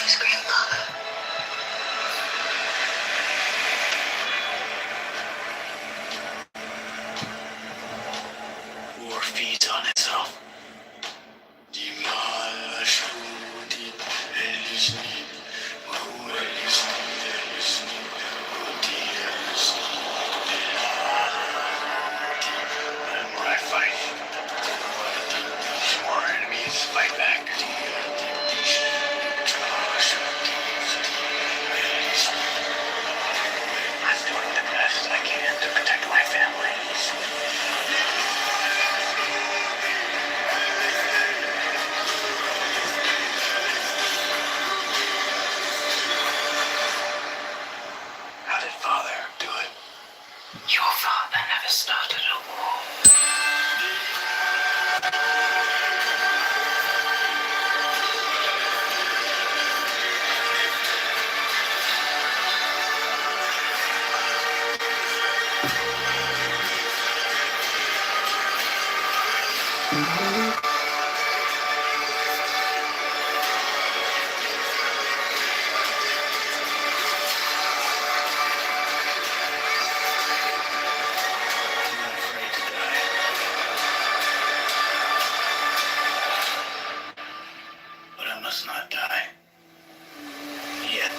his grandfather. War feeds on itself. Fight back. I'm doing the best I can to protect my family. How did Father do it? Your father never started a war. Not die. Yet.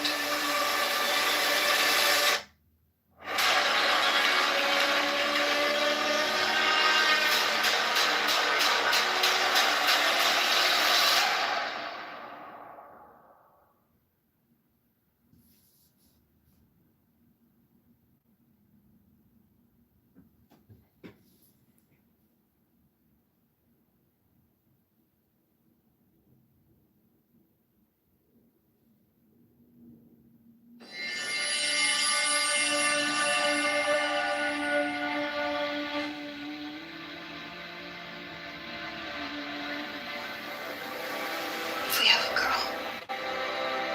If we have a girl,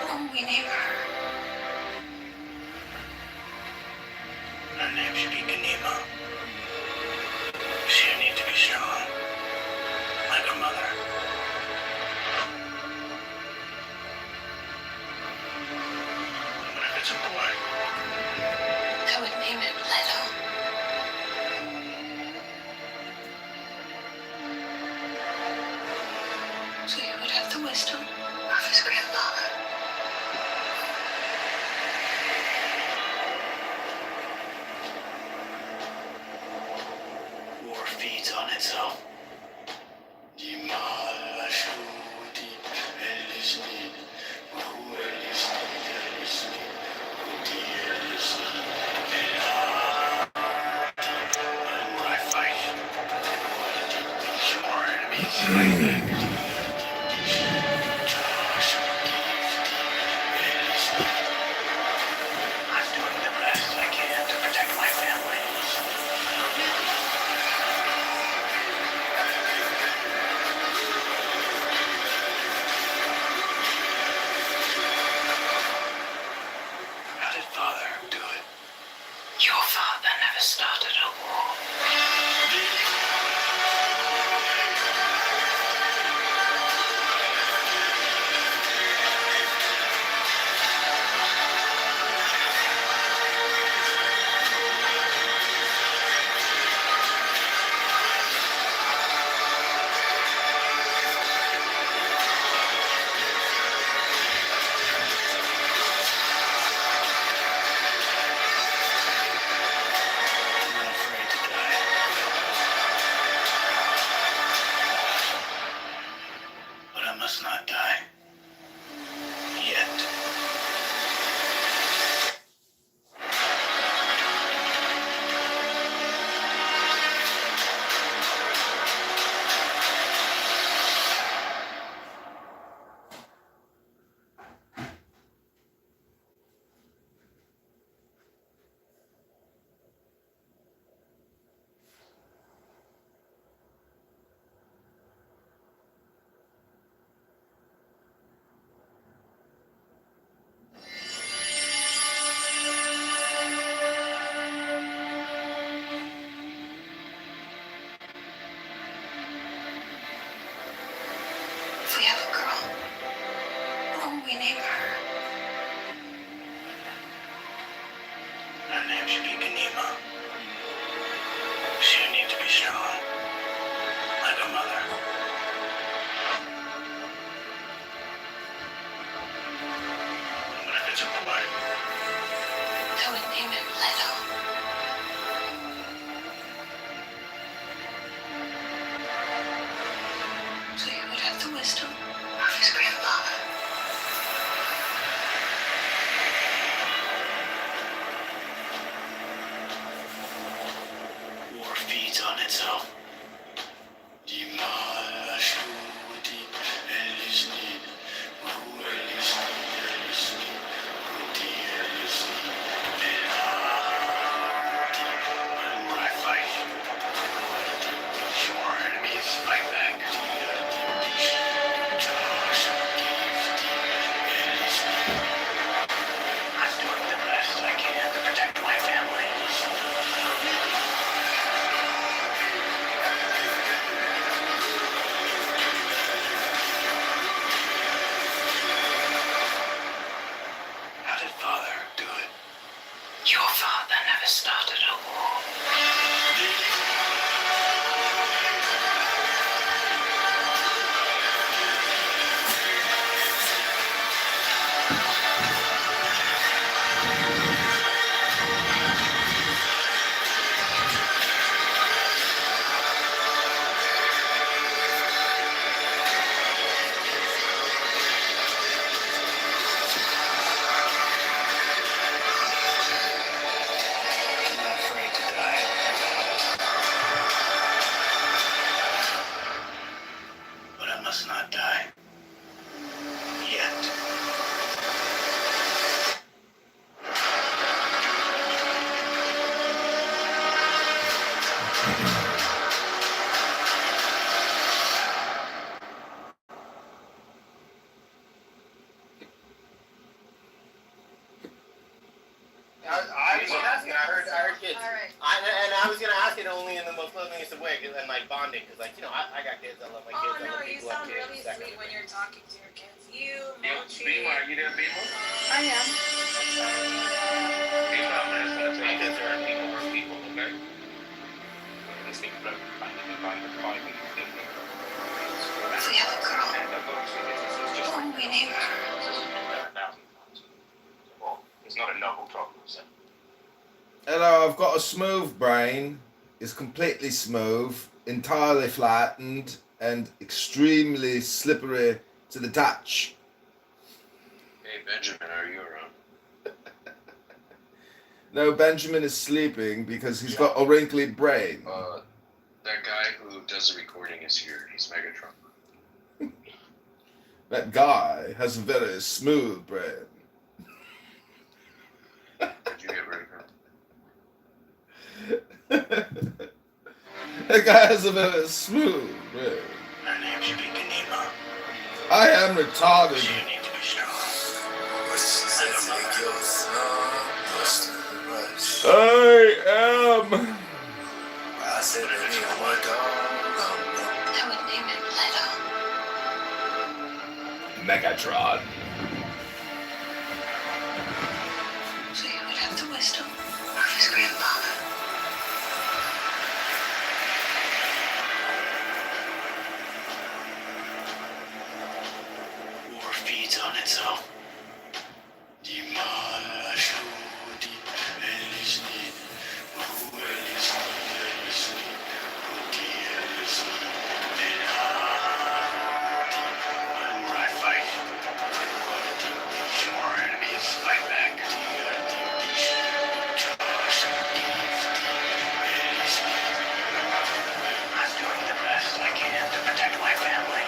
what will we name her? Her name should be Ganima. She'll need to be strong, like her mother. What if it's a boy? I would name it Leto. So he would have the wisdom of his grandfather. War feeds on itself. I'm doing the best I can to protect my family. How did Father do it? Your father never started a war. I'm not afraid to die. But I must not die. Yet. Nima. She needs to be strong, like a mother. What if it's a boy? I would name him Leto. So he would have the wisdom of his grandfather. War feeds on itself. When I fight, your enemies fight back. I'm doing the best I can to protect my family. How did Father do it? Your father never started a war. I'm not afraid to die. But I must not die. Yet. I was gonna ask it. I heard kids. All right. I was gonna ask it only in the most lovingest of ways, and like bonding, because like I got kids. I love my kids. Oh I no, love you people, love sound kids, really that sweet kind of when thing. you're talking to your kids. You, Beamer, Mochi. are you there, Beamer? I am. Beamer, I'm just gonna say My kids are people are people, okay? This thing broke. I need to find the 5 minutes thing. If we have a girl, And I've got to say this is just what would we name her? £1,000. Well, it's not a novel problem, so. Hello, I've got a smooth brain. It's completely smooth, entirely flattened, and extremely slippery to the touch. Hey, Benjamin, are you around? No, Benjamin is sleeping because he's got a wrinkly brain. That guy who does the recording is here. He's Megatron. That guy has a very smooth brain. Did you get ready for him? That guy has a very smooth brain. Her name should be Kanima. I am retarded. She needs to be strong. I am. I would name him Leto. Megatron. So he would have the wisdom of his grandfather. War feeds on itself. When I fight, your enemies fight back. I'm doing the best I can to protect my family.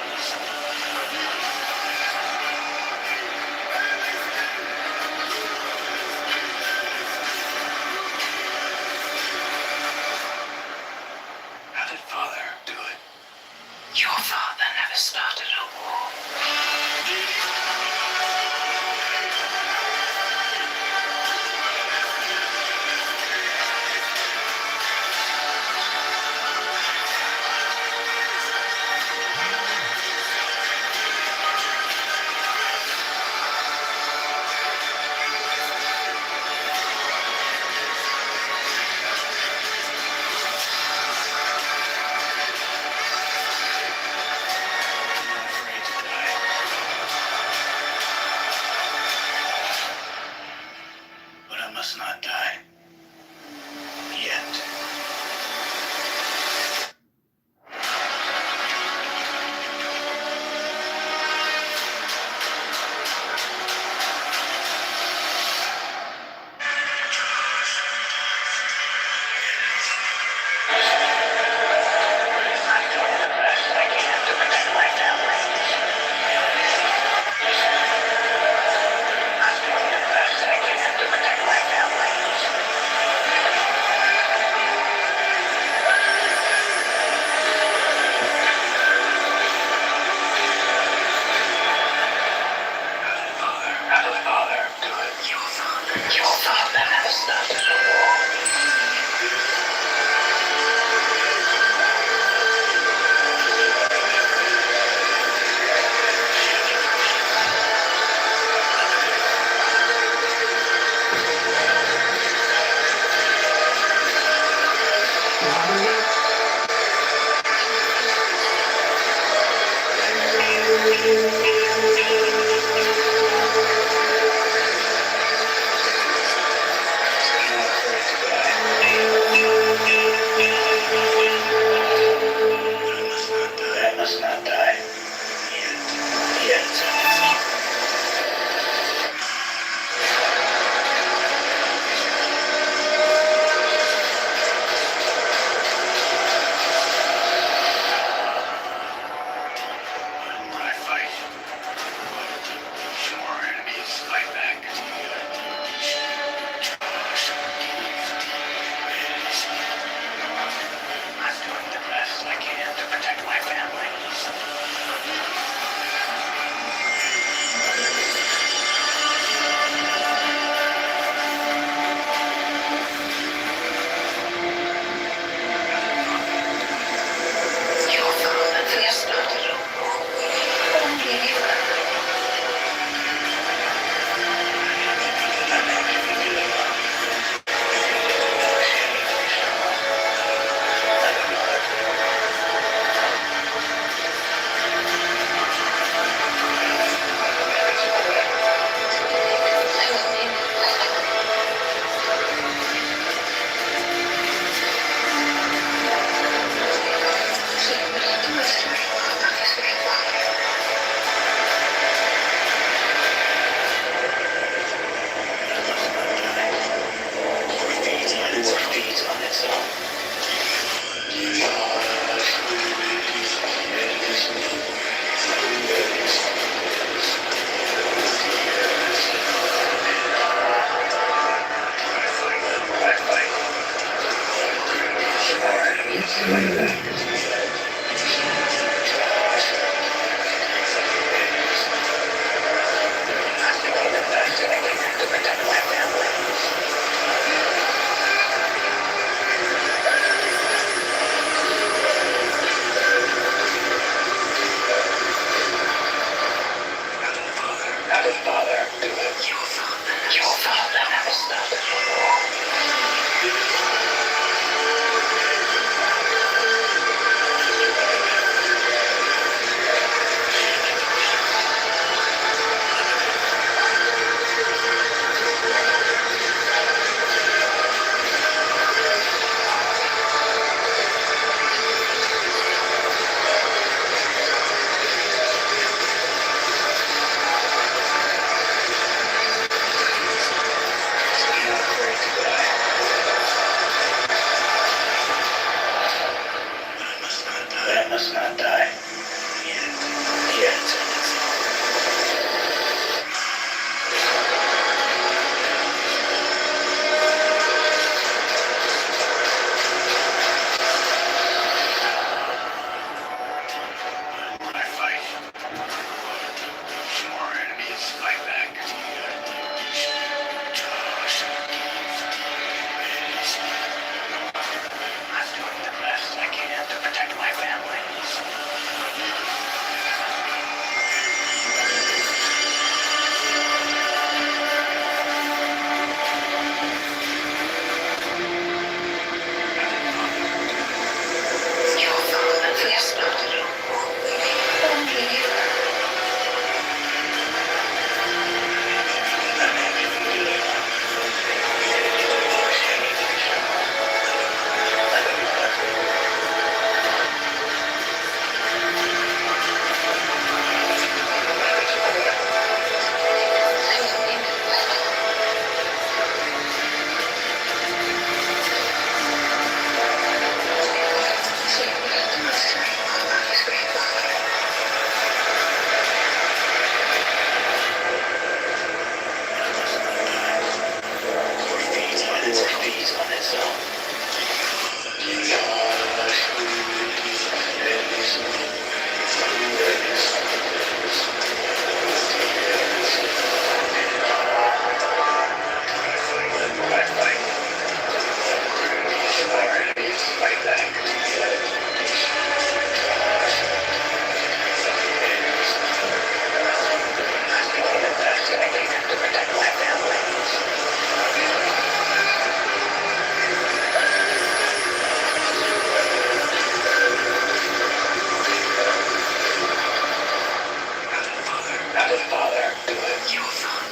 father do it. Your father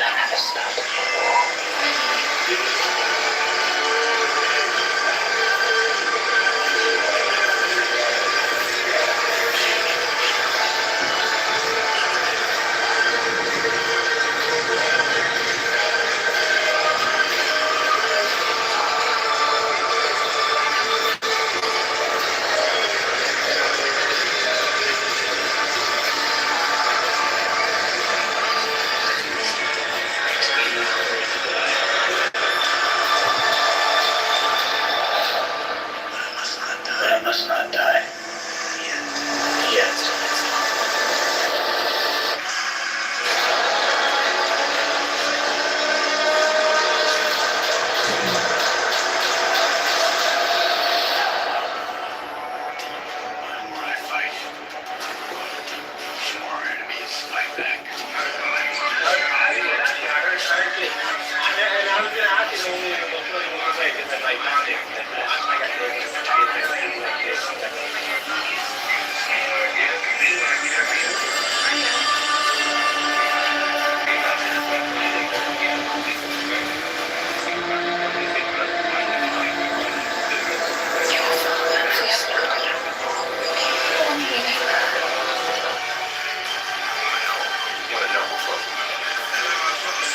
Never stop. But I must not die. Yet. The more I fight, the more enemies fight back. And I was gonna ask you only in the most loving way because I'm like bonding. I got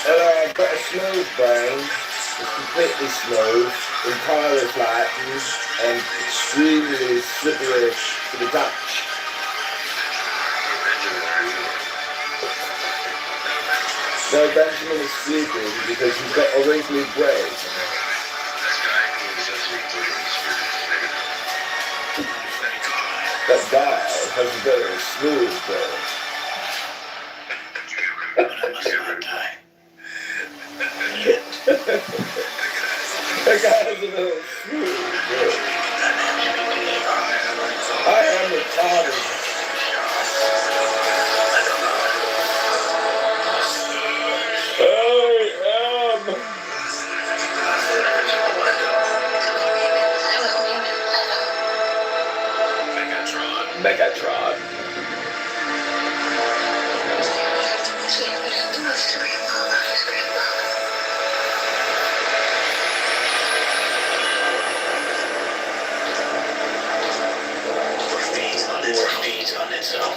Hello, I've got a smooth brain. It's completely smooth, entirely flattened, and extremely slippery to the touch. No, Benjamin is stupid because he's got a wrinkly brain. That guy has a very smooth brain. But I must not die. That guy has a very smooth brain. I am retarded. Megatron. Or feeds on its own.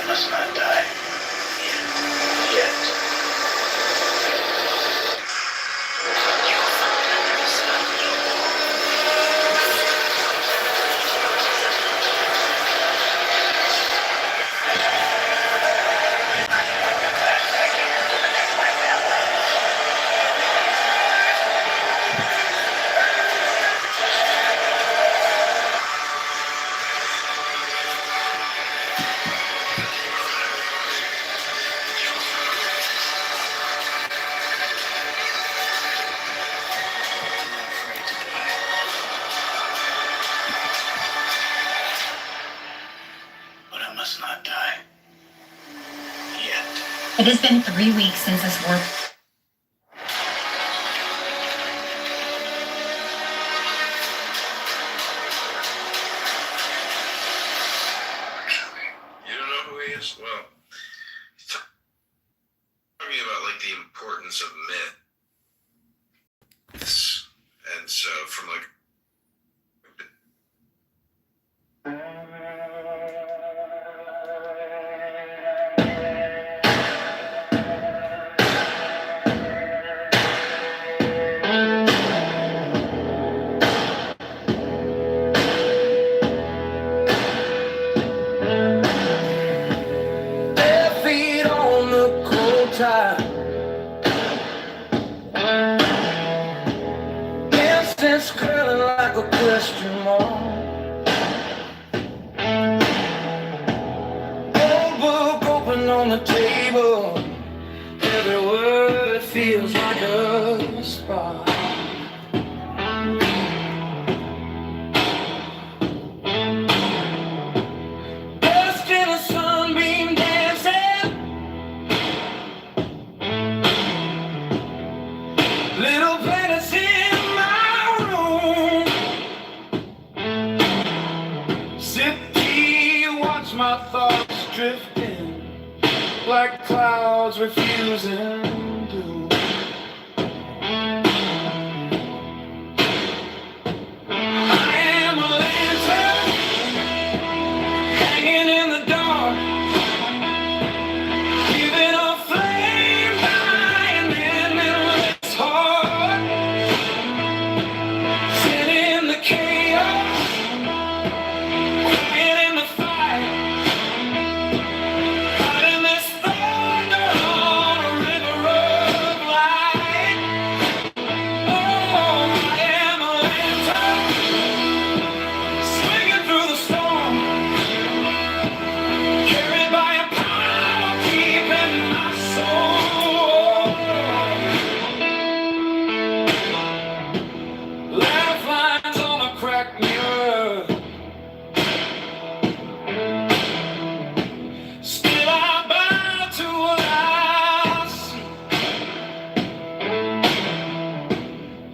Must not die. Yet. But I must not die. Yet. It has been 3 weeks since this war. is, well, talking about like the importance of myths, and so from like bare feet on the cold tide, incense curling like a question mark. Old book open on the table, every word feels like a spark. Dust in a sunbeam dancing, little planets in my room. Sip tea, watch my thoughts drifting like clouds refusing to. I am a lantern hanging in the dark, giving a flame by an endless heart, sitting in the chaos, crying in the fight, fighting this thunder on a river of light. Oh, I am a lantern swinging through the storm, carried by a power keeping my soul. Lifelines on a cracked mirror, still I bow to what I see.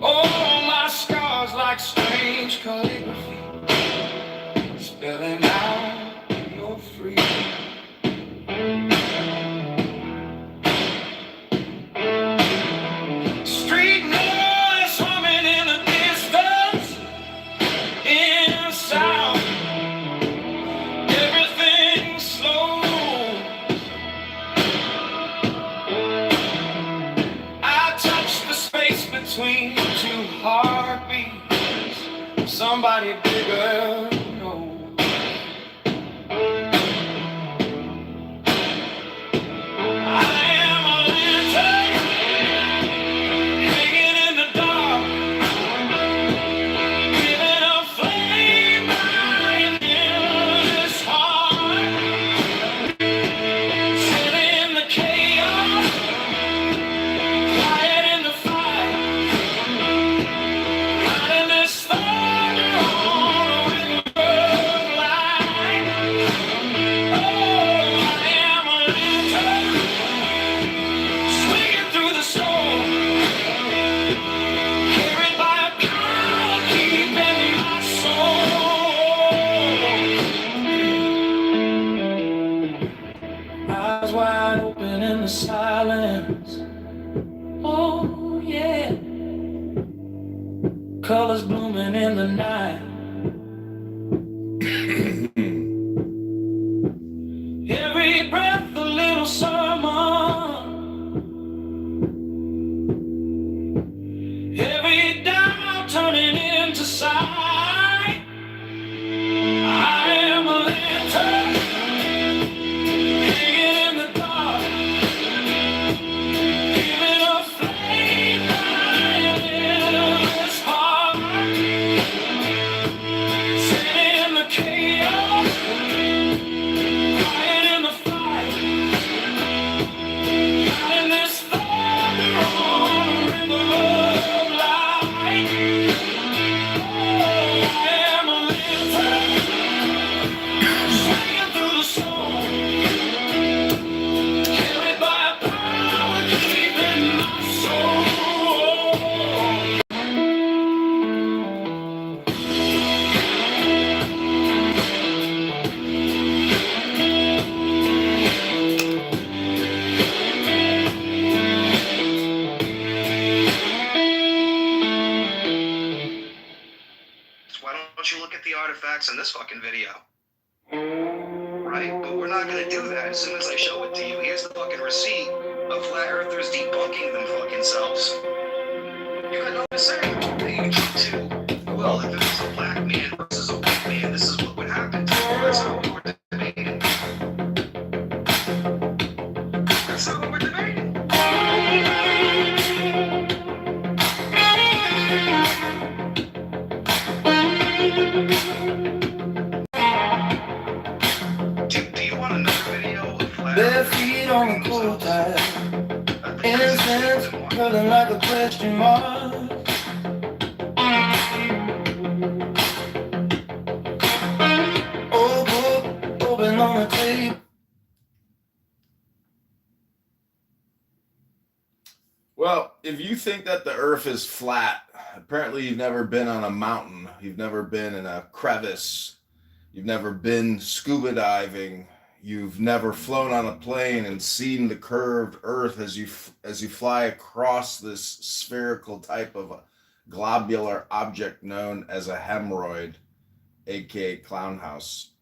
Oh, my scars like strange calligraphy, spelling out you're free. Street noise humming in the distance, in sound, everything slow. I touch the space between two heartbeats, somebody bigger knows. this fucking video. Right? But we're not gonna do that. As soon as I show it to you, here's the fucking receipt of flat earthers debunking them fucking selves. You got nothing to say. You jump to, well, if it was a black man versus a white man, this is what would happen to him. That's how we were debating. That's how we were debating. Do you want another video of flat Bare earthers feet on the debunking cold themselves? tide, innocence feeling like a question mark. Old book open on the table. Well, if you think that the earth is flat, apparently you've never been on a mountain. You've never been in a crevice. You've never been scuba diving. You've never flown on a plane and seen the curved earth as you fly across this spherical type of a globular object known as a hemorrhoid, aka clown house.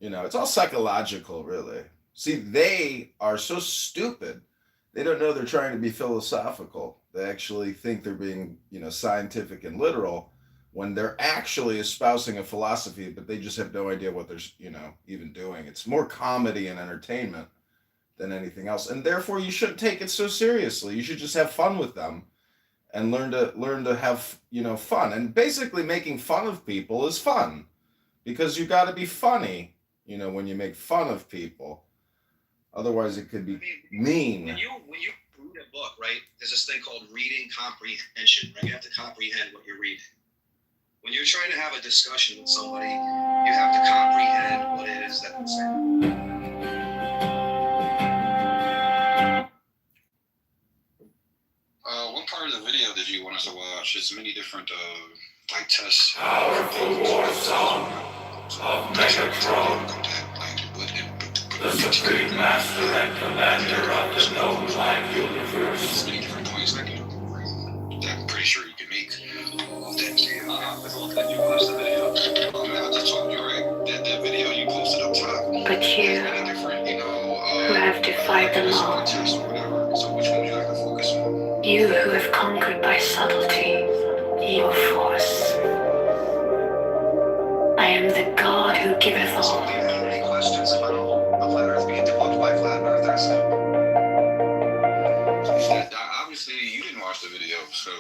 You know, it's all psychological, really. See, they are so stupid. They don't know they're trying to be philosophical. They actually think they're being, scientific and literal when they're actually espousing a philosophy, but they just have no idea what they're, even doing. It's more comedy and entertainment than anything else. And therefore you shouldn't take it so seriously. You should just have fun with them and learn to have, fun. And basically making fun of people is fun because you got to be funny, when you make fun of people. Otherwise, it could be mean. When you read a book, right, there's this thing called reading comprehension, right? You have to comprehend what you're reading. When you're trying to have a discussion with somebody, you have to comprehend what it is that they're saying. What part of the video did you want us to watch? There's many different tests. Powerful war song of Megatron, the supreme master and commander of the known-like universe. There's many different points that I'm pretty sure you can make. That you watched the video. Oh man, I just told you, right? That video you posted up top. But you, Many different, who have defied them all, tests or whatever. So which one would you like to focus on? you who have conquered by subtlety, your force. I am the God who giveth So, all. do you have any questions about the flat earth being debunked by flat earthers? Obviously, you didn't watch the video, so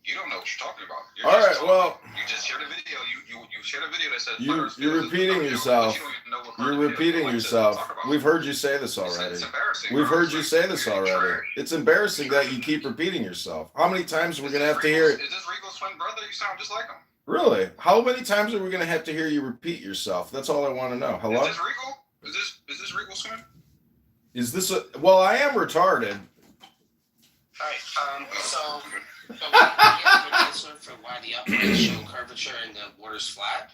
you don't know what you're talking about. All right, well, you just shared a video. You shared a video that said you're repeating yourself. You're repeating yourself. We've heard you say this already. It's embarrassing. We've heard you say this already. It's embarrassing that you keep repeating yourself. How many times are we gonna have to hear it? Is this Regal's twin brother? You sound just like him. Really? How many times are we gonna have to hear you repeat yourself? That's all I want to know. Hello? Is this Regal? Is this Regal's twin? Is this well, I am retarded. Alright, so we have an answer for why the uprights show curvature and the water's flat.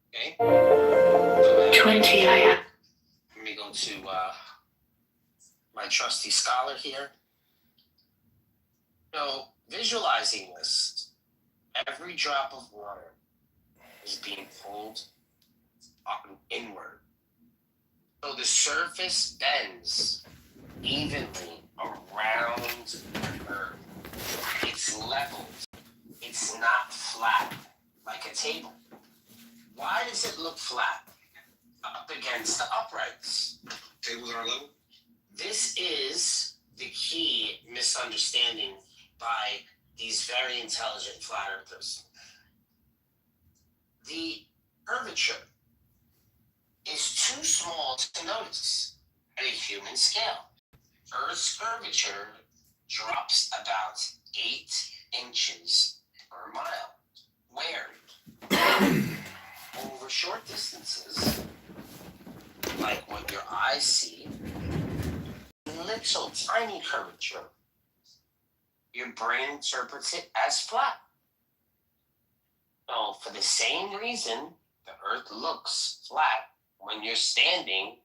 Okay? So 20 I am. let me go to my trusty scholar here. So, visualizing this, every drop of water is being pulled up inward. So the surface bends evenly around the earth. It's leveled. It's not flat like a table. Why does it look flat up against the uprights? Tables aren't level. This is the key misunderstanding by these very intelligent flat earthers. The curvature is too small to notice at a human scale. Earth's curvature drops about 8 inches per mile, where over short distances, like what your eyes see, little tiny curvature, your brain interprets it as flat. So for the same reason, the earth looks flat when you're standing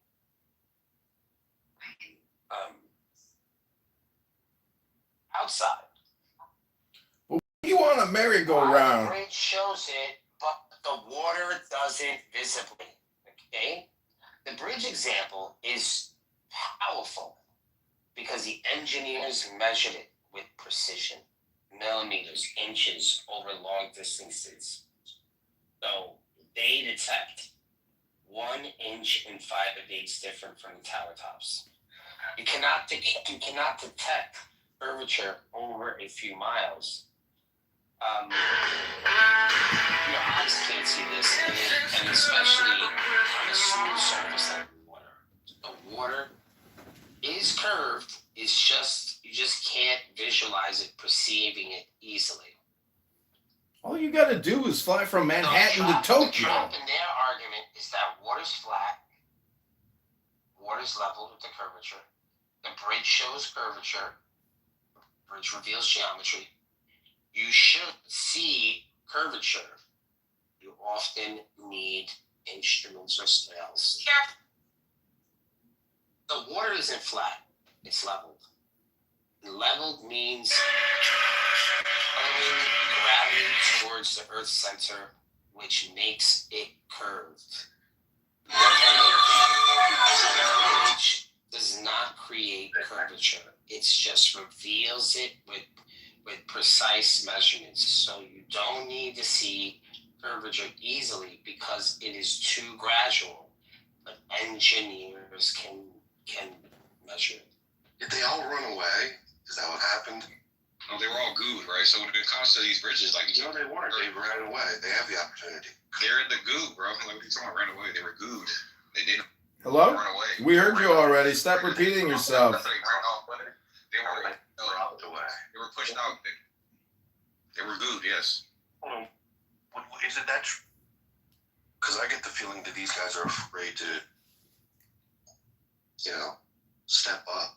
outside. You want a merry-go-round? Bridge shows it, but the water doesn't visibly. Okay? The bridge example is powerful because the engineers measured it with precision, millimeters, inches over long distances. So they detect 1 inch in 5/8 different from the tower tops. You cannot detect curvature over a few miles. Your eyes can't see this, and especially on a smooth surface like water. The water is curved. It's just you just can't visualize it, perceiving it easily. All you got to do is fly from Manhattan to The Tokyo. trap in their argument is that water's flat, water's level with the curvature. The bridge shows curvature. The bridge reveals geometry. You should see curvature. You often need instruments or scales. The water isn't flat, it's leveled. Leveled means pulling gravity towards the Earth's center, which makes it curved. Which does not create curvature. It just reveals it with precise measurements. So you don't need to see curvature easily because it is too gradual. But engineers can measure it. Did they all run away? Is that what happened? No, they were all gooed, right? So when it comes to these bridges, like No, they weren't. They ran away. They have the opportunity. they're in the goo, bro. Like, what are you talking about? Ran away. They were gooed. They didn't Hello? run away. We heard you already. Stop repeating yourself. They ran off. They were Out the way. They were pushed out. They were gooed, yes. Hold on. What, is it that true? Because I get the feeling that these guys are afraid to, step up.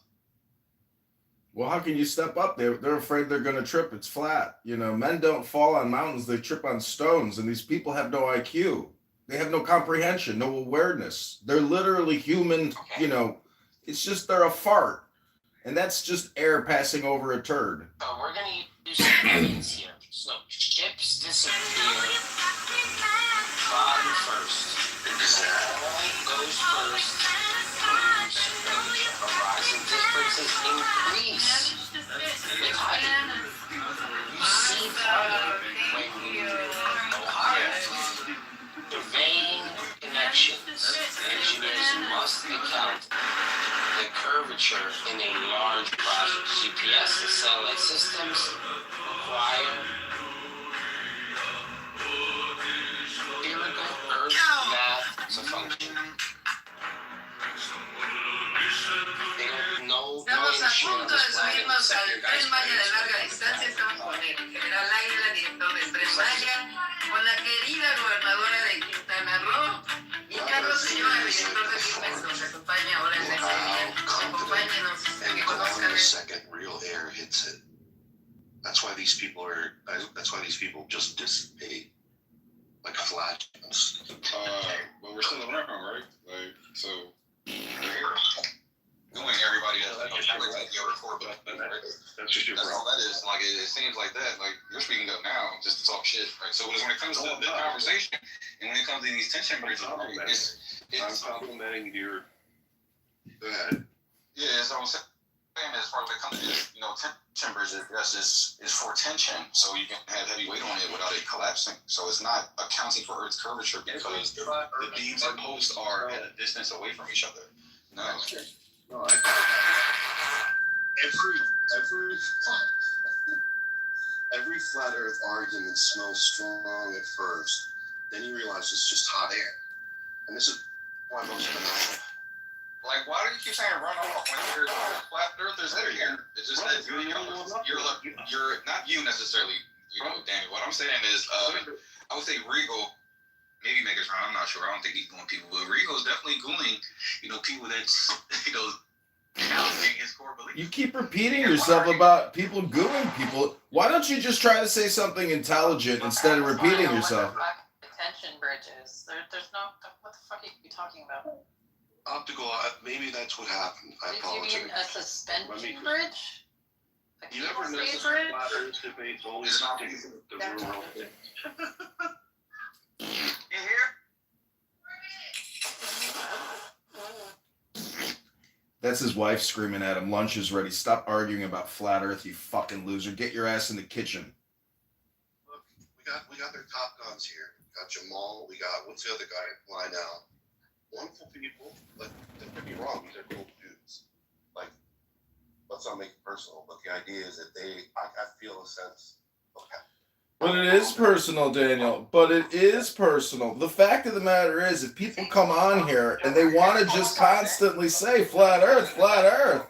Well, how can you step up? They're afraid they're going to trip. It's flat. Men don't fall on mountains. They trip on stones. And these people have no IQ. They have no comprehension, no awareness. They're literally human. It's just they're a fart. And that's just air passing over a turd. So we're going to use some evidence here. So ships disappear bottom first. All goes first. Horizon distances increase with height. You see that when you go higher. Surveying connections. Engineers must account the curvature in a large project. GPS and satellite systems require spherical Earth math to function. Estamos a punto de subirnos al Tren Maya de larga distancia. Estamos con el general Águila, director del Tren Maya, con la querida gobernadora de Quintana Roo y Carlos Señora, director del INPEX, nos acompaña ahora en esta línea. Acompáñenos, que conozcan The second real air hits it. That's why these people just dissipate like flatulence. But we're still around, right? Like, so we're here. Doing everybody That's just your That's all that is. Like it seems like that. Like you're speaking up now just to talk shit, right? So when it comes to the conversation and when it comes to these tension bridges, right, it's complimenting your. Go ahead. Yeah, that's what I'm saying. As far as when it comes to this, tension bridges, yes, is for tension, so you can have heavy weight on it without it collapsing. So it's not accounting for Earth's curvature because the beams and posts are at a distance away from each other. No. No, every flat Earth argument smells strong at first. Then you realize it's just hot air, and this is why most of them. Like, why do you keep saying run off when there's flat earthers that are here? It's just that you're not you necessarily, Danny. What I'm saying is, I would say Regal, maybe Megatron, I'm not sure. I don't think he's going people, but Regal's definitely going, people that's, challenging his core beliefs. You keep repeating yourself about people gooing people. Why don't you just try to say something intelligent instead of repeating yourself? Tension bridges. There's no. What the fuck are you talking about? Optical, maybe that's what happened. I apologize. Did you mean a suspension bridge? A You never know cable-stay this bridge? flat Earth debate's only the rural thing. That's his wife screaming at him. Lunch is ready. Stop arguing about flat Earth, you fucking loser. Get your ass in the kitchen. Look, we got their top guns here. We got Jamal. We got what's the other guy? Lionel. Wonderful people. Like, don't get me wrong. These are cool dudes. Like, let's not make it personal. But the idea is that I feel a sense of. But it is personal, Daniel. But it is personal. The fact of the matter is, if people come on here and they want to just constantly say flat Earth, flat Earth.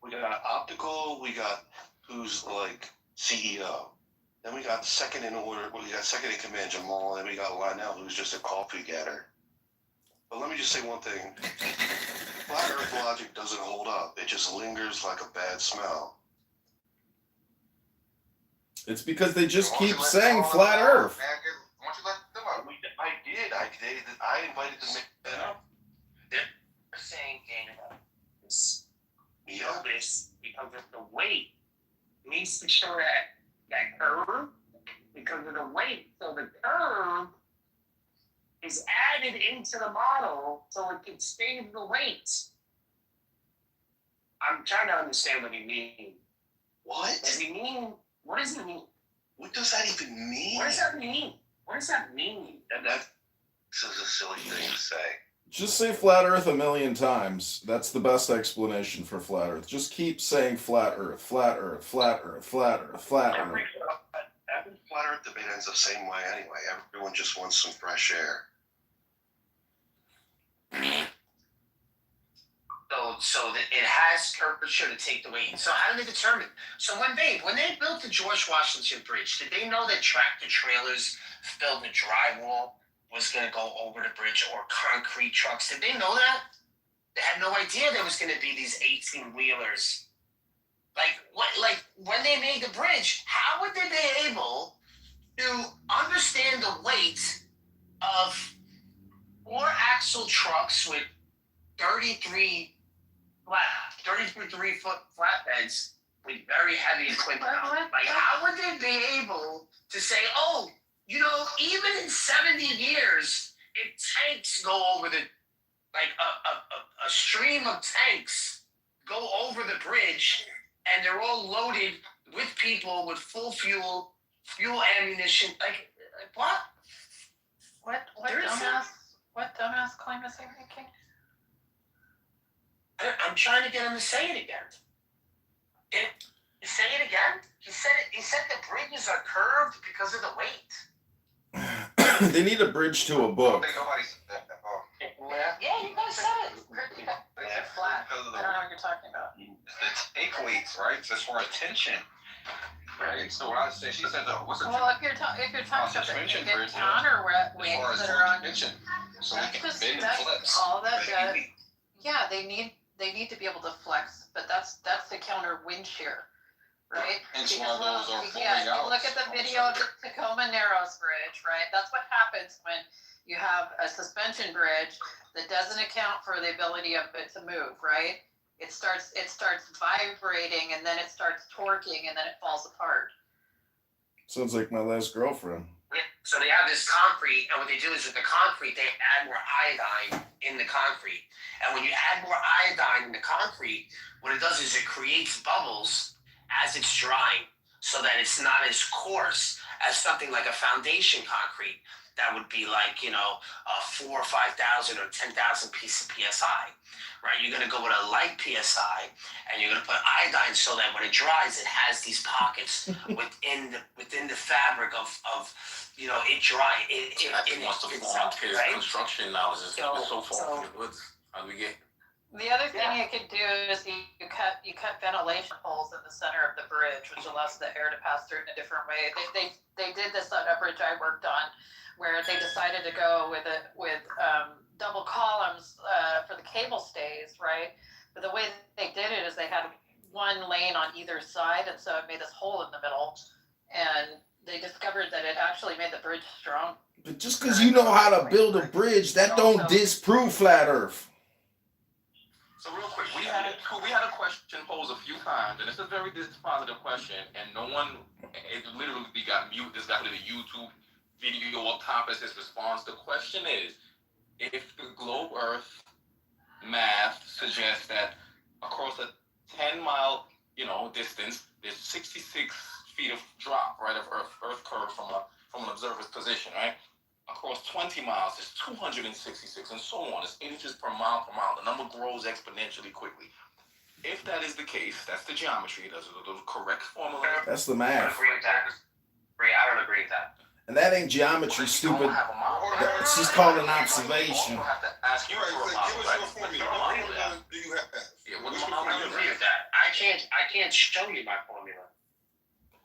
We got Optical. We got who's like CEO. Then we got second in order. We got second in command Jamal. Then we got Lionel, who's just a coffee getter. But let me just say one thing: flat Earth logic doesn't hold up. It just lingers like a bad smell. It's because they just keep saying flat Earth. I invited them to make that up. They're saying, Daniel, this because of the weight needs to show that curve because of the weight. So the curve is added into the model so it can save the weight. I'm trying to understand what you mean. What? Does he mean? What does it mean? What does that even mean? What does that mean? What does that mean? This is a silly thing to say. Just say flat Earth a million times. That's the best explanation for flat Earth. Just keep saying flat Earth, flat Earth, flat Earth, flat Earth, flat Earth. Every flat Earth debate ends the same way anyway. Everyone just wants some fresh air. So that it has curvature to take the weight. So how do they determine? So when they built the George Washington Bridge, did they know that tractor trailers filled with drywall was going to go over the bridge, or concrete trucks? Did they know that? They had no idea there was going to be these 18-wheelers. Like when they made the bridge, how would they be able to understand the weight of 4-axle trucks with 33-foot flatbeds with very heavy equipment? Like, how would they be able to say, oh, you know, even in 70 years, if tanks go over the, like a stream of tanks go over the bridge, and they're all loaded with people with full fuel ammunition. Like what? What dumbass claim is he making? I'm trying to get him to say it again. Say it again? He said the bridges are curved because of the weight. They need a bridge to a book. Yeah, you guys said it. They're flat. I don't know what you're talking about. The take weights, right? Just for attention. Right. So what I said, she said, what's the Well, if you're talking about the suspension naked bridge, counterweights as far as that are on, tension, so we can bend and that's flex. all that does. Yeah, they need to be able to flex, but that's the counter wind shear, right? And so all those are falling out. Look at the video of the Tacoma Narrows Bridge, right? That's what happens when you have a suspension bridge that doesn't account for the ability of it to move, right? It starts vibrating, and then it starts torquing, and then it falls apart. Sounds like my last girlfriend. So they have this concrete, and what they do is with the concrete, they add more iodine in the concrete. And when you add more iodine in the concrete, what it does is it creates bubbles as it's drying, so that it's not as coarse as something like a foundation concrete that would be like, 4 or 5,000 or 10,000 PSI, right? You're going to go with a light PSI, and you're going to put iodine so that when it dries, it has these pockets within the fabric of it drying. Right? Construction knowledge is so far from the woods. How do we get? The other thing you could do is you cut ventilation holes in the center of the bridge, which allows the air to pass through in a different way. They did this at a bridge I worked on, where they decided to go with double columns for the cable stays, right? But the way they did it is they had one lane on either side, and so it made this hole in the middle, and they discovered that it actually made the bridge strong. But just because you know how to build a bridge, that don't disprove flat Earth. So real quick, we had a question posed a few times, and it's a very dispositive question, and no one, it literally got mute. This got to the YouTube video up top as his response. The question is if the globe Earth math suggests that across a 10-mile, distance, there's 66 feet of drop, right, of Earth curve from an observer's position, right? Across 20 miles, it's 266, and so on. It's inches per mile. The number grows exponentially quickly. If that is the case, that's the geometry. Those are the correct formula. That's the I math. don't agree with that. I don't agree with that. And that ain't geometry, stupid. It's just called an observation. You have to ask you Give us for a your model, right? formula. What What model is that? formula do you have? Yeah, what What's your model I do don't you agree have? with that. I can't show you my formula.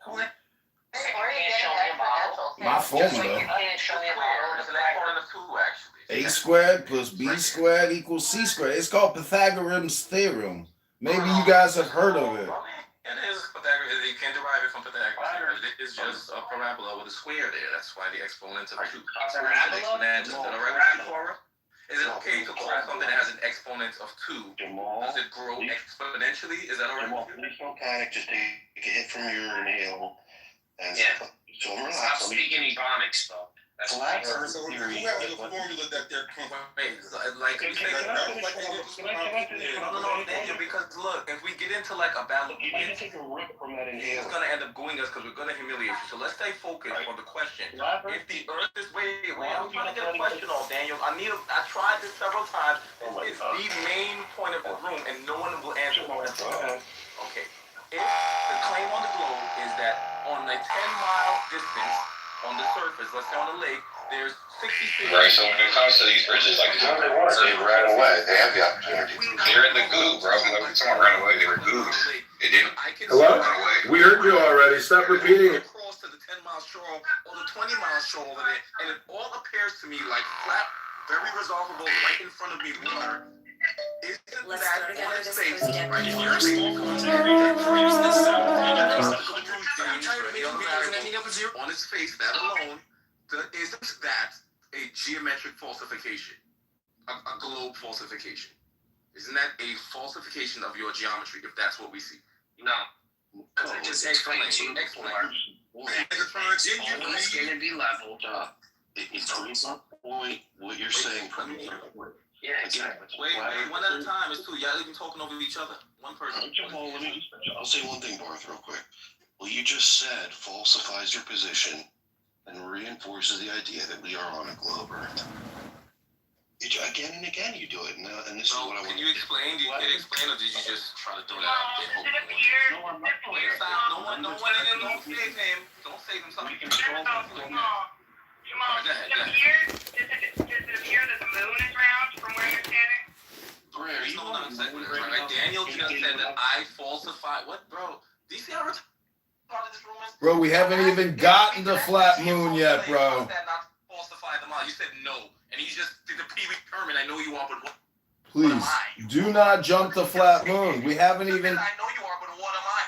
Or you get an exponential. My Just like formula. you can't show me a model. It's an exponent of 2, actually. A squared plus B squared equals C squared. It's called Pythagorean's theorem. Maybe you guys have heard of it. It is Pythagoras. You can derive it from Pythagoras. It's just a parabola with a square there. That's why the exponents of 2. Exponent instead of regular. Is it okay to call something that has an exponent of 2? Does it grow exponentially? Is that alright? Please don't panic. Just take a hit from your inhale. And Yeah. so Stop relax. speaking Ebonics, though. That's Flat fine. Earth So who theory. has the formula that they're Wait, like we say, no, Daniel, because look, if we get into like a battle, it's gonna end up going us because we're gonna humiliate you. So let's stay focused on the question. If the Earth is I'm trying to get a question off, Daniel. I tried this several times. It's the main point of the room, and no one will answer the question. Okay. If the claim on the globe is that on a 10-mile distance on the surface, let's say on the lake, there's 66. Right, so when it comes to these bridges, like they ran away. They have the opportunity to. They're in the goo, bro. Like someone ran away, they were gooed. It didn't. Hello? Run away. We heard you already. Stop repeating it. Across to the 10-mile shore or the 20-mile shore over there, and it all appears to me like flat, very resolvable, right in front of me water. Isn't that on its face? Right? If you're a small continent that creates this sound, on its face, that alone, isn't that a geometric falsification? A globe falsification? Isn't that a falsification of your geometry if that's what we see? No. Because I just explained to you before. It's going to be leveled up. It's not point what you're saying. Yeah, exactly. Wait, one at a time. It's 2. Y'all even talking over each other. One person. I'll say one thing, Darth, real quick. What you just said falsifies your position and reinforces the idea that we are on a globe Earth. Again and again you do it, and this is what I want. Can you explain? Did you explain, or did you just try to throw that out there? No one don't save him. Don't save him. Something. Does it appear that the moon is round from where you're standing? There's no non-sequitur. Right? Daniel just said that I falsified. What, bro? Do you see how part of this room is? Bro, we haven't even gotten to flat moon yet, bro. Falsify them all. You said no, and he just did the Pee Wee Herman. I know you are, but what? Please, do not jump the flat moon. We haven't even... I know you are, but what am I?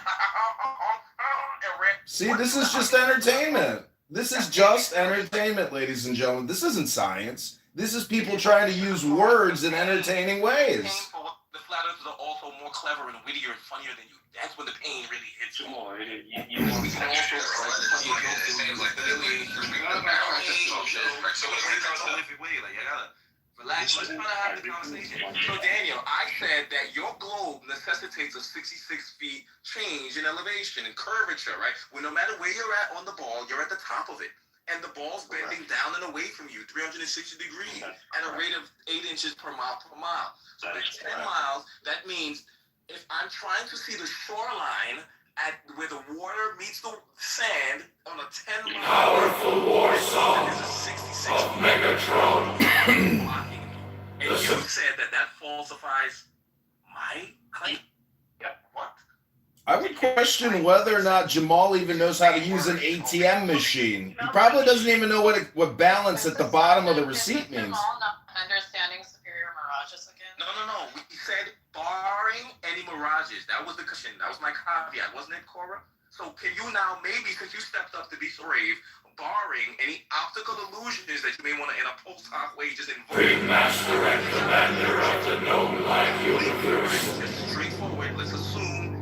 See, this is just entertainment. This is just entertainment, ladies and gentlemen. This isn't science. This is people trying to use words in entertaining ways. The flat earthers are also more clever and wittier and funnier than you. That's when the pain really hits you. We can also relax. Let's try to have the conversation. So, Daniel, I said that your globe necessitates a 66 feet change in elevation and curvature, right? Well, no matter where you're at on the ball, you're at the top of it. And the ball's bending down and away from you 360 degrees at a rate of 8 inches per mile per mile. So at 10 miles, that means if I'm trying to see the shoreline at where the water meets the sand on a 10 mile powerful war song that is a 66 of Megatron. And you said that falsifies my claim? Yep. What? I would question whether or not Jamal even knows how to use an ATM machine. He probably doesn't even know what balance at the bottom of the receipt means. Jamal not understanding superior mirages again? No. We said barring any mirages. That was the question. That was my caveat, wasn't it, Cora? So can you now, maybe since you stepped up to be so brave, barring any optical illusions that you may want to in a post-hoc way just invoke. Big master and commander of the gnome-like universe. Just straightforward. Let's assume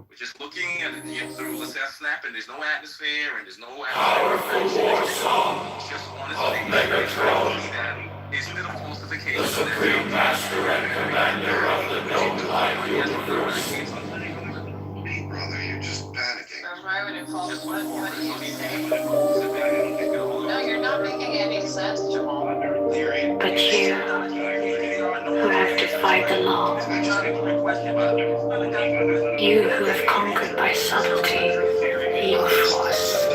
we're just looking at let's say a snap and there's no atmosphere and there's no powerful war song just on of Megatron. Isn't it a false the supreme master and commander of the known-life universe. Hey, brother, you're just panicking. Or why would it fall? What do you say? No, you're not making any sense, Jamal. Theory. But you, who have defied the law, you who have conquered by subtlety, evil force,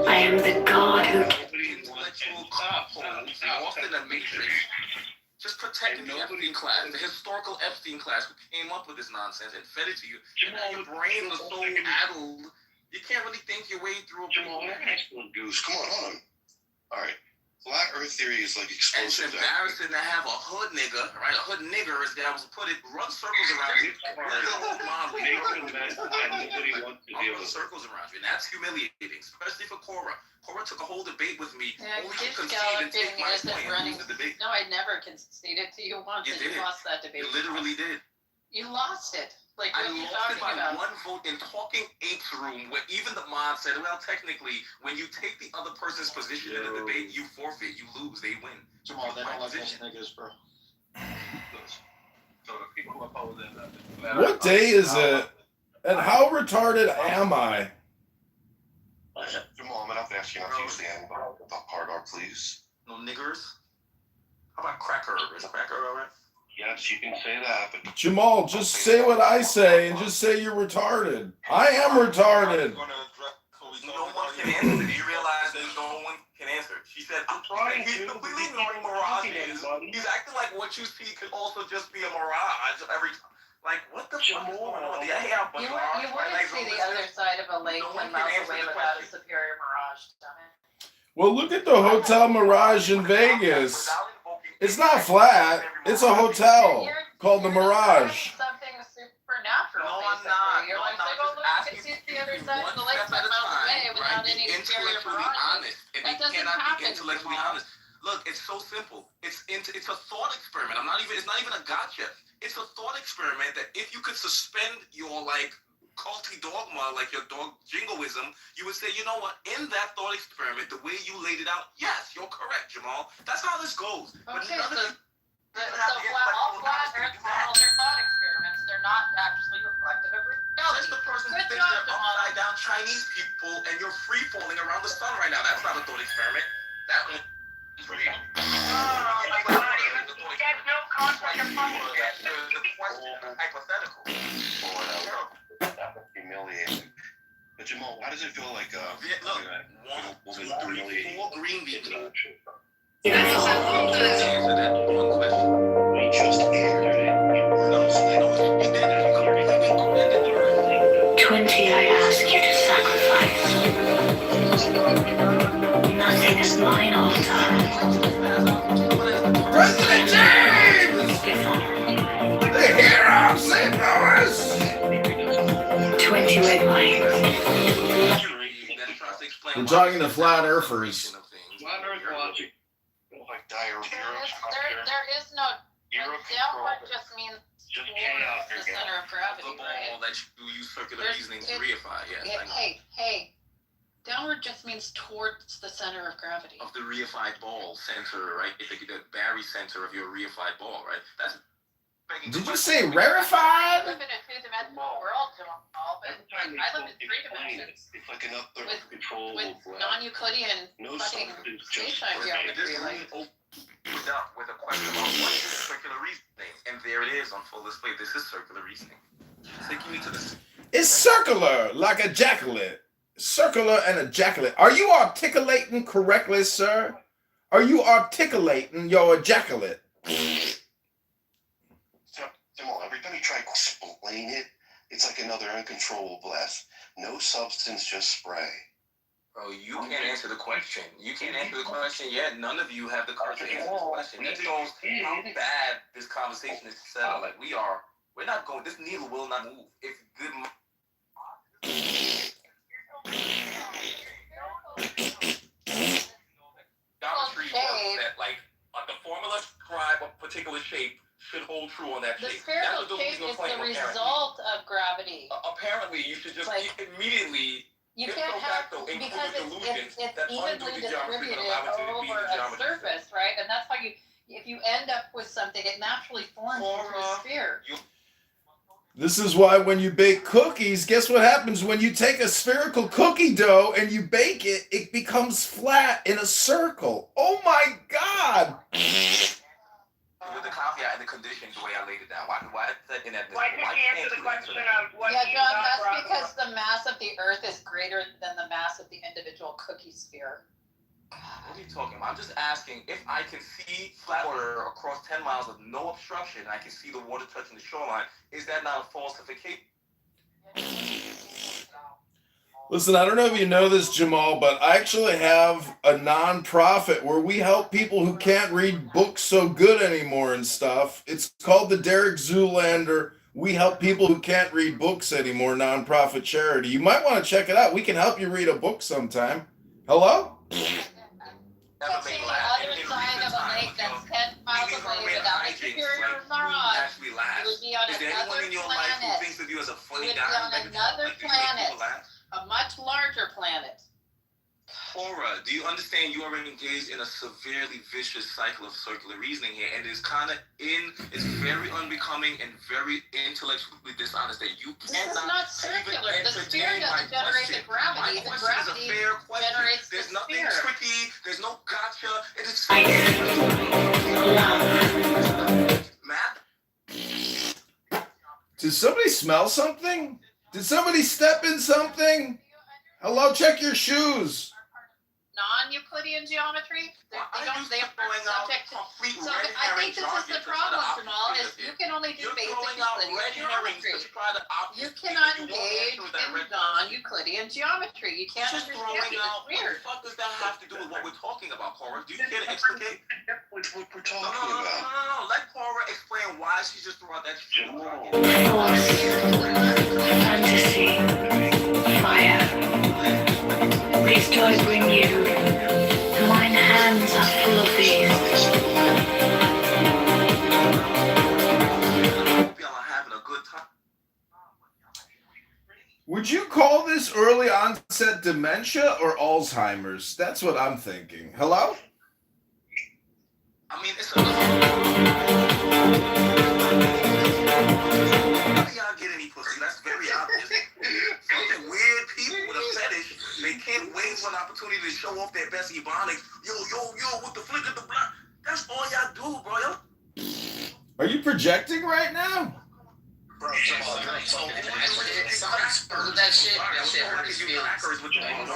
I am the god who Intellectual holes lost in the matrix. Just protecting the Epstein class, the historical Epstein class who came up with this nonsense and fed it to you. And now your brain was so addled, you can't really think your way through a Jamal, you're an excellent goose. Come on, hold on. All right. Flat Earth theory is like And it's explosive. embarrassing to have a hood nigga, right? A hood nigger, as I was put it, run circles around you. Run circles around you. And that's humiliating, especially for Cora. Cora took a whole debate with me. Yeah, only Dick to concede and Gallagher take my isn't point running. in the debate. No, I never conceded to you once, You and you did. lost that debate. You literally did. You lost it. Like, I what are you lost it talking by about? one vote in Talking Apes room, where even the mod said, well, technically, when you take the other person's position in a debate, you forfeit, you lose, they win. Jamal, they don't like those Position. niggas, bro. What day is it? And how retarded am I? Jamal, I'm gonna have to ask you not to use the N-word, the hard R, please. No niggers? How about cracker? Is cracker all right? Yes, you can say that, but Jamal, just say what I say and just say you're retarded. I am retarded. No one can answer. Do you realize that no one can answer? She said, I'm trying. He's completely ignoring mirages. He's acting like what you see could also just be a mirage every time. Like, what the fuck is going on? Yeah, yeah, but You wouldn't see the other side of a lake No one 10 miles can answer away the without a question. superior mirage, dumbass. Well, look at the Hotel Mirage in Vegas. It's not flat. It's a hotel called the Mirage. Something supernatural. No, I'm basically. not. You're No, like, I'm not. oh, Just look, you asking can see the other you side one of the lake step 10 at a miles time, away without right? any Be superior intellectually mirage. honest, and That they doesn't cannot happen, be intellectually Jamal. honest. Look, it's so simple. It's a thought experiment. It's not even a gotcha. It's a thought experiment that if you could suspend your like culty dogma, like your dog jingoism, you would say, you know what? In that thought experiment, the way you laid it out, yes, you're correct, Jamal. That's how this goes. But Okay, none of so you all flat Earth models are thought experiments. They're not actually reflective of reality. Just the person who Good thinks job, they're Jamal. upside down Chinese people and you're free falling around the sun right now. That's not a thought experiment. That one is real. Oh my God, you get no concept of fucking The question, the hypothetical. that was humiliating. But Jamal, how does it feel like Look, 1, 2, 3, 4 green people. Gracias al punto de Answer that one question. we just aired it? No, you didn't. 20 I ask you to sacrifice. Nothing is mine, altar. President James! The hero of St. Louis! 20 red wines. We're talking to flat earthers. Flat Earth logic. Like diarrhea. there is no downward just means Just towards chaos. the center of gravity, The right? ball that you use circular There's- reasoning to it- reify, yes. I know. Hey, downward just means towards the center of gravity. Of the reified ball center, right? The Barry center of your reified ball, right? That's begging the Did you question. say I rarefied? live in a two-dimensional world, Jamal, but I live in 3 dimensions It's like another With- control with non-Euclidean no fucking substance, just space-time geometry. This Like, opened up with a question about what is circular reasoning, and there it is on full display. This is circular reasoning. Taking me to the It's circular, like a ejaculate. Circular and ejaculate. Are you articulating correctly, sir? Are you articulating your ejaculate? Jamal, every time you try to explain it, it's like another uncontrollable blast. No substance, just spray. Bro, you can't answer the question. You can't answer the question yet. None of you have the courage to answer this question. That shows how bad this conversation is set up. Like we're not going. This needle will not move. If good. Geometry works that like the formula describe a particular shape should hold true on that the shape. spherical That's what shape the is claim, the apparently. result of gravity. Apparently, you should just Like, immediately. You If can't so have, facto, because include illusions it's that undo evenly the geometry, but distributed allow it to be over the a geometry. surface, right? And that's how it naturally forms into a sphere. This is why when you bake cookies, guess what happens when you take a spherical cookie dough and you bake it, it becomes flat in a circle. Oh my God. With the caveat and the conditions, the way I laid it down. Why is that in that? Why can't you answer the question of what Yeah, you John, got that's brought because up? the mass of the Earth is greater than the mass of the individual cookie sphere. What are you talking about? I'm just asking if I can see flat water across 10 miles with no obstruction, I can see the water touching the shoreline. Is that not a falsification? Listen, I don't know if you know this, Jamal, but I actually have a nonprofit where we help people who can't read books so good anymore and stuff. It's called the Derek Zoolander We Help People Who Can't Read Books Anymore nonprofit charity. You might want to check it out. We can help you read a book sometime. Hello? Touching the other side of a lake that's 10 miles away without a superior mirage, you would be on Is there another anyone in your life who planet. thinks of you as a You funny would be guy? on another planet, a much larger planet. Cora, do you understand you are engaged in a severely vicious cycle of circular reasoning here, and it's very unbecoming and very intellectually dishonest that you This is cannot not circular. The sphere doesn't generate the gravity. The gravity generates the There's nothing sphere. tricky. There's no gotcha. It is Matt. Did somebody smell something? Did somebody step in something? Hello, check your shoes. Non-Euclidean geometry, they aren't subject to. So I think this is the problem, Jamal, is you can only do basic Euclidean geometry. You cannot engage in non-Euclidean geometry. You can't understand it. It's weird. What the fuck does that have to do with what we're talking about, Cora? Do you care to explicate? What we're talking No. about. Let Cora explain why she just threw out that shit. Force, fantasy, fire. These do I bring you? Mine hands are full of these. Hope y'all are having a good time. Would you call this early onset dementia or Alzheimer's? That's what I'm thinking. Hello? I mean, it's a... How do y'all get any pussy? That's very obvious. Fucking weird people with a fetish. They can't wait for an opportunity to show off their best ebonics. Yo, with the flick of the block. That's all y'all do, bro. Yo. Are you projecting right now? Bro, that shit hurt his feelings.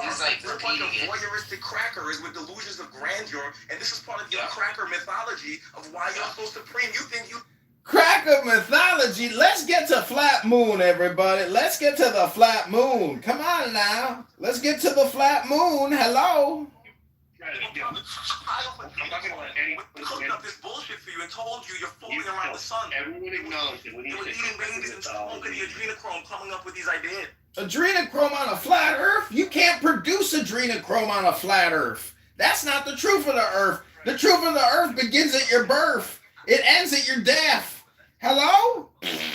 He's like repeating it. Voyeuristic crackers with delusions of grandeur, and this is part of your cracker mythology of why you're so supreme. You think you... Cracker mythology. Let's get to flat moon, everybody. Let's get to the flat moon. Come on now. Let's get to the flat moon. Hello. I'm not gonna let anyone cook up this bullshit for you and told you you're floating around the sun. Everyone acknowledged it. You were eating babies and smoking the adrenochrome, coming up with these ideas. Adrenochrome on a flat earth? You can't produce adrenochrome on a flat earth. That's not the truth of the earth. The truth of the earth begins at your birth. It ends at your death. Hello? Right?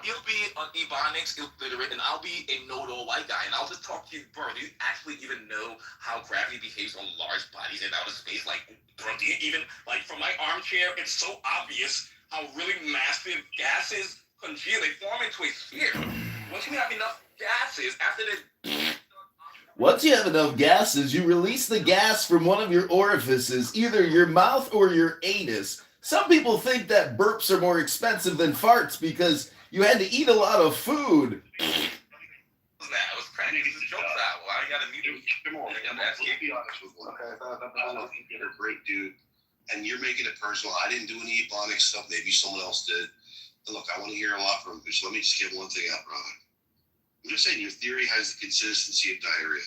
He'll be an ebonics illiterate, and I'll be a know-it-all white guy, and I'll just talk to you, bro. Do you actually even know how gravity behaves on large bodies in outer space? Like, bro, do you even, like, from my armchair, it's so obvious how really massive gases congeal. They form into a sphere. Once you have enough gases, after the... Once you have enough gases, you release the gas from one of your orifices, either your mouth or your anus. Some people think that burps are more expensive than farts because you had to eat a lot of food. I was cracking these jokes out. Why I gotta mute him? Let's be honest with you. I think you're a great dude, and you're making it personal. I didn't do any ebonics stuff. Maybe someone else did. And look, I want to hear a lot from you, so let me just get one thing out, brother. I'm just saying, your theory has the consistency of diarrhea.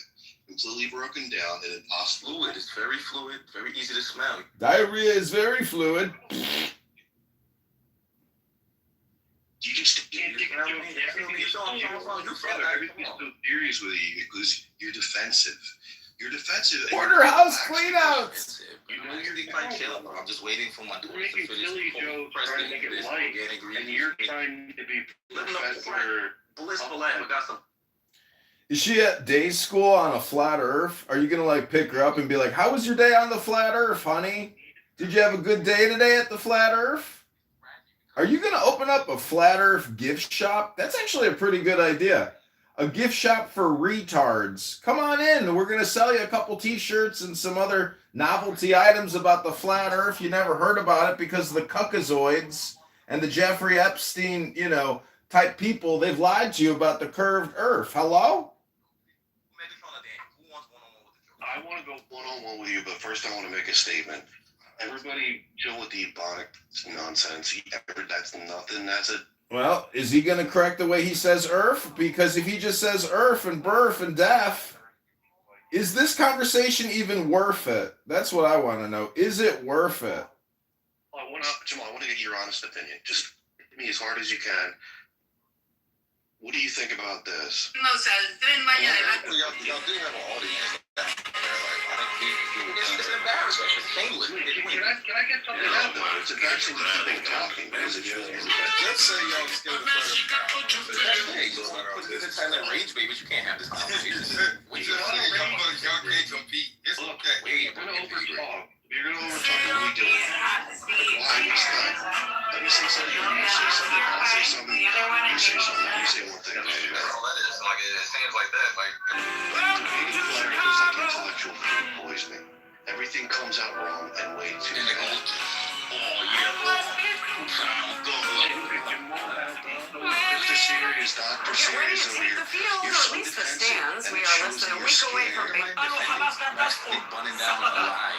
Completely broken down and impossible. Fluid. It's very fluid, very easy to smell. Diarrhea is very fluid. You just everything's so serious with you because you're defensive. You're defensive. Porterhouse cleanouts. You know you're quite chill. I'm just waiting for my daughter to finish. Silly jokes trying to make it light, and you're trying to be professor. Blissful life. I got some. Is she at day school on a flat earth? Are you going to like pick her up and be like, how was your day on the flat earth, honey? Did you have a good day today at the Flat Earth? Are you going to open up a Flat Earth gift shop? That's actually a pretty good idea. A gift shop for retards. Come on in. We're going to sell you a couple t-shirts and some other novelty items about the Flat Earth. You never heard about it because the Caucasoids and the Jeffrey Epstein, type people, they've lied to you about the curved Earth. Hello? I want to go one-on-one with you, but first I want to make a statement. Everybody chill with the Ebonic nonsense. That's nothing. That's it. Well, is he going to correct the way he says Earth? Because if he just says Earth and birth and death, is this conversation even worth it? That's what I want to know. Is it worth it? Jamal, I want to get your honest opinion. Just hit me as hard as you can. What do you think about this? No, o sea, el tren Maya de la... Y'all do have an audience. It's embarrassing. It's shameless. Can I get something out? No, it's embarrassing to people talking because it shows you that. Let's say y'all still put it in Thailand range, baby, but you can't have this conversation. We just say y'all can't compete. It's okay. You're gonna overtalk. You're gonna overtalk what we do. Why was that? Let me say something. You say something. I'll say something. You say something. You say one thing. That's all that is. Like it seems like that. Like debating flat earth is like intellectual food poisoning. Everything comes out wrong and way too fast. If the serious doctor series over here, you're so defensive and it shows that you're scared. bunning down a lie.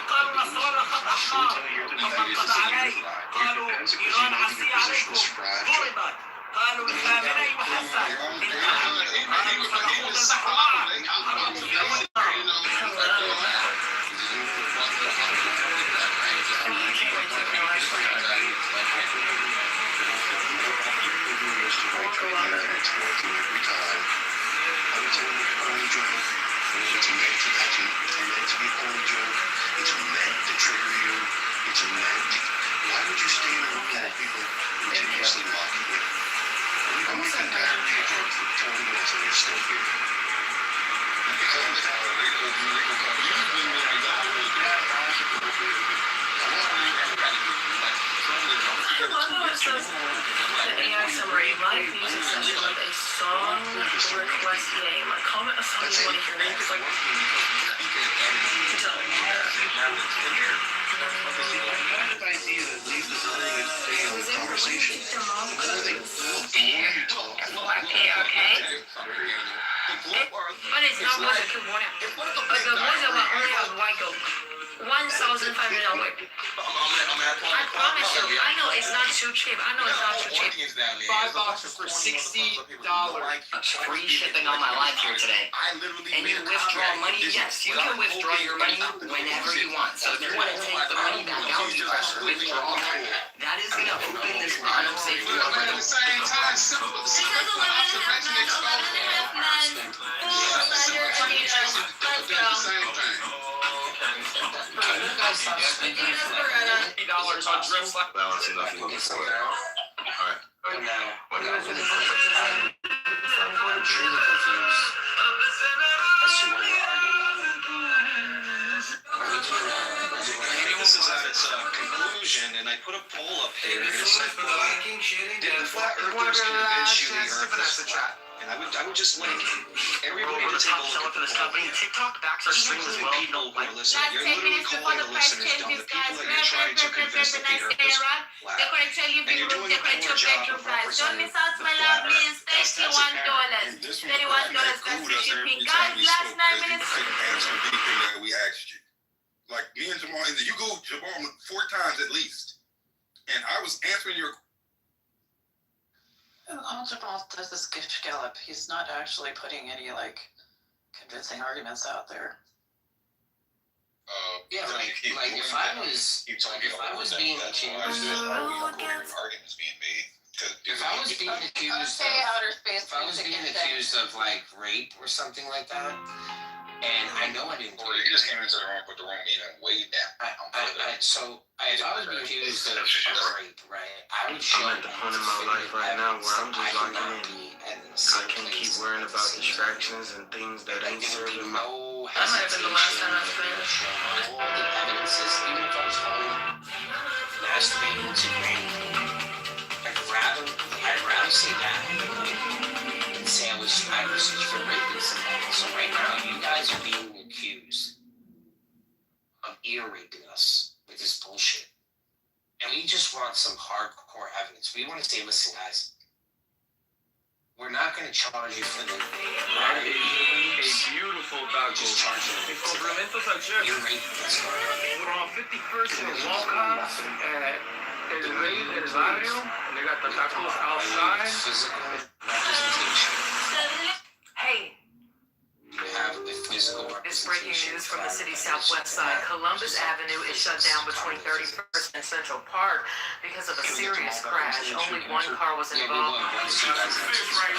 You're defensive because you know that your position is fragile. It's working every time. I would tell you a corny joke. It's meant to be a corny joke. It's meant to trigger you. It's meant to... Why would you stay in a room full of people continuously mocking you? I'm not going to be a joke for 20 minutes and you're still here. AI summary, live music session with a song request game. Comment a song you want to hear next. Like, but it's not what you want. But the voice of only has white gold. $1,500. I promise you, I know it's not too cheap. I know it's not too cheap. 5 boxes for $60. Free shipping on my life here today. And you withdraw money? Yes, you can withdraw your money whenever you want. So if you want to take the money back out, you press withdraw. That is going to open this bottom safe door. At the same time, simple. $80 on dress like Balance enough moving forward. Alright. This is at its conclusion, and I put a poll up here. It said, did the flat earthers convince you the earth is flat? And I would just like everybody to take a look at the poll. TikTok backs our streams as well. People who are listening, you're literally calling the listeners dumb. The people that you're trying to convince that the earth is flat. And you're doing a poor job of representing the flat earth. That's a parent. And this one, that cool does every time we spoke, because you couldn't answer anything that we asked you. Like me and Jamal, you go Jamal 4 times at least, and I was answering your. Jamal does this gift scallop. He's not actually putting any convincing arguments out there. Yeah, like if I was being accused, arguments being made. if I was being accused of like rape or something like that, and I know I didn't do Or you just came into the room, put the wrong meat and weighed down. if I was being accused of rape, right, I would show. I'm at the point in my life right now where I'm just locking in. I can't keep worrying about distractions and things that ain't serving my. That might have been the last time I was there. All the evidence is, even if I was home, guys to be able to agree. I'd rather say that than say I was for raping somebody. So right now, you guys are being accused of ear raping us with this bullshit. And we just want some hardcore evidence. We want to say, listen, guys, we're not going to charge you for the A beautiful dog. just charge you for ear rape. We're on 51st and Walcott at El Rey del Barrio, and they got the tacos outside. Physical representation. Hey, You have the physical it's breaking representation. news from the city's southwest side. Columbus Avenue is shut down between 31st and Central Park because of a serious crash. Only one car was involved. Right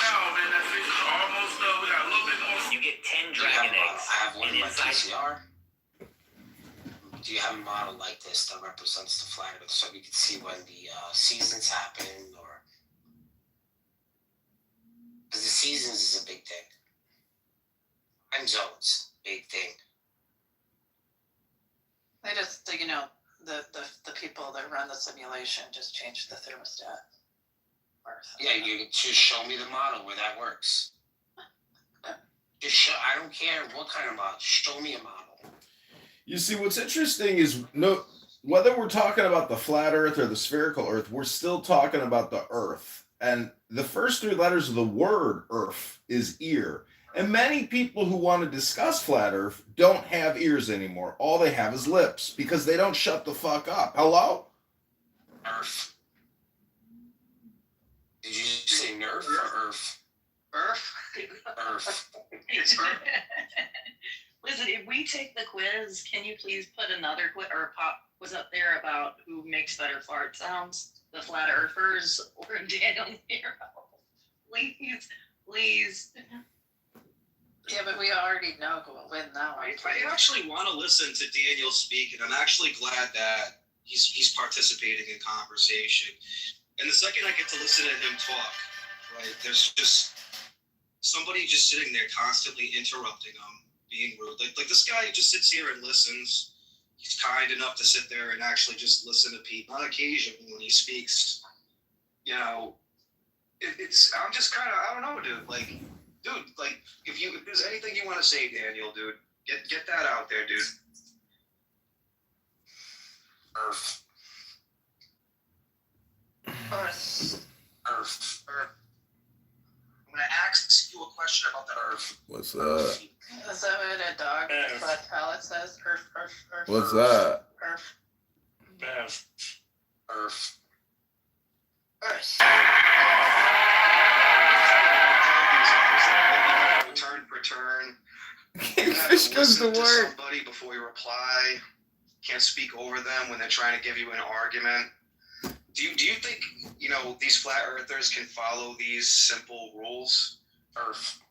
now, man, that fish is almost done. We got a little bit more. You get 10 Do you have, dragon eggs. I have one in my inside. PCR. Do you have a model like this that represents the flat Earth so we can see when the seasons happen, or because the seasons is a big thing. Time zones, big thing. They just, the people that run the simulation just changed the thermostat. Yeah, you just show me the model where that works. Just show. I don't care what kind of model. Show me a model. You see, what's interesting is whether we're talking about the flat Earth or the spherical Earth, we're still talking about the Earth. And the first three letters of the word Earth is ear. And many people who want to discuss flat Earth don't have ears anymore. All they have is lips because they don't shut the fuck up. Hello? Earth. Did you say nerf or Earth? Earth? Earth. It's Earth. Listen, if we take the quiz, can you please put another quiz or pop quiz up there about who makes better fart sounds? The flat earthers or Daniel Nero? Please. Yeah, but we already know who will win now. I actually want to listen to Daniel speak, and I'm actually glad that he's participating in conversation. And the second I get to listen to him talk, right, there's just somebody just sitting there constantly interrupting him, being rude. Like this guy just sits here and listens. He's kind enough to sit there and actually just listen to people. On occasion, when he speaks, I'm just kind of, I don't know, dude. Like, if there's anything you want to say, Daniel, dude, get that out there, dude. Earth. Earth. Earth. I'm going to ask you a question about the Earth. What's that? Is that what a dog flat palate says? Earth. What's that? Earth. Earth. Return. Fish goes to work. Somebody before you reply. Can't speak over them when they're trying to give you an argument. Do you think these flat earthers can follow these simple rules? Earth.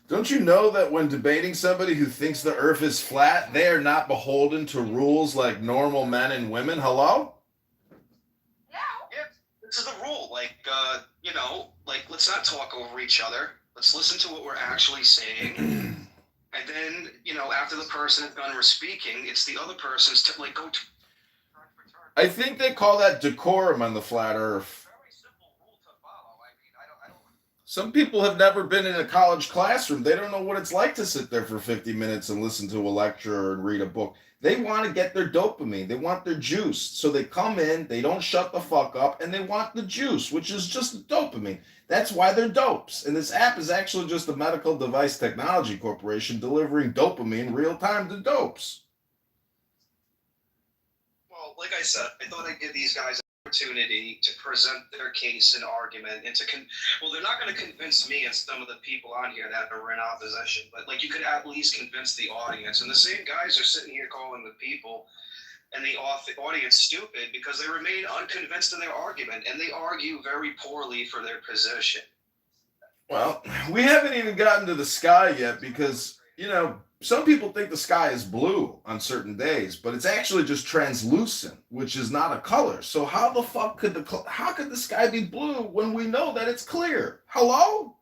Don't you know that when debating somebody who thinks the Earth is flat, they are not beholden to rules like normal men and women? Hello? Yeah, this is the rule. Let's not talk over each other. Let's listen to what we're actually saying. And then, after the person is done speaking, it's the other person's to go to. I think they call that decorum on the flat Earth. Very simple rule to follow. I mean, I don't. Some people have never been in a college classroom. They don't know what it's like to sit there for 50 minutes and listen to a lecture and read a book. They want to get their dopamine. They want their juice. So they come in, they don't shut the fuck up, and they want the juice, which is just dopamine. That's why they're dopes. And this app is actually just a medical device technology corporation delivering dopamine real time to dopes. Well, like I said, I thought I'd give these guys an opportunity to present their case and argument, and they're not going to convince me and some of the people on here that are in opposition, but you could at least convince the audience. And the same guys are sitting here calling the people and the audience stupid because they remain unconvinced in their argument, and they argue very poorly for their position. Well, we haven't even gotten to the sky yet because, some people think the sky is blue on certain days, but it's actually just translucent, which is not a color. So how the fuck could the sky be blue when we know that it's clear? Hello?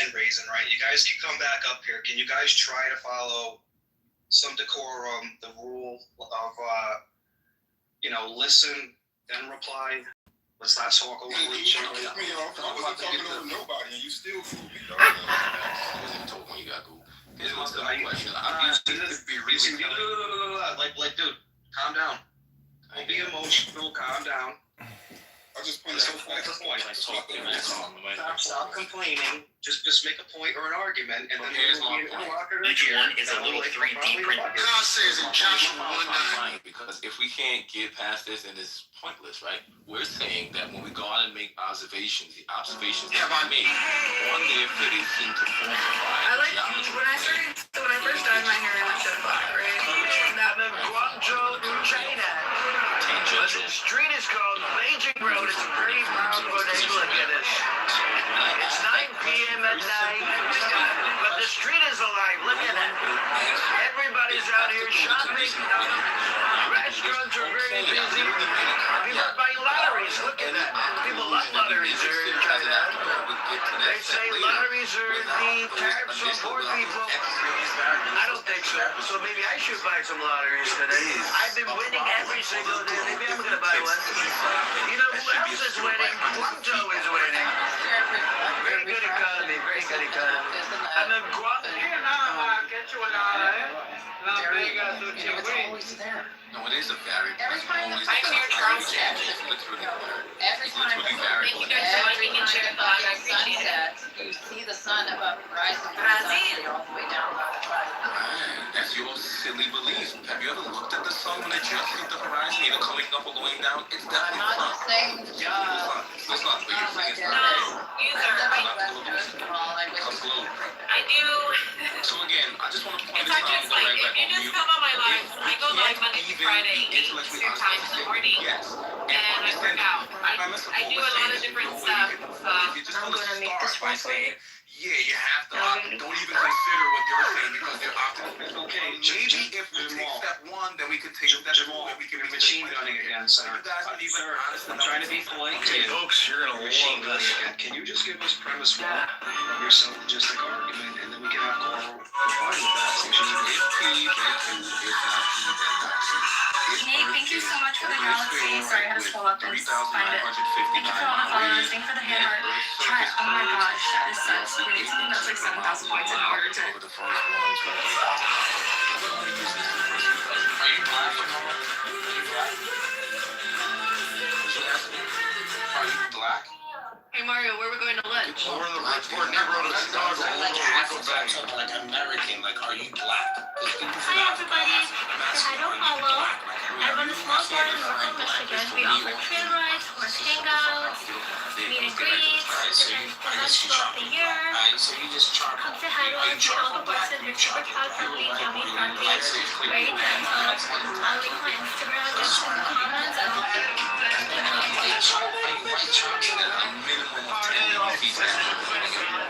hand raising, right? You guys can come back up here. Can you guys try to follow some decorum, the rule of, listen, then reply? Let's not talk over each other. I wasn't talking over nobody, and you still fooled me, dog. I wasn't talking when you got Google. Here's my question. Like, dude, calm down. Don't be emotional. Calm down. I just put Stop complaining. Just make a point or an argument, and then Here's my point. each one is a little 3D print. God says in Joshua 1:9, because if we can't get past this, then it's pointless, right? We're saying that when we go out and make observations, the observations that we make, one day if they seem to falsify. I like when I first dyed my hair, I went to black, right? I'm in Guangzhou, China. The street is called Beijing Road. It's a pretty powerful neighborhood. Look at this. It's 9 p.m. at night, but the street is alive. Look at it. Everybody's out here shopping. Restaurants are very busy. People are buying lotteries. Look at that. People love lotteries here in China. They say lotteries are the tax for poor people. I don't think so. So maybe I should buy some lotteries today. I've been winning every single day. Maybe I'm going to buy one. You know who else is winning? Guangzhou is winning. Very good economy. Very good economy. I'm in Guangzhou. It's always there. No, it is a very. Every time the Pioneer Charles Jackson, every time the sun sets, you see the sun above the horizon all the way down by the horizon. That's your silly belief. Have you ever looked at the sun when it just hit the horizon, either coming up or going down? It's I'm definitely not sun. just saying the job. It's not, but you're saying it's not. I do. So again, I just want to point It's this not out. just like, if you just come on my live, I go live Monday through Friday, 8 Eastern time in the morning, and I work out. I do a lot of different stuff. I'm going to make this one for you. Yeah, you have to don't even consider what they're saying because they're optimistic. Okay, maybe if we take step one, then we could take step two, and we can be machine gunning again, sir. You guys aren't even honest I'm enough. trying to be polite. Hey, folks, you're going to Machine love gunning this. again. Can you just give us premise one of your syllogistic argument, and then we can have Carl reply with that? Since you need Nate, thank you so much for the galaxy. Sorry, I had to scroll up and find it. Thank you for all the followers. Thank you for the hand heart. Chat, oh my gosh, that is such. We need something that's like 7,000 points in order to. Are you black? Are you black? Hey Mario, where are we going to lunch? We're in the Bridgeport neighborhood of Chicago. Like American, like, are you black? Hi everybody. Say hi to Apollo. I run a small bar in Norfolk, Michigan. We offer trail rides, horse hangouts, meet and greets, different events throughout the year. Come say hi to us. All the boys said they're super proud, friendly, yummy, friendly, very gentle. I'll link my Instagram just in the comments. And I'll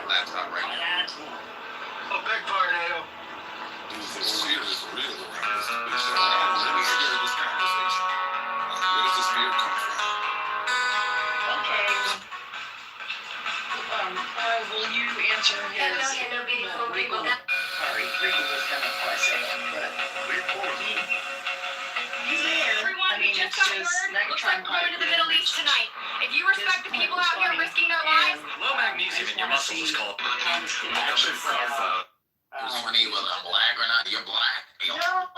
Laptop right now. A big tornado. This is real around this bitch. Let me hear this conversation. Where does this beer come from? Okay. Will you answer his? Hello, beautiful people. Sorry, Rico was kind of fussy, but we're cool. He's there. Everyone, we just got word. Looks like we're going to the Middle East tonight. If you respect the people out here risking their lives, Low magnesium in your muscles is called. It's funny whether I'm black or not. You're black. You're black.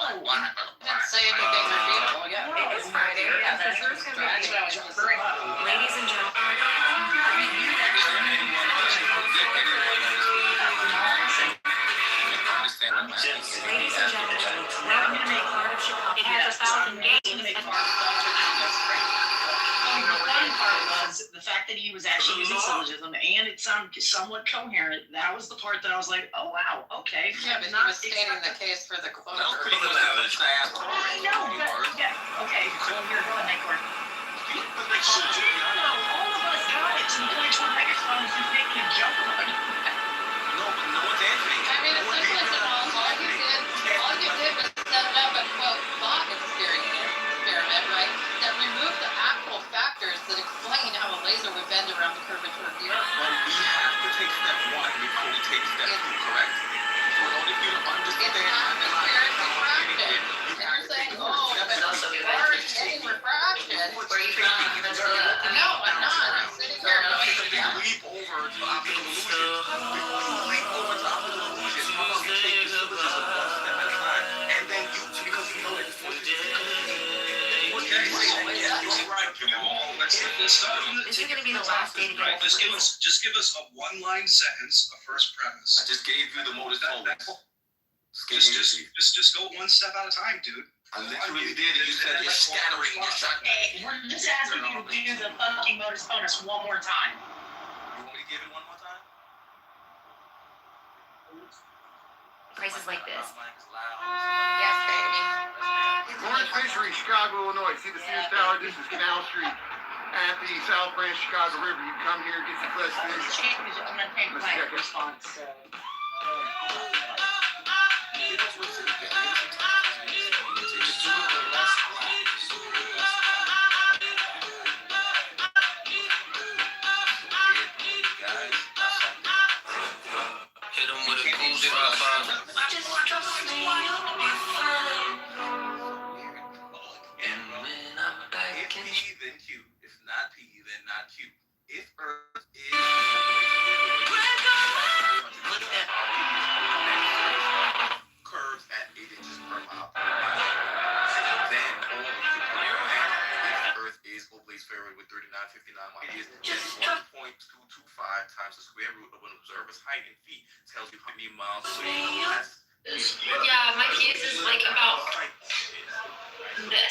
Didn't say anything revealable yet. It is Friday. Yeah, there's going to be ladies and gentlemen. Ladies and gentlemen, welcome to the heart of Chicago. It has 1,000 games. The funny part was the fact that he was actually using syllogism and it sounded somewhat coherent. That was the part that I was like, oh wow, okay. Yeah, but he was stating the case for the closure. I know, but yeah, okay, cool. Here, go ahead, Nick. She did know. All of us got it to the point where Megatron was just making a joke about it. No one's answering. I mean, essentially, all you did was set it up a quote thought experiment, right? That removed the actual factors that explain how a laser would bend around the curvature of the Earth. Well, we have to take step one before right, Jamal. Let's get this started. This is going to be the last day to get Just give us a one-line sentence, a first premise. I just gave you the modus tollens. Just go one step at a time, dude. I literally did, and you said you're scattering your shot. Hey, we're just asking you to do the fucking modus bonus one more time. You want me to give it one more time? Prices like this. Yes, baby. Orange Fishery, Chicago, Illinois. See the Sears Tower? This is Canal Street at the South Branch Chicago River. You can come here, get some fresh fish. I'm gonna take my response. Hit him with a cool 05. If P, then Q. If not P, then not Q. If Earth is curves at 8 inches per mile, then all you can put your hand if Earth is oblate spheroid with 3959 miles is 1.225 times the square root of an observer's height in feet tells you how many miles away that's. Yeah, my case is like about this.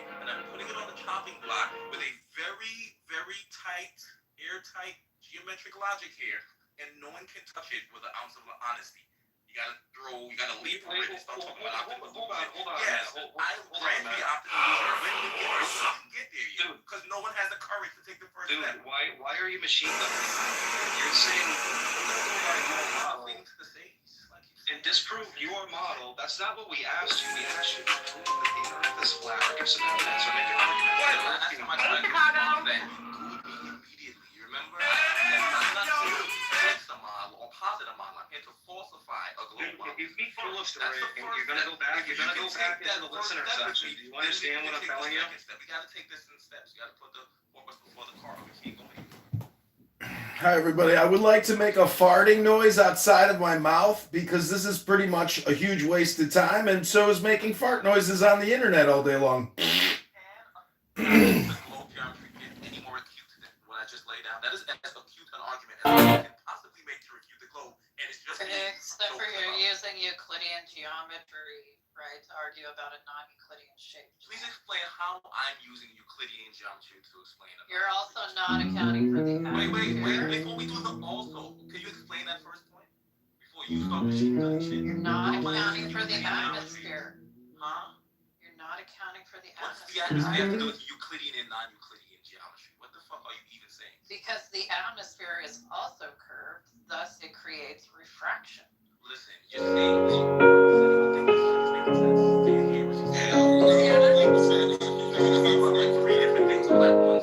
And I'm putting it on the chopping block with a very, very tight, airtight geometric logic here, and no one can touch it with an ounce of honesty. You gotta leap from it and start talking about optical illusion. Yes, I grant the optical illusion when we get there, yet, because no one has the courage to take the first step. Dude, why are you machine learning? You're saying and disprove your model. That's not what we asked you. We asked you to prove that the Earth is flat or give some evidence or make an argument. Last time I tried to respond that Googled me immediately. You remember? I'm not here to fix a model or posit a model. I'm here to falsify a global model. If you full of story and you're gonna go back into the listener section. Do you understand what I'm telling you? We gotta take this in steps. You gotta put the horse before the car. We can't go anywhere. Hi, everybody. I would like to make a farting noise outside of my mouth because this is pretty much a huge waste of time, and so is making fart noises on the internet all day long. Any more acute than what I just laid out? That is as acute an argument as I can possibly make to refute the globe, and it's just Except for you're using Euclidean geometry, right, to argue about a non-Euclidean shape. Please explain how I'm using Euclidean geometry to explain it. You're also not accounting for the Wait. Before we do the also, can you explain that first point? Before you start machine gun shit. You're not accounting for the atmosphere. Huh? You're not accounting for the What's the atmosphere. atmosphere have to do with Euclidean and non-Euclidean geometry? What the fuck are you even saying? Because the atmosphere is also curved, thus it creates refraction. Listen, you're saying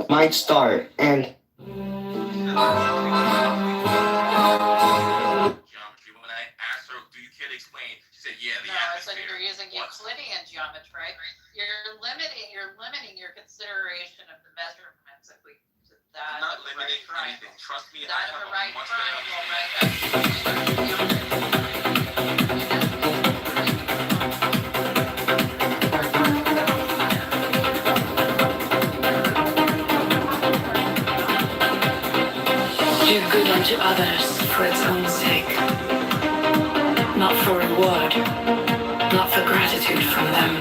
Might start and geometry. When I asked her, "Do you care to explain?" She said, "Yeah, the No, I atmosphere." said you're using Euclidean geometry. You're limiting your consideration of the measurements if we did that. I'm not of the limiting right anything. Trust me, I That have of a a right much triangle, better. Do good unto others for its own sake, not for reward, not for gratitude from them,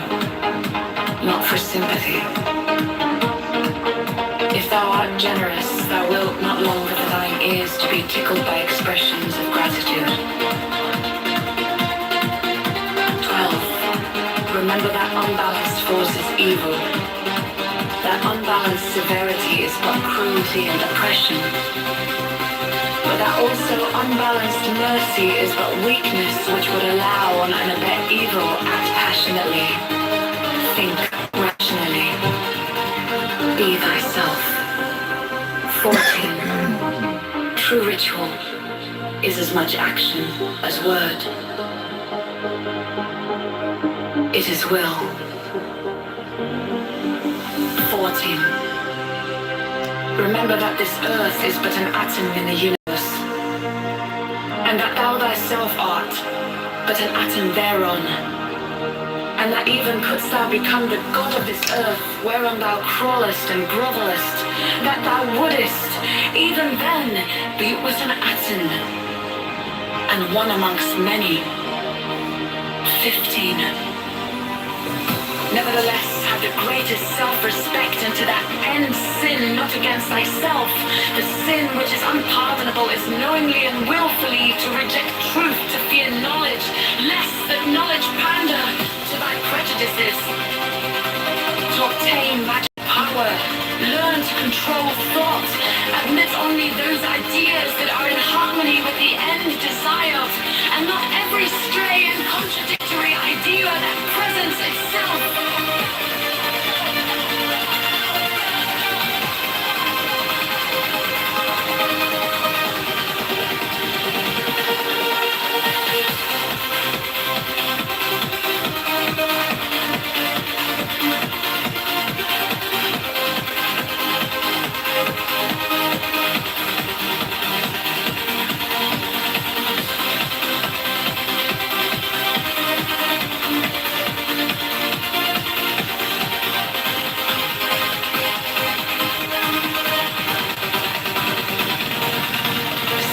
not for sympathy. If thou art generous, thou wilt not long for thine ears to be tickled by expressions of gratitude. 12. Remember that unbalanced force is evil. That unbalanced severity is but cruelty and oppression. But that also unbalanced mercy is but weakness which would allow and abet evil. Act passionately. Think rationally. Be thyself. 14. True ritual is as much action as word. It is will. 14. Remember that this earth is but an atom in the universe, and that thou thyself art but an atom thereon, and and that even couldst thou become the god of this earth, whereon thou crawlest and grovellest, that thou wouldest, even then, be but an atom, and one amongst many. 15. Nevertheless, have the greatest self-respect, and to that end sin not against thyself. The sin which is unpardonable is knowingly and willfully to reject truth, to fear knowledge, lest that knowledge pander to thy prejudices. To obtain magic power, learn to control thought, admit only those ideas that are in harmony with the end desired, and not every stray and contradictory idea that presents itself.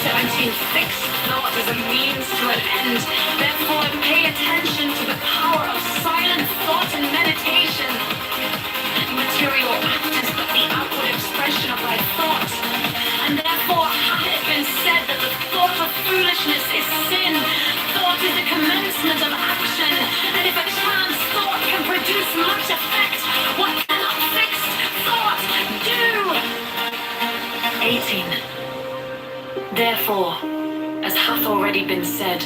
17. Fixed thought is a means to an end. Therefore, pay attention to the power of silent thought and meditation. Material act is but the outward expression of thy thought. And therefore, hath it been said that the thought of foolishness is sin. Thought is the commencement of action. And if a trance thought can produce much effect, what cannot fixed thought do? 18. Therefore, as hath already been said,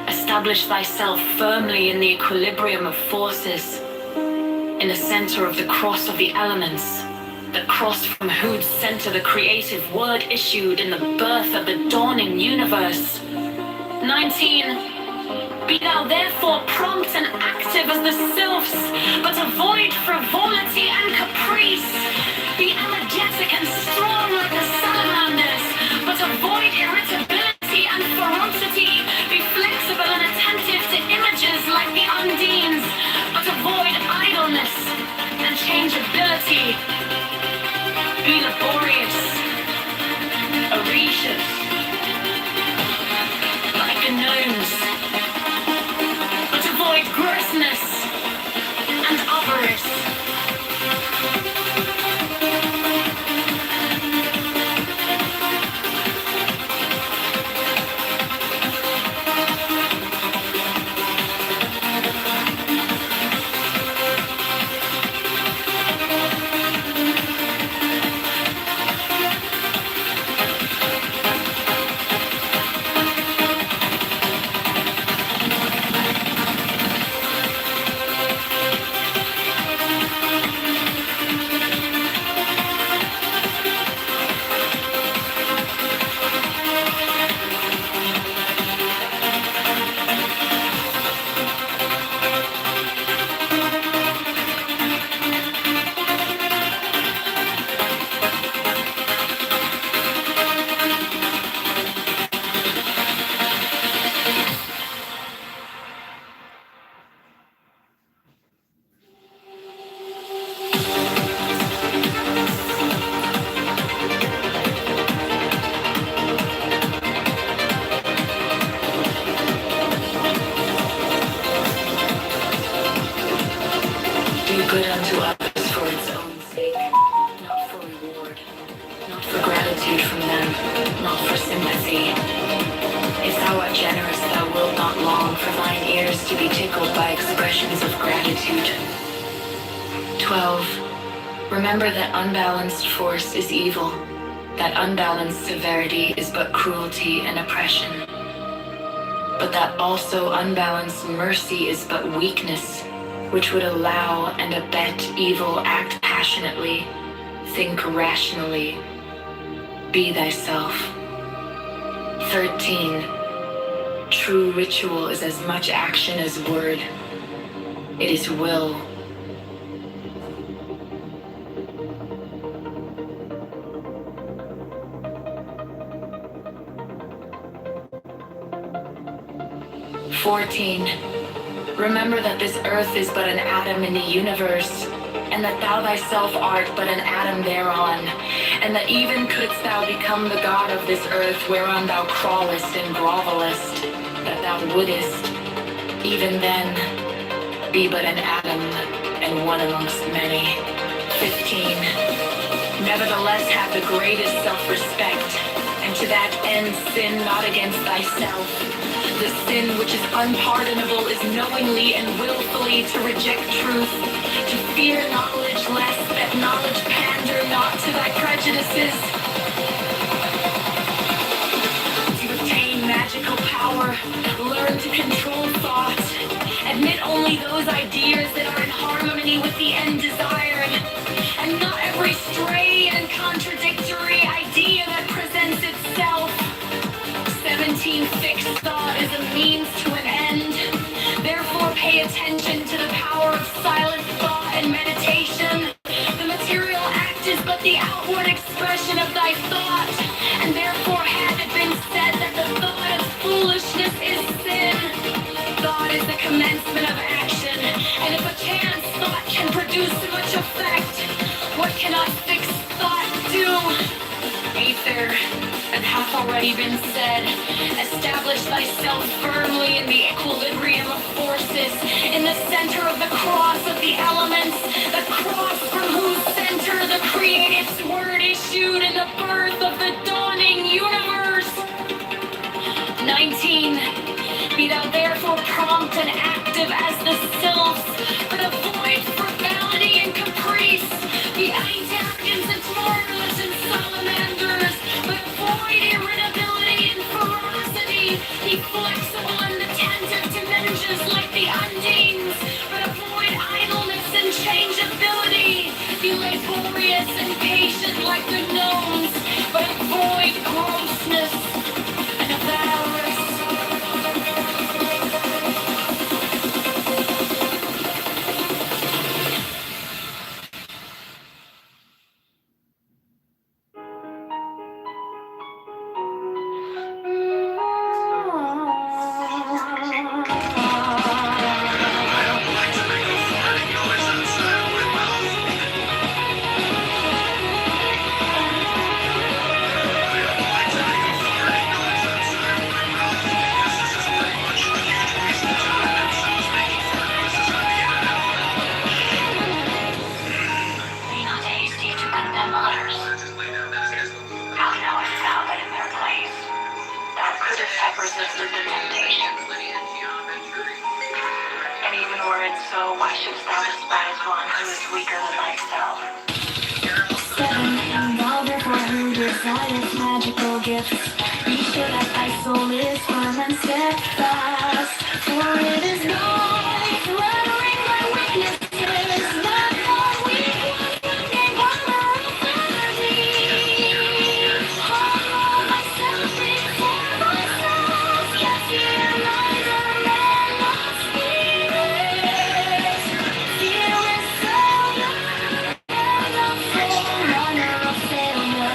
establish thyself firmly in the equilibrium of forces, in the center of the cross of the elements, the cross from whose center the creative word issued in the birth of the dawning universe. 19. Be thou therefore prompt and active as the sylphs, but avoid frivolity and caprice. Be energetic and strong like the salamanders, but avoid irritability and ferocity. Be flexible and attentive to images like the undines, but avoid idleness and changeability. Be laborious, heretious, like the gnomes, but avoid grossness and avarice. Remember that unbalanced force is evil, that unbalanced severity is but cruelty and oppression, but that also unbalanced mercy is but weakness, which would allow and abet evil, act passionately, think rationally, be thyself. 13. True ritual is as much action as word. It is will. 14. Remember that this earth is but an atom in the universe, and that thou thyself art but an atom thereon, and that even couldst thou become the god of this earth whereon thou crawlest and grovellest, that thou wouldest, even then, be but an atom and one amongst many. 15. Nevertheless have the greatest self-respect, and to that end sin not against thyself. The sin which is unpardonable is knowingly and willfully to reject truth, to fear knowledge lest that knowledge pander not to thy prejudices. To obtain magical power, learn to control thought, admit only those ideas that are in harmony with the end desired, and not every stray and contradictory idea that presents itself. 17. Fixed thought is a means to an end. Therefore pay attention to the power of silent thought and meditation. The material act is but the outward expression of thy thought, and therefore had it been said that the thought of foolishness is sin. Thought is the commencement of action, and if a chance thought can produce so much effect, what cannot fixed thought do? Aether, and hath already been said, establish thyself firmly in the equilibrium of forces, in the center of the cross of the elements, the cross from whose center the creative word issued in the birth of the dawning universe. 19. Be thou therefore prompt and active as the sylphs, but avoid frivolity and caprice. Be intelligence and marvelous and salamanders, but avoid irritability and ferocity. Be flexible in the tangent dimensions like the undines, but avoid idleness and changeability. Be laborious and patient like the gnomes, but avoid grossness and avarice. Magical gifts, be sure that thy soul is firm and steadfast, for it is not flattering my weaknesses, not more weak one gain power authority. Humble myself before myself, yes, here lies a man of spirit. Fear is seldom, and of forerunner of failure.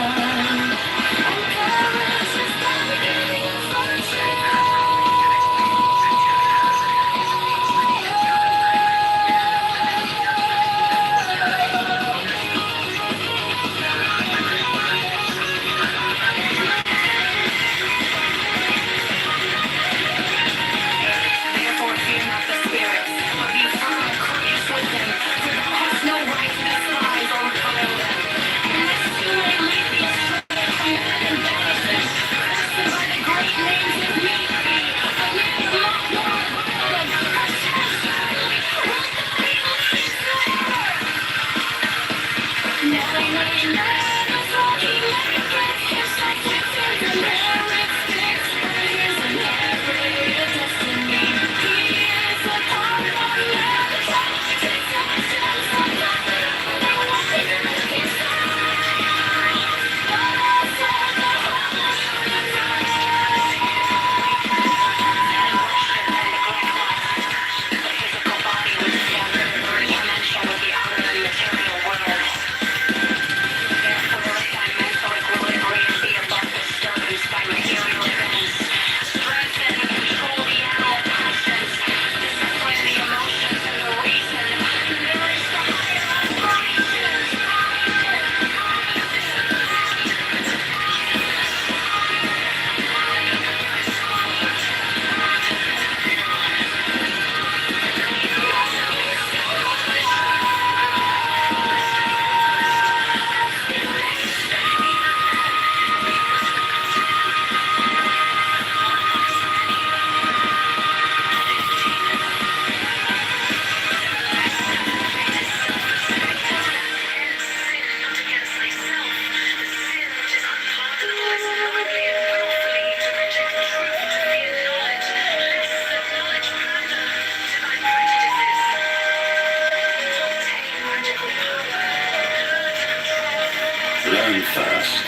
learn first.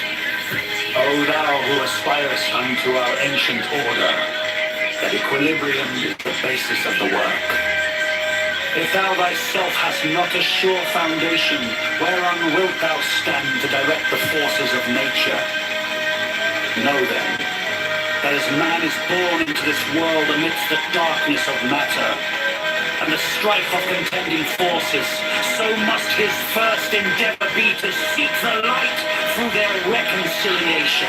O thou who aspirest unto our ancient order, that equilibrium is the basis of the work. If thou thyself hast not a sure foundation, whereon wilt thou stand to direct the forces of nature? Know then, that as man is born into this world amidst the darkness of matter, and the strife of contending forces, so must his first endeavor be to seek the light through their reconciliation.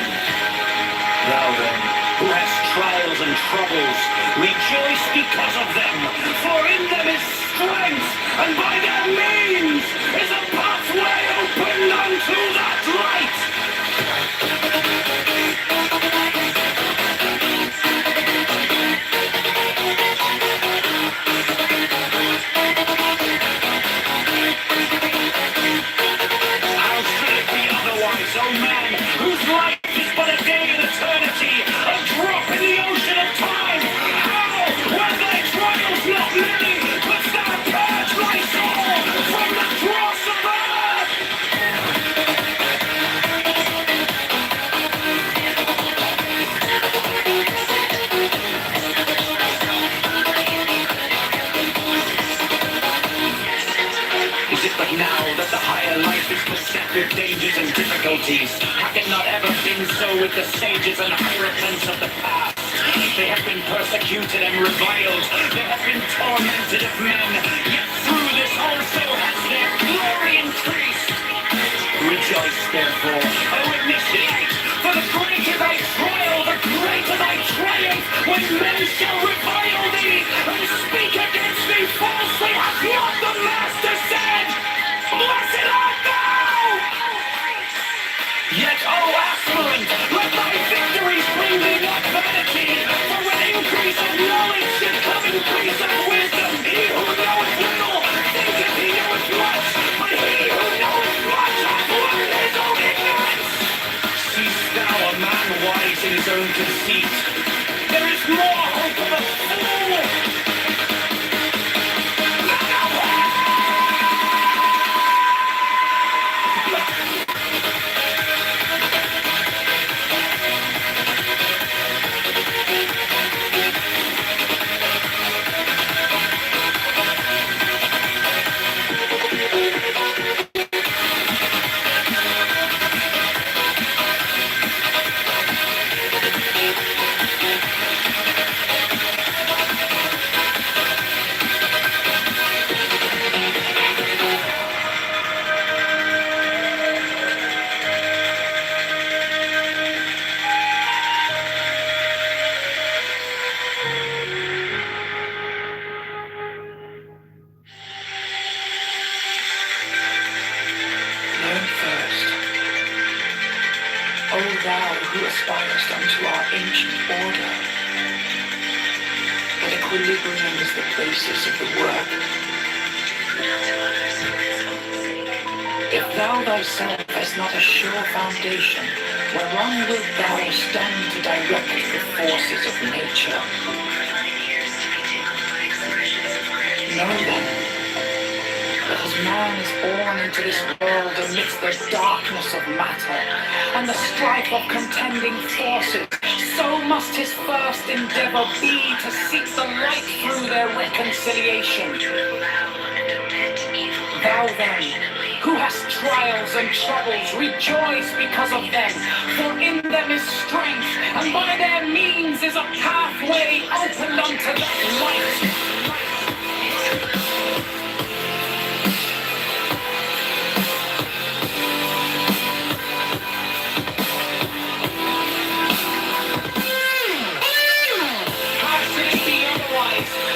Thou then, who hast trials and troubles, rejoice because of them, for in them is strength, and by their means is a pathway opened unto that light. O man, whose life is but a day in eternity, a drop in the ocean of time. How, when thy trials not many, couldst thou purge thy soul from the dross of earth? Is it but now that the higher life is beset with dangers and difficulties? Hath it not ever been so with the sages and hierophants of the past? They have been persecuted and reviled. They have been tormented of men. Yet through this also has their glory increased. Rejoice therefore, O initiate, for the greater thy trial, the greater thy triumph, when men shall revile thee and speak against thee falsely, hath not the Master said, Blessed art thou! Yet, O aspirant, let thy victories bring thee not vanity, for with increase of knowledge should come increase of wisdom. He who knoweth little thinketh he knoweth much, but he who knoweth much hath learned his own ignorance. Seest thou a man wise in his own conceit? There is more hope of a fool than of hell! Learn first, O thou who aspirest unto our ancient order, that equilibrium is the basis of the work. If thou thyself hast not a sure foundation, whereon wilt thou stand to direct the forces of nature? Know then, that as man is born into this world amidst the darkness of matter and the strife of contending forces, so must his first endeavor be to seek the light through their reconciliation. Thou then, who hast trials and troubles, rejoice because of them, for in them is strength, and by their means is a pathway opened unto that light.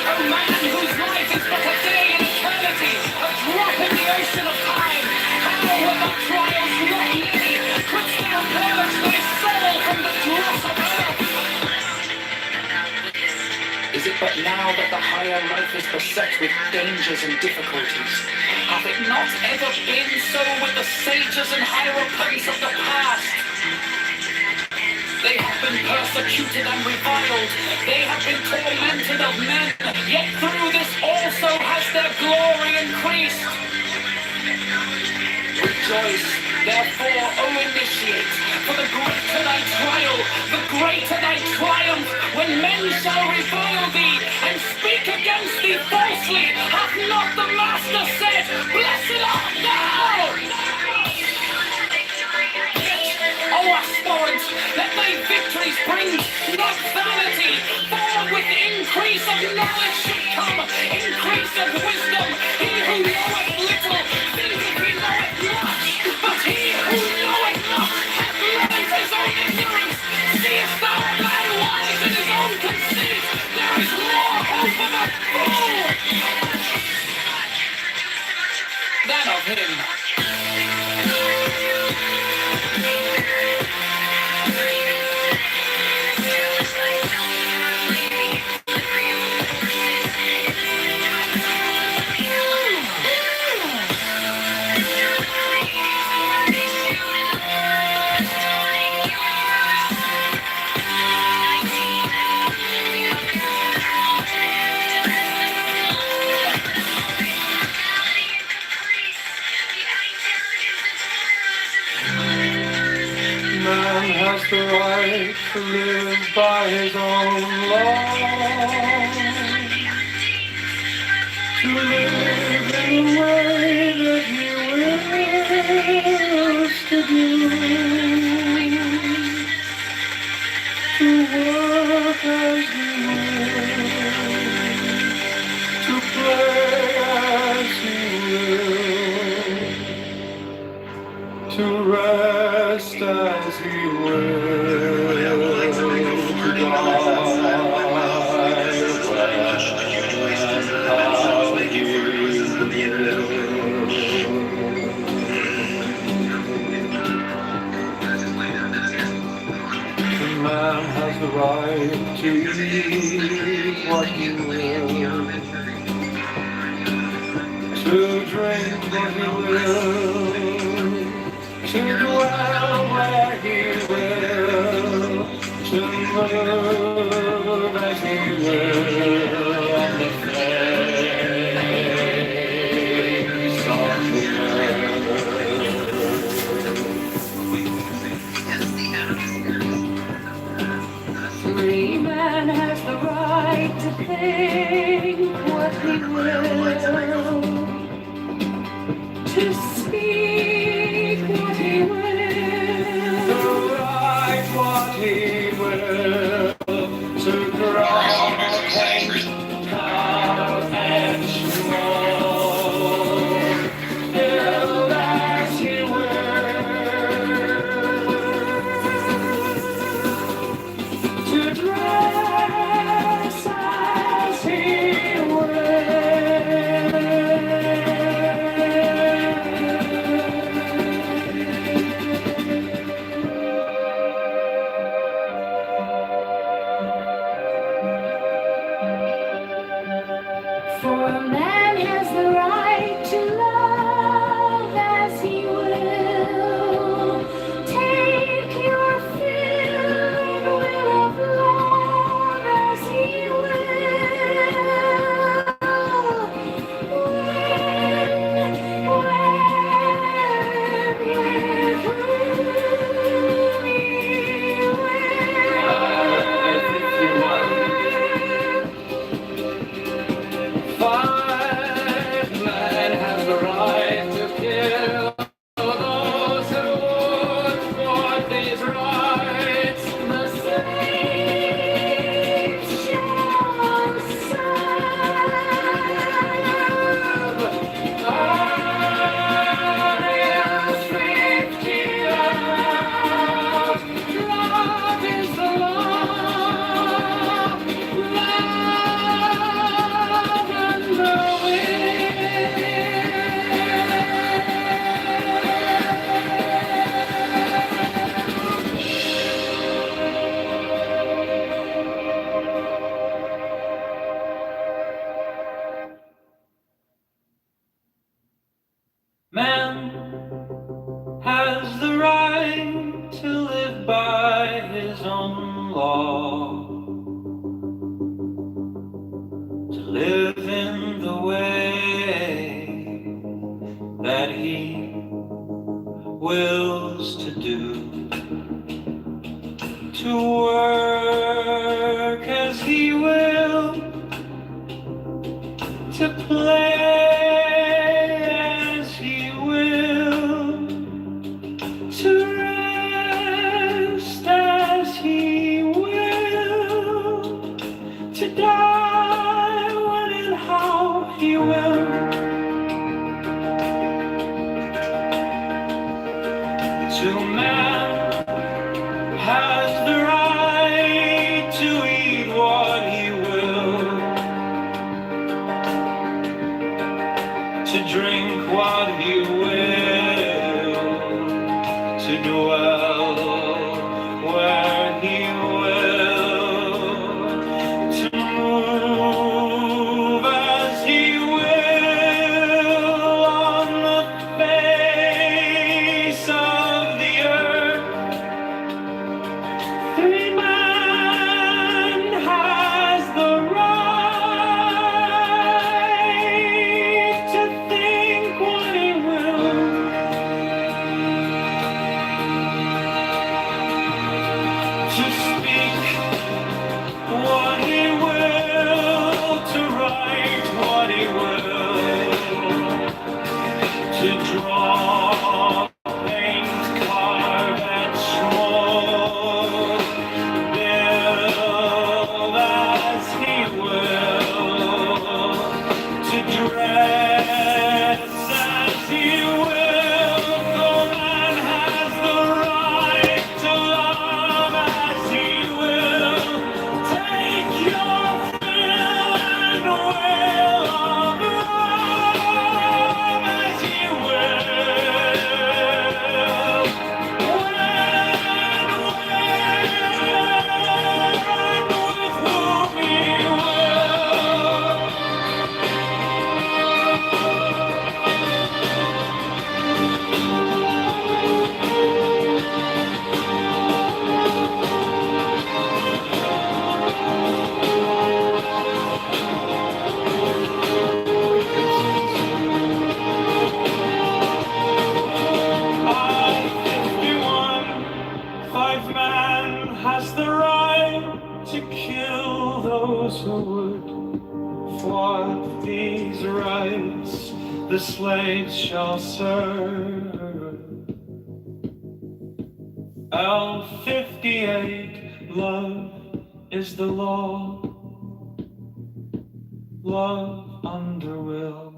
A man whose life is but a day in eternity, a drop in the ocean of time. How, when thy trials not many, couldst thou purge thy soul from the dross of earth? Is it but now that the higher life is beset with dangers and difficulties? Hath it not ever been so with the sages and hierophants of the past? They have been persecuted and reviled. They have been tormented of men. Yet through this also has their glory increased. Rejoice, Therefore, O initiate, for the greater thy trial, the greater thy triumph, when men shall revile thee and speak against thee falsely. Hath not the Master said, blessed art thou? O aspirant, let thy victories bring not vanity, for with increase of knowledge should come increase of wisdom. He who knoweth little thinketh he knoweth much, but he who knoweth not hath learned his own ignorance. Seest thou a man wise in his own conceit? There is more hope of a fool than of him. Man has the right to live by his own law, to live in the way that he wills to do, to work as he wills, to play as he wills, to rest as he will, to man has the right to eat what he will, to drink what he will, to dwell where he will, to move as he will on the face of the earth. Free man has the right to think what he will, to speak what he will, to write what he will, to draw paint, carve and mold, build as he will, to dress as he For a man has the right to love as he will. Take your fill and will of love as he Man has the right to kill those who would thwart these rights. The saints shall serve. Ariel's 50 love is the law. Love and the Man has the right to live by his own law, to live in the way that he wills to do, to work as he will, to play as he will, to rest as he will, to die when and how he will. To man has the right to eat what he will, to drink what he will, to dwell where he will, to move as he will on the face of the earth. Every man has the right to think what he will, to speak what he will, to write what he will, to draw, paint, carve, and smoke, build as he will, to dress as he will. No man has the right to love as he will. Take your fill and will of love as he will. With whom he will. Five man has the right to kill those who would thwart these rights. The slaves shall serve. L58, love is the law. Love under will.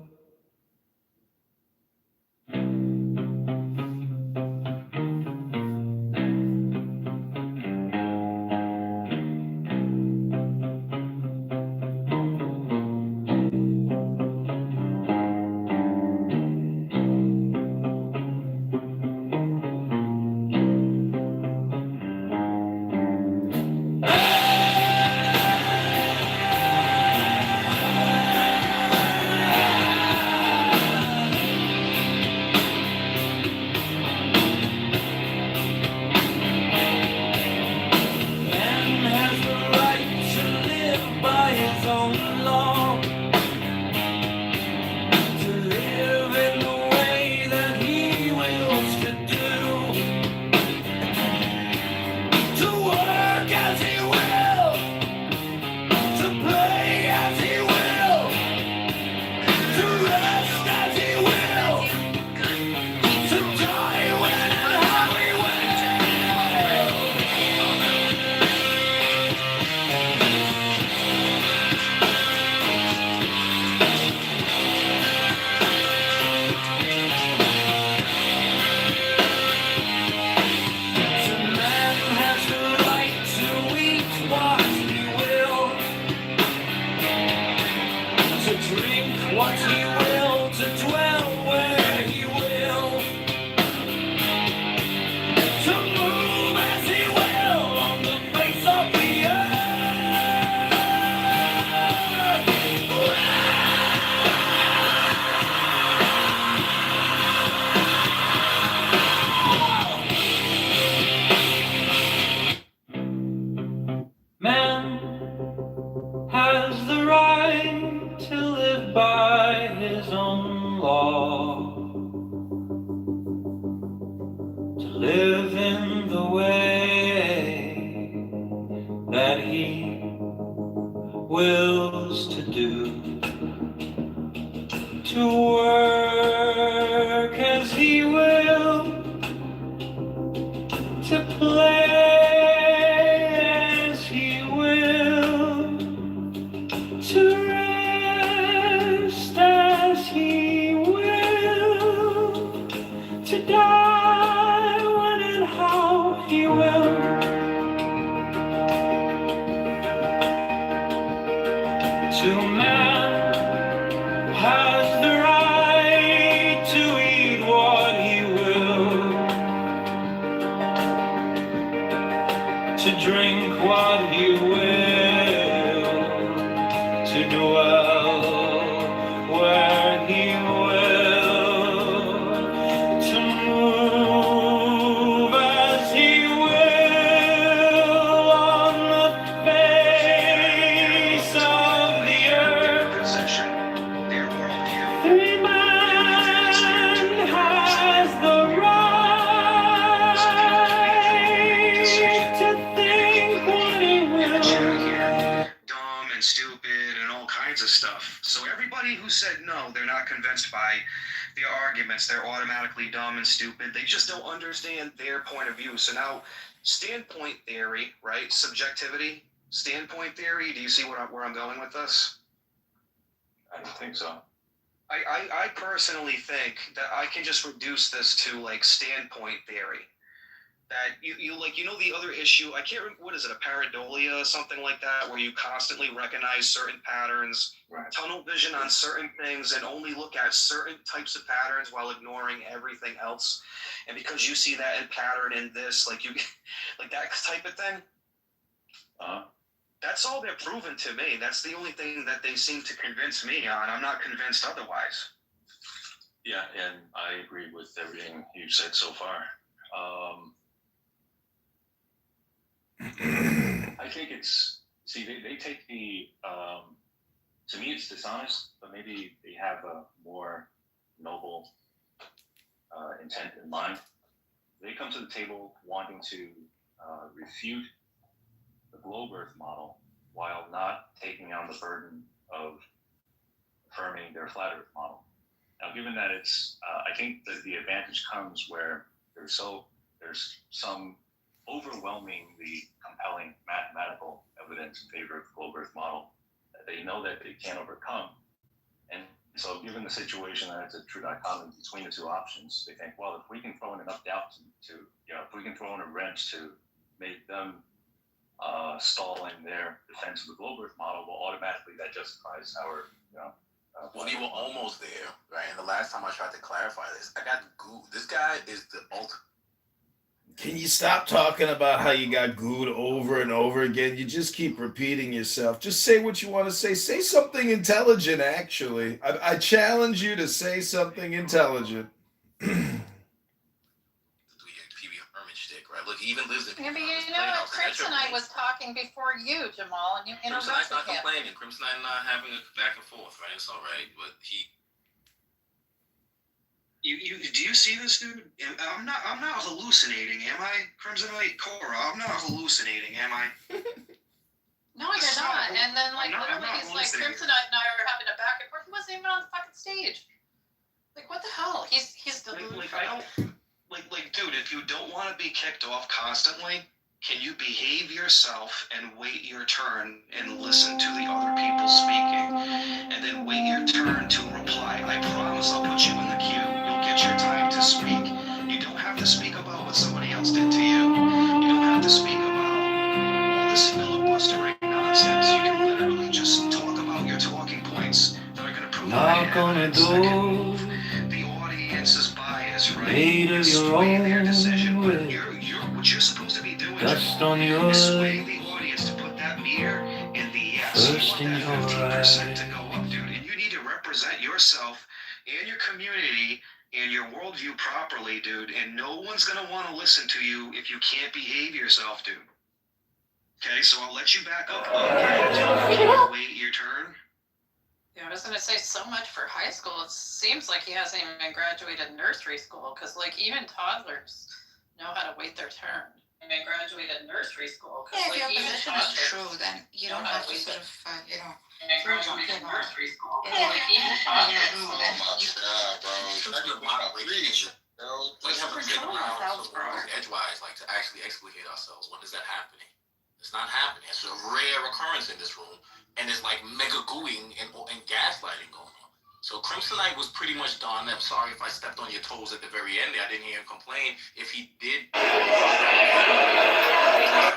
live in the way that he wills to do, to work as he will, to play as he will, to rest as he will, to die when and how he will. To man has the right to eat what he will, to drink what he will, to dwell where he will, to move as he will on the face of the earth. Every man has the right to think what he will. Dumb and stupid and all kinds of stuff. So everybody who said no, they're not convinced by their arguments. They're automatically dumb and stupid. They just don't understand their point of view. So now, standpoint theory, right? Subjectivity, standpoint theory. Do you see where I'm going with this? I don't think so. I personally think that I can just reduce this to like standpoint theory. That you like, you know, the other issue, I can't remember, what is it, a pareidolia or something like that, where you constantly recognize certain patterns, Right. tunnel vision on certain things, and only look at certain types of patterns while ignoring everything else. And because you see that in pattern in this, like you, like that type of thing, that's all they're proving to me. That's the only thing that they seem to convince me on. I'm not convinced otherwise. Yeah, and I agree with everything you've said so far. I think it's, see, they take the, to me it's dishonest, but maybe they have a more noble intent in mind. They come to the table wanting to refute the globe Earth model while not taking on the burden of affirming their flat Earth model. Now, given that it's, I think that the advantage comes where there's some overwhelmingly compelling mathematical evidence in favor of the globe Earth model that they know that they can't overcome. And so given the situation that it's a true dichotomy between the two options, they think, well, if we can throw in enough doubt to if we can throw in a wrench to make them stall in their defense of the globe Earth model, well, automatically that justifies our, Well, you were almost there, right? And the last time I tried to clarify this, I got Googled. This guy is the ultimate. Can you stop talking about how you got gooed over and over again? You just keep repeating yourself. Just say what you want to say. Say something intelligent, actually. I challenge you to say something intelligent. Look, he even lives in. Yeah, but you know what? Crimson and I was talking before you, Jamal, and you Crimson interrupted not him. complaining. Crimson and I not having a back and forth, right? It's all right, but he. You do you see this, dude? I'm not hallucinating, am I? Crimsonite Cora, I'm not hallucinating, am I? No, you're not. And then, like, literally, he's like, Crimsonite and I are having a back and forth. He wasn't even on the fucking stage. Like, what the hell? He's delusional. Like, I don't. Like, dude, if you don't want to be kicked off constantly, can you behave yourself and wait your turn and listen to the other people speaking, and then wait your turn to reply? I promise I'll put you in the queue. You'll get your time to speak. You don't have to speak about what somebody else did to you. You don't have to speak about all this filibustering nonsense. You can literally just talk about your talking points that are going to prove that can the audience's bias, right? You sway their decision, but what you're supposed to be doing is swaying the audience to put that meter in the yes. You want that 15% to go up, dude, and you need to represent yourself and your community and your worldview properly, dude, and no one's going to want to listen to you if you can't behave yourself, dude. Okay, so I'll let you back up wait your turn. Yeah, I was going to say, so much for high school. It seems like he hasn't even graduated nursery school, because, like, even toddlers know how to wait their turn. And I graduated nursery school. Yeah, if your position is true, then you don't have to sort of, prove up, Nursery school. If you're true, then you We have to get around edgewise, like to actually explicate ourselves. When is that happening? It's not happening. It's a rare occurrence in this room, and it's like mega gooing and gaslighting going on. So Crimsonite was pretty much done. I'm sorry if I stepped on your toes at the very end there. I didn't hear him complain. If he did, I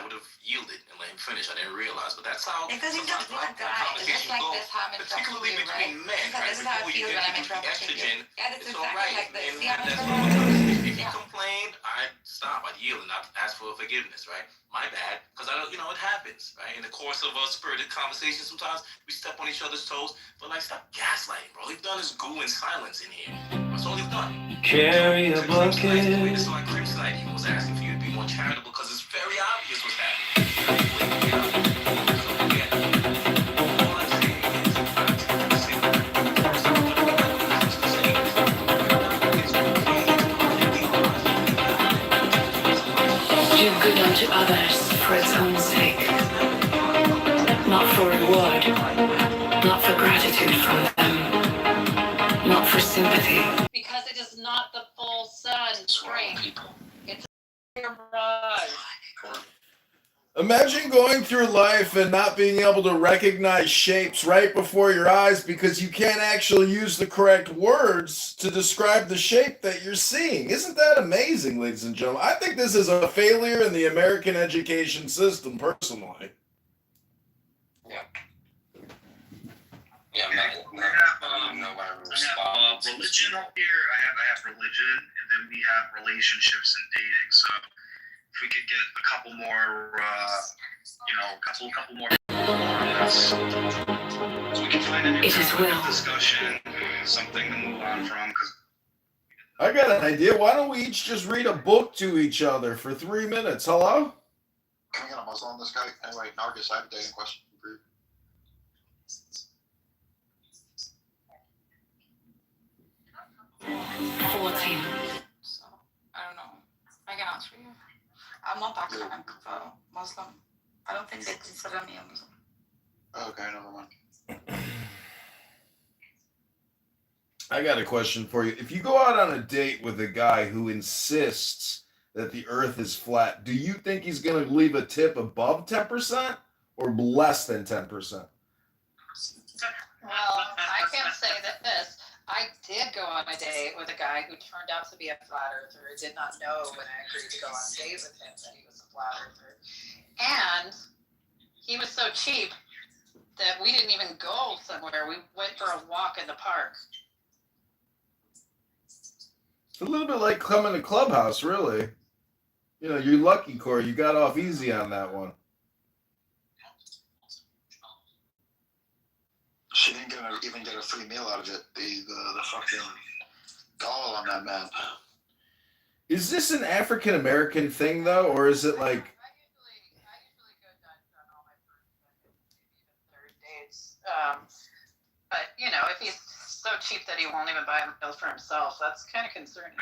would have yielded and let him finish. I didn't realize, but that's how. because he's a black guy. It's just like this how I'm interrupting particularly you, right? between men, Because right? this is how it Before you feels get when I'm into the interrupting you. estrogen, Yeah, that's it's all exactly right. like this. And See, I'm that's interrupting if he complained, I'd stop. I'd yield and I'd ask for forgiveness, right? My bad, because I don't, it happens, right? In the course of a spirited conversation, sometimes we step on each other's toes, but like, stop gaslighting, bro. All you've done is goo in silence in here. That's all you've done. Carry a bucket. It's like Crimsonite even was asking for you to be more charitable because it's very obvious what's happening. Do good unto others for its own sake, not for reward, not for gratitude from them, not for sympathy. Because it is not the full sun strength. It's a mirage. Imagine going through life and not being able to recognize shapes right before your eyes because you can't actually use the correct words to describe the shape that you're seeing. Isn't that amazing, ladies and gentlemen? I think this is a failure in the American education system, personally. Yeah, I don't know why I have religion here. I have religion, and then we have relationships and dating. So if we could get a couple more, couple more, so we can find a new topic of discussion, something to move on from. Because I got an idea. Why don't we each just read a book to each other for 3 minutes? Hello? Can I get a muzzle on this guy? Anyway, Nargis, I have a dating question for you. So, I don't know. I can answer you. I'm not Pakistan, Muslim. I don't think they consider me a Muslim. Okay, never mind. I got a question for you. If you go out on a date with a guy who insists that the earth is flat, do you think he's going to leave a tip above 10% or less than 10%? Well, I can say that I did go on a date with a guy who turned out to be a flat earther. I did not know when I agreed to go on a date with him that he was a flat earther. And he was so cheap that we didn't even go somewhere. We went for a walk in the park. It's a little bit like coming to Clubhouse, really. You're lucky, Corey. You got off easy on that one. She didn't even get a free meal out of it. The fucking gall on that man. Is this an African American thing though, or is it like? I usually go Dutch on all my first, second, maybe even third dates. But if he's so cheap that he won't even buy a meal for himself, that's kind of concerning.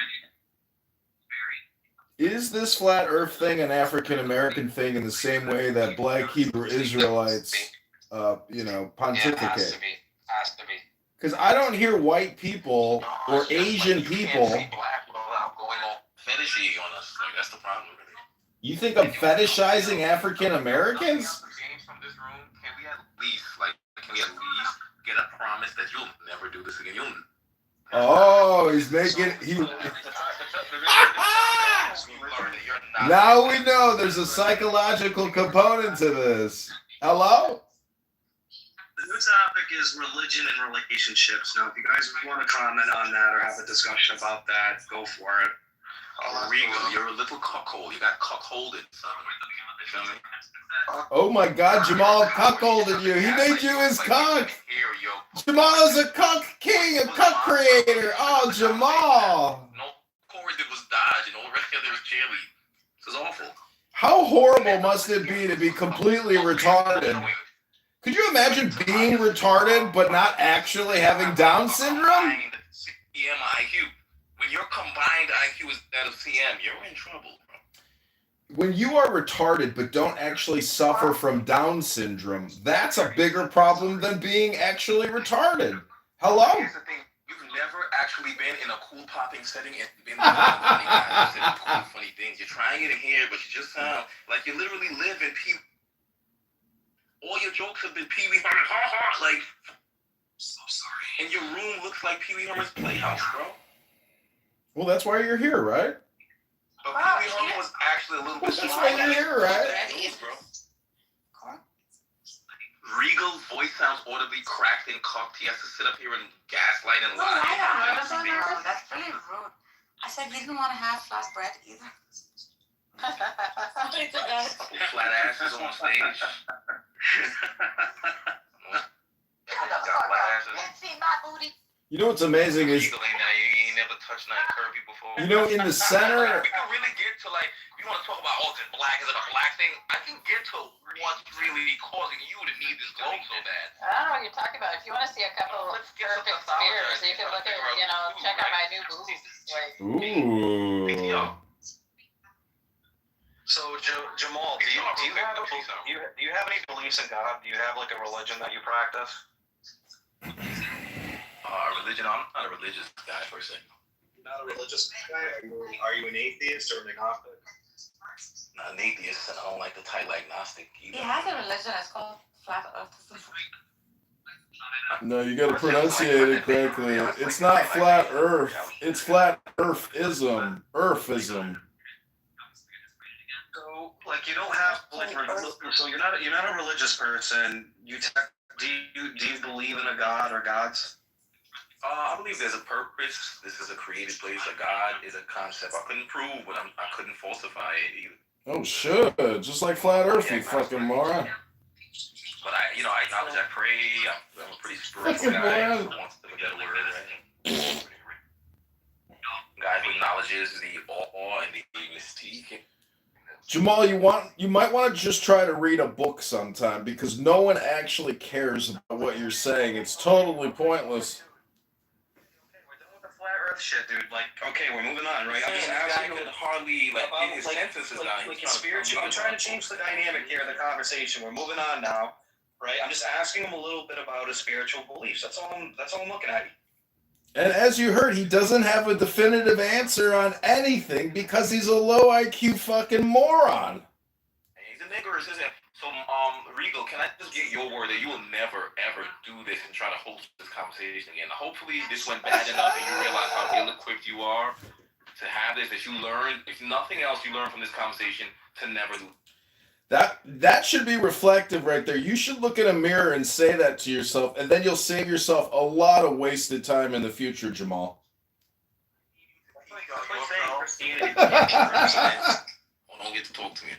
Is this flat Earth thing an African American thing in the same way that Black Hebrew Israelites, pontificate? Has to be. Because I don't hear white people or Asian people. Black without going all fetishy on us. Like, that's the problem. Really. You think I'm fetishizing African Americans? From this room, can we at least get a promise that you'll never do this again? Oh, he's making Now we know there's a psychological component to this. Hello? the new topic is religion and relationships. Now, if you guys want to comment on that or have a discussion about that, go for it. Regal, you're a little cuckold. You got cuckolded, son. You feel me? Oh my God, Jamal cuckolded you. He made you his cuck. Jamal is a cuck king, a cuck creator. Oh, Jamal. No, Corey did was dodge, and all the rest of it was cheerlead. This is awful. How horrible must it be to be completely retarded? Could you imagine being retarded but not actually having Down syndrome? CM IQ. When your combined IQ is that of CM, you're in trouble, bro. when you are retarded but don't actually suffer from Down syndrome, that's a bigger problem than being actually retarded. Hello? Here's the thing. You've never actually been in a cool popping setting and been around funny guys and saying cool, funny things. You're trying it in here, but you just sound like you literally live in Pee. All your jokes have been Pee Wee Herman. Like, so sorry. And your room looks like Pee Wee Herman's playhouse, bro. Well, that's why you're here, right? But Pee Wee Herman was actually a little bit That's why you're here, right? Bro. Regal's voice sounds audibly cracked and cocked. He has to sit up here and gaslight and lie. That's really rude. I said you didn't want to have flat bread either. Flat asses on stage. Let's see my booty. You know what's amazing is, You ain't never touched nothing curvy before. you know, in the center, We can really get to, like, you want to talk about, oh, is it black? Is it a black thing? I can get to what's really causing you to need this globe so bad. I don't know what you're talking about. If you want to see a couple of perfect spears, you can look at, check out my new boobs. Like, ooh. So Jamal, do you have any beliefs in God? Do you have like a religion that you practice? Religion, I'm not a religious guy per se. You're not a religious guy? Are you an atheist or an agnostic? Not an atheist, and I don't like the title agnostic either. He has a religion. It's called flat earthism. No, you got to pronunciate it correctly. It's not flat Earth. It's flat Earthism. Earthism. So, like, you don't have like, so you're not a religious person. Do you believe in a God or gods? I believe there's a purpose. This is a created place. A God is a concept. I couldn't prove, but I couldn't falsify it either. Oh, sure. Just like flat Earth, you fucking moron. But I acknowledge I pray. I'm a pretty spiritual guy. For want of a better word, right? Guy who acknowledges the awe and the mystique. Jamal, you might want to just try to read a book sometime because no one actually cares about what you're saying. It's totally pointless. Earth shit, dude. Like, okay, we're moving on, right? I'm just asking could hardly get his sentences down. Like spiritual. I'm trying to change the dynamic here of the conversation. We're moving on now, right? I'm just asking him a little bit about his spiritual beliefs. That's all I'm looking at. And as you heard, he doesn't have a definitive answer on anything because he's a low IQ fucking moron. He's a nigger, isn't it? So, Regal, can I just get your word that you will never, ever do this and try to host this conversation again? Hopefully this went bad enough and you realize how ill-equipped you are to have this, that you learn, if nothing else, you learn from this conversation to never do. That should be reflective right there. You should look in a mirror and say that to yourself, and then you'll save yourself a lot of wasted time in the future, Jamal. Don't get to talk to me.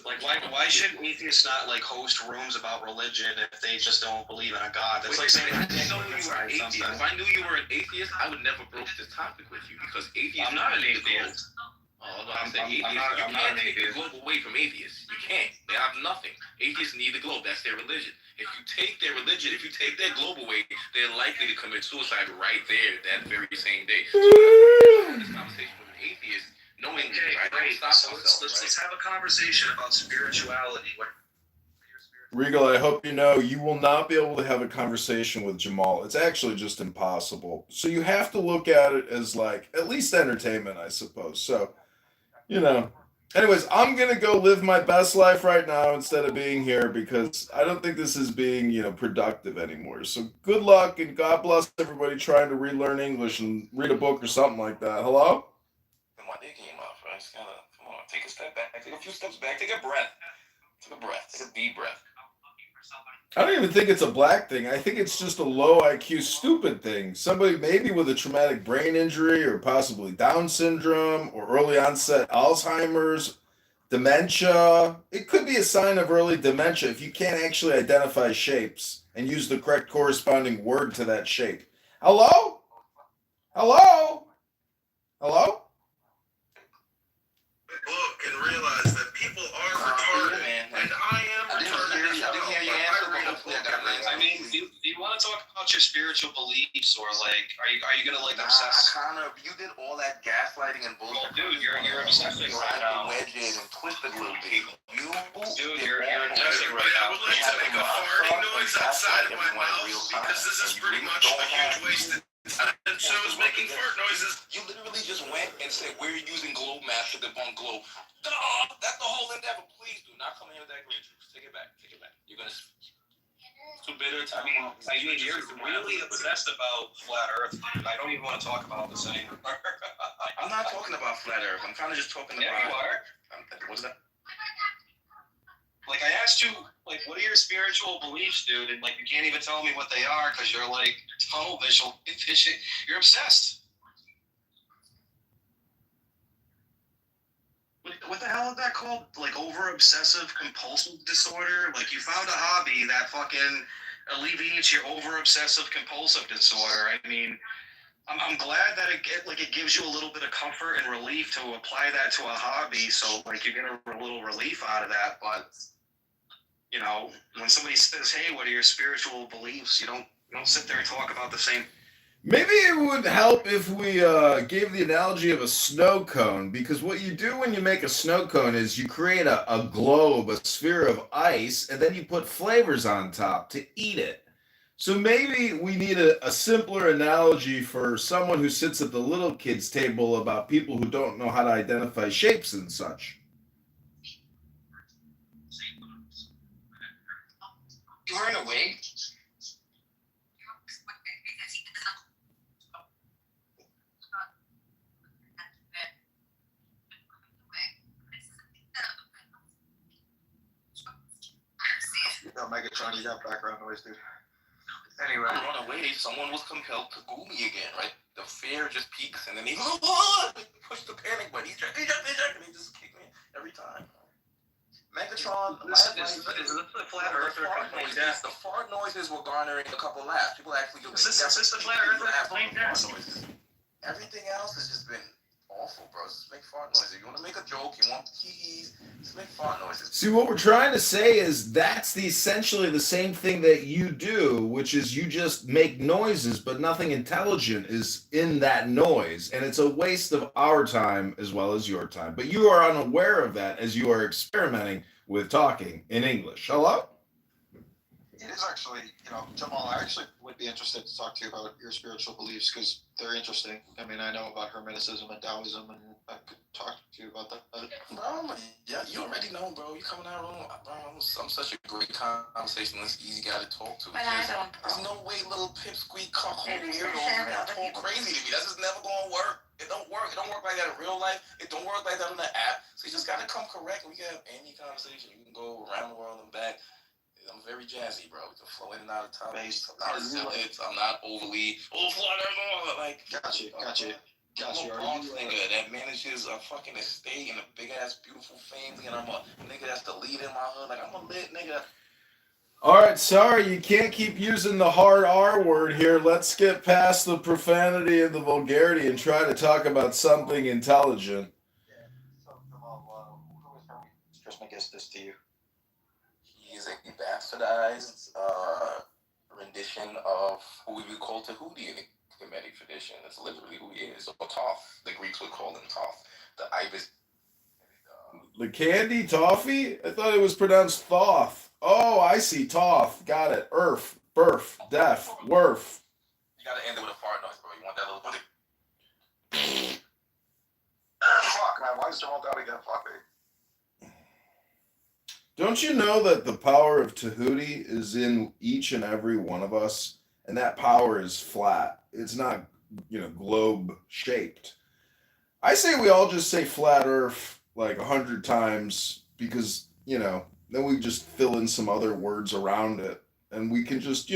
Like, why should atheists not like host rooms about religion if they just don't believe in a God? That's like saying if I knew you were an atheist, I would never broach this topic with you because atheists. I'm not an atheist. I'm saying atheists. You can't take the globe away from atheists. You can't. They have nothing. Atheists need the globe. That's their religion. If you take their religion, if you take their globe away, they're likely to commit suicide right there that very same day. So this conversation with an atheist. Knowing let's have a conversation about spirituality. Regal, I hope you know you will not be able to have a conversation with Jamal. It's actually just impossible. So you have to look at it as like at least entertainment, I suppose. So, anyways, I'm going to go live my best life right now instead of being here because I don't think this is being, productive anymore. So good luck and God bless everybody trying to relearn English and read a book or something like that. Hello? Come on, take a step back, take a few steps back, take a breath. Take a deep breath. I don't even think it's a black thing. I think it's just a low IQ stupid thing. Somebody maybe with a traumatic brain injury or possibly Down syndrome or early onset Alzheimer's, dementia. It could be a sign of early dementia if you can't actually identify shapes and use the correct corresponding word to that shape. Hello? Hello? Hello? Look and realize that people are retarded, and I am retarded. I mean, do you want to talk about about your spiritual beliefs, or like, are you gonna like obsess? You did all that gaslighting and bullshit. Well, dude, you're obsessing right now. Wedge it and twist it a little bit. Dude, you're obsessing right now. I would like to make a farting noise outside of my mouth because this is pretty much a huge waste of time. And so is making fart noises. You literally just went and said we're using globe maps to debunk globe. Duh! That's the whole endeavor. Please do not come here with that green juice. Take it back. Take it back. You're gonna. Too bitter. I mean, you're really obsessed about flat Earth, dude. I don't even want to talk about this anymore. I'm not talking about flat Earth. I'm kind of just talking Yeah, about. you are. What's that? Like, I asked you, like, what are your spiritual beliefs, dude? And, like, you can't even tell me what they are because you're, like, tunnel vision. You're obsessed. What the hell is that called? Like, over-obsessive compulsive disorder? Like, you found a hobby that fucking alleviates your over-obsessive compulsive disorder. I mean, I'm glad that it gives you a little bit of comfort and relief to apply that to a hobby, so, like, you get a little relief out of that, but... You know, when somebody says, "Hey, what are your spiritual beliefs?" You don't sit there and talk about the same. Maybe it would help if we gave the analogy of a snow cone, because what you do when you make a snow cone is you create a globe, a sphere of ice, and then you put flavors on top to eat it. So maybe we need a simpler analogy for someone who sits at the little kids' table about people who don't know how to identify shapes and such. You wearing a wig? Megatron, you got background noise, dude. Anyway, run away. Someone was compelled to goo me again, right? The fear just peaks, and then they push the panic button. He just kick me every time. Megatron, Is this the flat earther complaint death? The fart noises were garnering a couple laughs. People actually do. Is this the flat earther complaint death? Everything else has just been awful, bro. Just make fart noises. You want to make a joke, you want keys, just make fart noises. See, what we're trying to say is that's essentially the same thing that you do, which is you just make noises, but nothing intelligent is in that noise. And it's a waste of our time as well as your time. But you are unaware of that as you are experimenting with talking in English. Hello? It is actually, Jamal, I actually would be interested to talk to you about your spiritual beliefs because they're interesting. I mean, I know about Hermeticism and Taoism, and I could talk to you about that. Bro, yeah, you already know, bro. You coming out wrong. Bro, I'm such a great conversationalist, easy guy to talk to. But I don't. There's no way little pipsqueak cuckold weirdo talk crazy to me. That's just never gonna work. It don't work. It don't work like that in real life. It don't work like that on the app. So you just gotta come correct. We can have any conversation. You can go around the world and back. I'm very jazzy, bro. We can flow in and out of topics. I'm not overly like. Gotcha. I'm a Bronx nigga that manages a fucking estate and a big ass beautiful family, and I'm a nigga that's the leader in my hood. Like, I'm a lit nigga. All right, sorry, you can't keep using the hard R word here. Let's get past the profanity and the vulgarity and try to talk about something intelligent. Just make this to you. He's a bastardized rendition of who we would call Tahuti in the Kemetic tradition. That's literally who he is. Or Toph. The Greeks would call him Toph. The Ibis. The candy toffee? I thought it was pronounced Thoth. Oh, I see. Toth. Got it. Earth. Birth. Death. Worth. You gotta end it with a fart noise, bro. You want that little buddy? Fuck, man. Why is Jamal Dowdy gonna fuck me? Don't you know that the power of Tahuti is in each and every one of us? And that power is flat. It's not, globe shaped. I say we all just say flat earth like 100 times because, then we just fill in some other words around it. And we can just,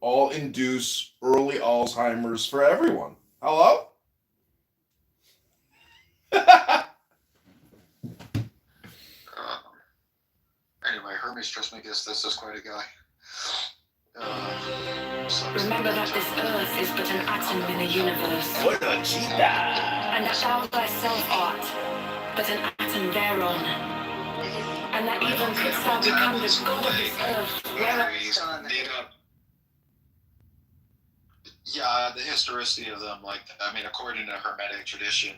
all induce early Alzheimer's for everyone. Hello? Anyway, Hermes Trismegistus, this is quite a guy. Remember that this earth is but an atom in the universe. What a cheetah! And that thou thyself art but an atom thereon. And that even couldst thou become the god of this earth, whereas Yeah, the historicity of them, like, I mean, according to Hermetic tradition,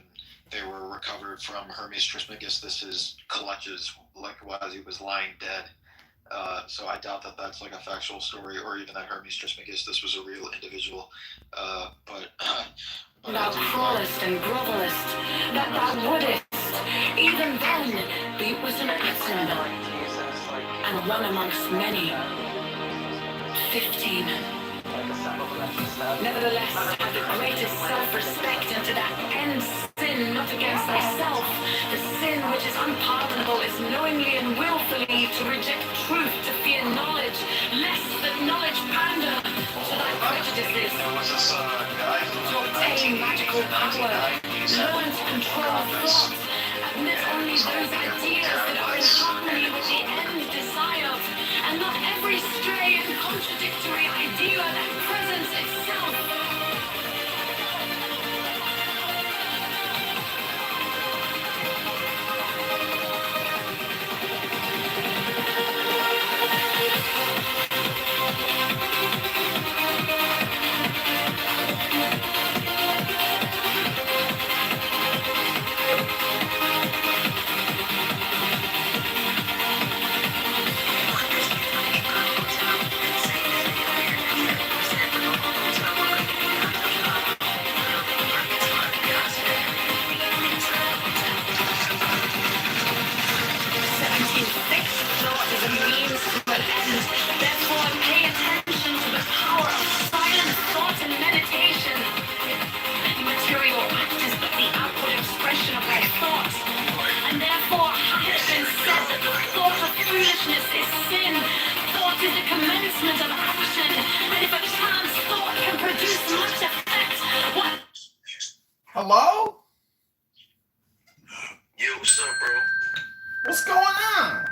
they were recovered from Hermes Trismegistus's clutches, like, while he was lying dead. So I doubt that that's like a factual story, or even that Hermes Trismegistus was a real individual. But thou crawlest and grovelest, that thou wouldest, even then, be it was an atom, and one amongst many. 15. Nevertheless, have the greatest self-respect, and to that end sin not against thyself. The sin which is unpardonable is knowingly and willfully to reject truth, to fear knowledge, lest that knowledge pander to thy prejudices, to obtain magical power, learn to control thought, admit only those ideas that are in harmony with the end desired, and not every stray and contradictory idea that presents itself. Hello? Yo, what's up, bro? What's going on?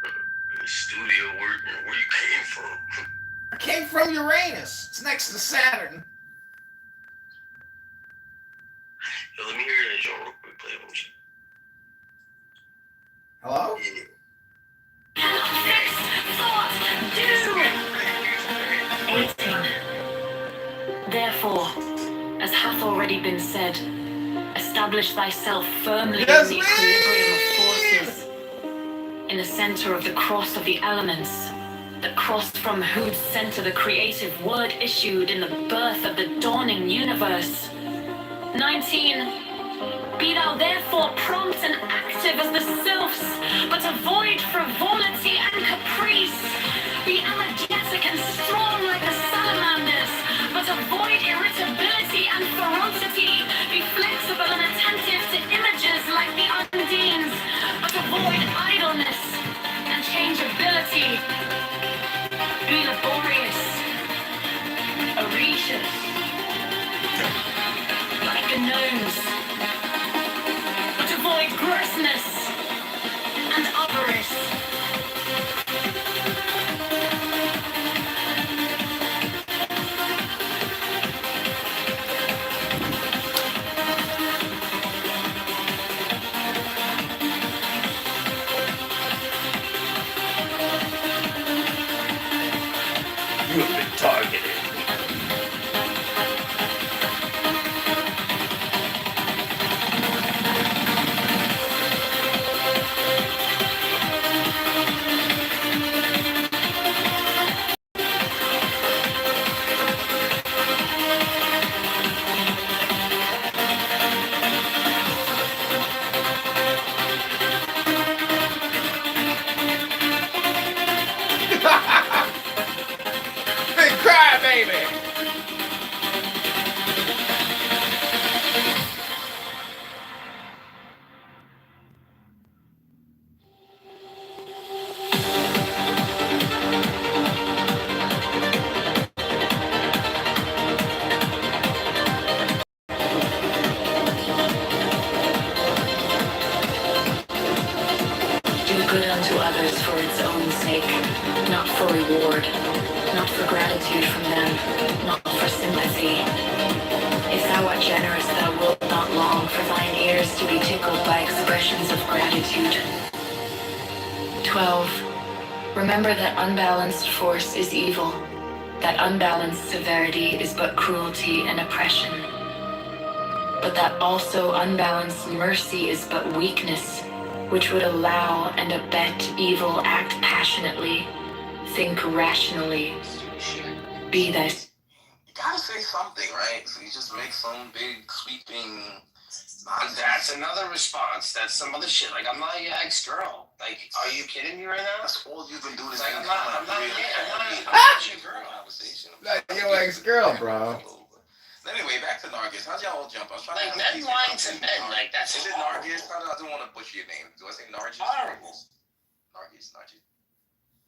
In the studio working. Where you came from? I came from Uranus. It's next to Saturn. Yo, let me hear that joint real quick. Play it with you. Hello? Yeah. Therefore, as hath already been said, establish thyself firmly in the equilibrium of forces, in the center of the cross of the elements, the cross from whose center the creative word issued in the birth of the dawning universe. 19. Be thou therefore prompt and active as the sylphs, but avoid frivolity and caprice. Be energetic and strong like the salamanders, but avoid irritability and ferocity. Be flexible and attentive to images like the undines, but avoid idleness and changeability. Be laborious, heretious, like the gnomes, but avoid grossness and avarice. You have been targeted. Big crybaby. Do good unto others for its own sake, not for reward, not for gratitude from them, not for sympathy. If thou art generous, thou wilt not long for thine ears to be tickled by expressions of gratitude. 12. Remember that unbalanced force is evil, that unbalanced severity is but cruelty and oppression, but that also unbalanced mercy is but weakness, which would allow and abet evil act passionately, think rationally, be thy... You gotta say something, right? So you just make some big sweeping nonsense. That's another response. That's some other shit. Like, I'm not your ex-girl. Like, are you kidding me right now? That's all you can do this. Like, I'm not your girl. Not your ex-girl, bro. Anyway, back to Nargis. How'd y'all jump? I was trying Like, to men lying to men. Like, that's Is it Nargis? I don't want to butcher your name. Do I say Nargis? Horrible. Nargis.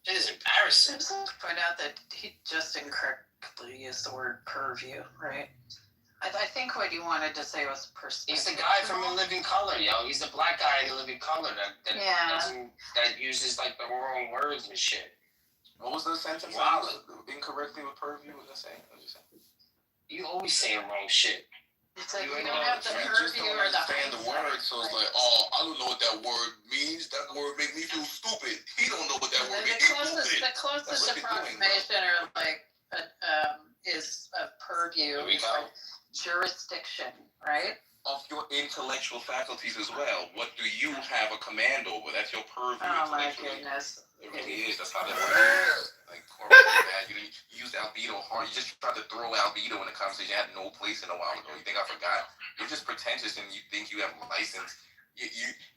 It is embarrassing. Point out that he just incorrectly used the word purview, right? I think what you wanted to say was perspective. He's the guy from In Living Color, yo. He's the black guy in In Living Color that uses like the wrong words and shit. What was the sentence? Wow. Incorrectly with purview? What was I saying? You always saying wrong shit. It's like you don't have the purview or the word, so it's like, oh, I don't know what that word means. That word make me feel stupid. He don't know what that word means. The closest approximation or like is a purview, jurisdiction, right? Of your intellectual faculties as well. What do you have a command over? That's your purview. Oh my goodness. It really is. That's how that works. Like, you used albedo hard. You just tried to throw albedo in the conversation. You had no place in a while ago. You think I forgot? You're just pretentious and you think you have a license. You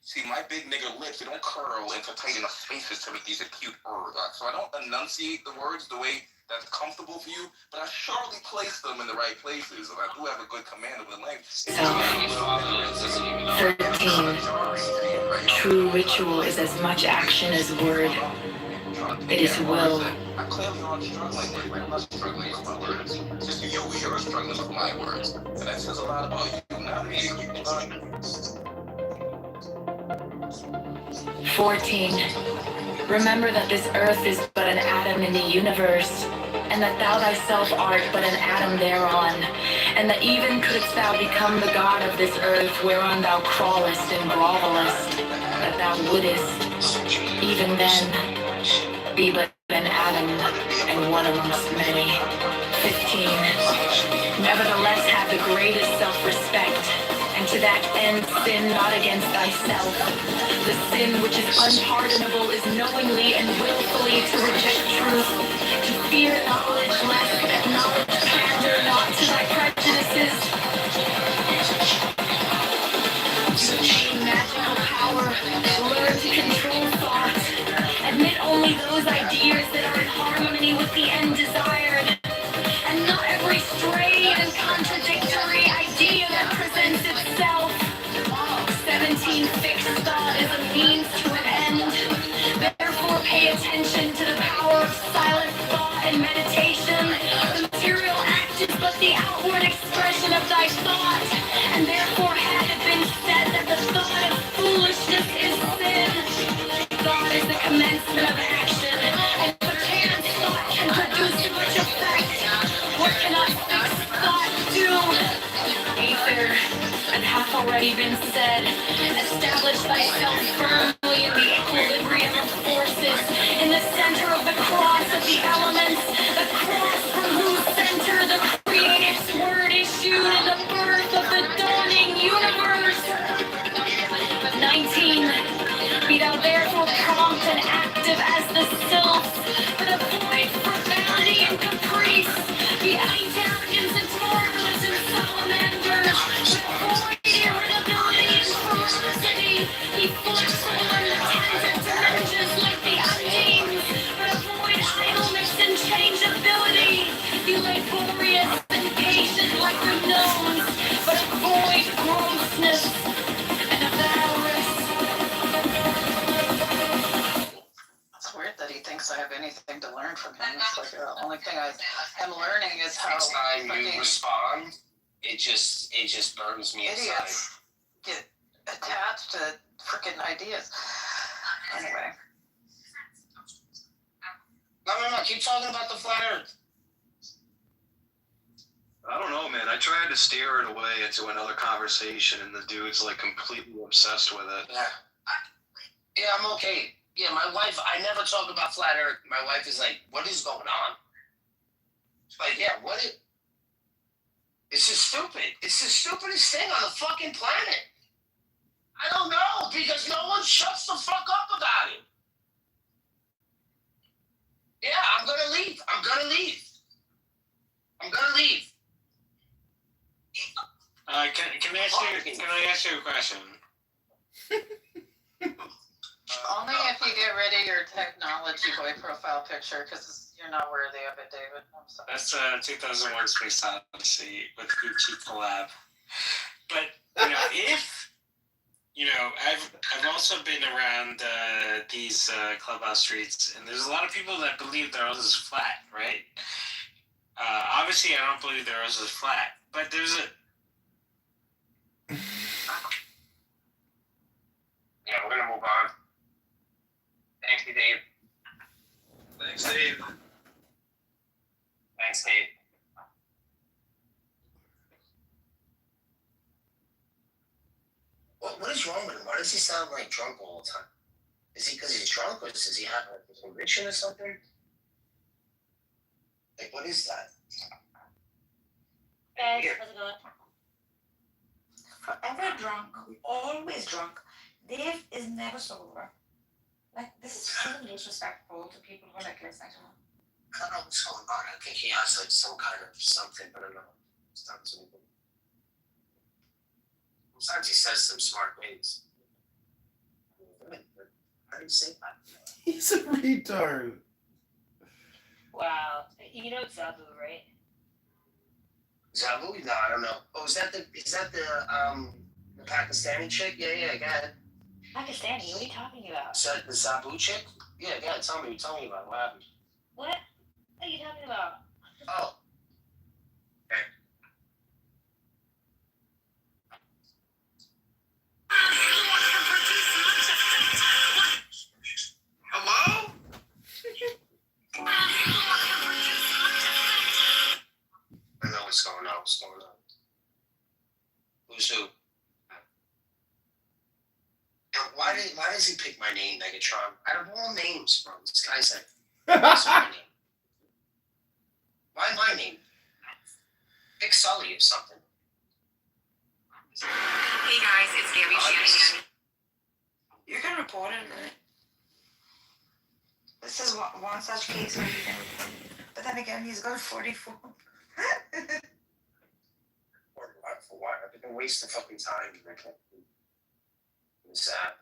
see, my big nigger lips, they don't curl into tight enough spaces to make these acute words. So I don't enunciate the words the way that's comfortable for you, but I surely place them in the right places, and I do have a good command of the language. 13. True ritual is as much action as word. It is will. I clearly aren't struggling. I'm not struggling with my words. It's just you're struggling with my words, and that says a lot about you, not me. 14. Remember that this earth is but an atom in the universe, and that thou thyself art but an atom thereon, and that even couldst thou become the god of this earth whereon thou crawlest and grovelest, that thou wouldest, even then, be but an atom and one amongst many. 15. Nevertheless have the greatest self-respect, and to that end sin not against thyself. The sin which is unpardonable is knowingly and willfully to reject truth, to fear knowledge lest that knowledge pander not to thy prejudices. To gain magical power, learn to control thought, admit only those ideas that are in harmony with the end desired, and not every stray and contradictory idea that presents itself. 17. Fixed thought is a means to an end. Therefore pay attention to the power of silent thought and meditation. The material act is but the outward expression of thy thought, and therefore had it been said that the thought of foolishness is sin, thought is the commencement of action, and perchance thought can produce much effect. What cannot fixed thought do? Ether, and hath already been said, establish thyself firmly in the equilibrium of forces, in the center of the cross of the elements, the cross from whose center the creative word issued in the birth of the dawning universe. 19. Be thou therefore prompt and active as the sylphs, but avoid profanity and caprice. Be arrogance and marvelous and salamanders, but avoid irritability and ferocity. Be forceful and attentive to messages like the Undines, but avoid idleness and changeability. Be laborious and patient like the gnomes, but avoid grossness and avarice. It's weird that he thinks I have anything to learn from him. It's like the only thing I am learning is how Next time you respond, it just burns me inside. idiots get attached to freaking ideas. Anyway. No, keep talking about the flat earth. I don't know, man. I tried to steer it away into another conversation, and the dude's like completely obsessed with it. Yeah, I'm okay. Yeah, my wife, I never talk about flat earth. My wife is like, what is going on? Like, yeah, it's just stupid. It's the stupidest thing on the fucking planet. I don't know, because no one shuts the fuck up about it. Yeah, I'm gonna leave. Can I ask you a question? Only if you get rid of your technology boy profile picture, because you're not worthy of it, David. I'm sorry. That's 2001 Space Odyssey with Gucci collab. But if I've also been around these clubhouse streets, and there's a lot of people that believe the Earth is flat, right? Obviously, I don't believe the Earth is flat, but there's a. Yeah, we're gonna move on. Thank you, Dave. Thanks, Dave. Thanks, Dave. What is wrong with him? Why does he sound like drunk all the time? Is he because he's drunk, or does he have a conviction or something? Like, what is that? Guys, how's it going? Forever drunk, always drunk. Dave is never sober. Like, this is so disrespectful to people who are like listening to him. I don't know what's going on. I think he has like some kind of something, but I don't know. It's not something. Sometimes he says some smart things. How do you say that? He's a retard. Wow. You know Zabu, right? Zabu? No, I don't know. Oh, is that the Pakistani chick? Yeah, I got it. Pakistani? What are you talking about? Is that the Zabu chick? Yeah, tell me about it. What happened? What are you talking about? Oh. Okay. Hello? I know what's going on. Who's who? And why does he pick my name, Megatron? Out of all names, bro, this guy said, what's my name? Why my name? Pick Sully or something. Hey guys, it's Gabby Shanahan. You can report it, right? This is one such case where you can report it. But then again, he's got 44. For what? I've been wasting fucking time. It's sad.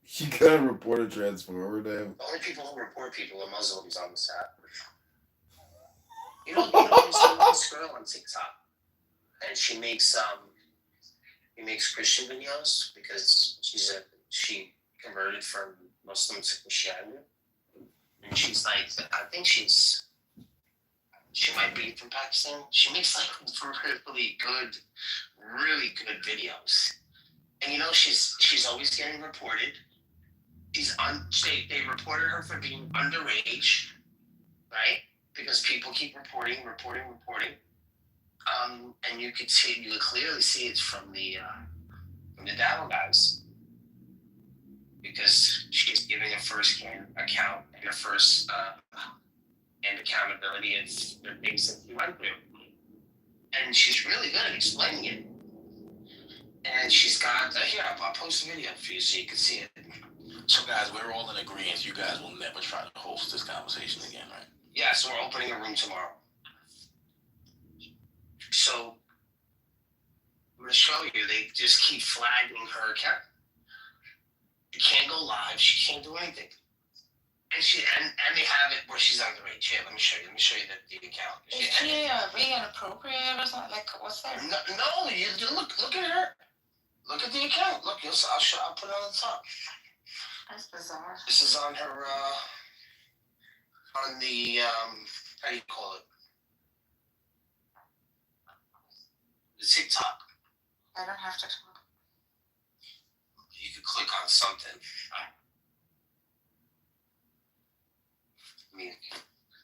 You gotta report a transformer, damn. The only people who report people are Muslims on this app. You know this girl on TikTok, and she makes Christian videos because she converted from Muslim to Christianity, and she's like, I think she might be from Pakistan. She makes like really good videos, and she's always getting reported. They reported her for being underage, right? Because people keep reporting. And you could clearly see it's from the Dow guys, because she's giving a first-hand account and a first-hand accountability of the things that she went through, and she's really good at explaining it. And she's got here. I'll post a video for you so you can see it. So guys, we're all in agreement. You guys will never try to host this conversation again, right? Yeah, so we're opening a room tomorrow. So I'm gonna show you. They just keep flagging her account. She can't go live. She can't do anything. And they have it where she's underage. Here, let me show you the account. Is she being inappropriate or something? Like, what's that? No. You look at her. Look at the account. Look, I'll put it on the top. That's bizarre. This is on her. On the how do you call it? The TikTok. I don't have to talk. You could click on something. I mean,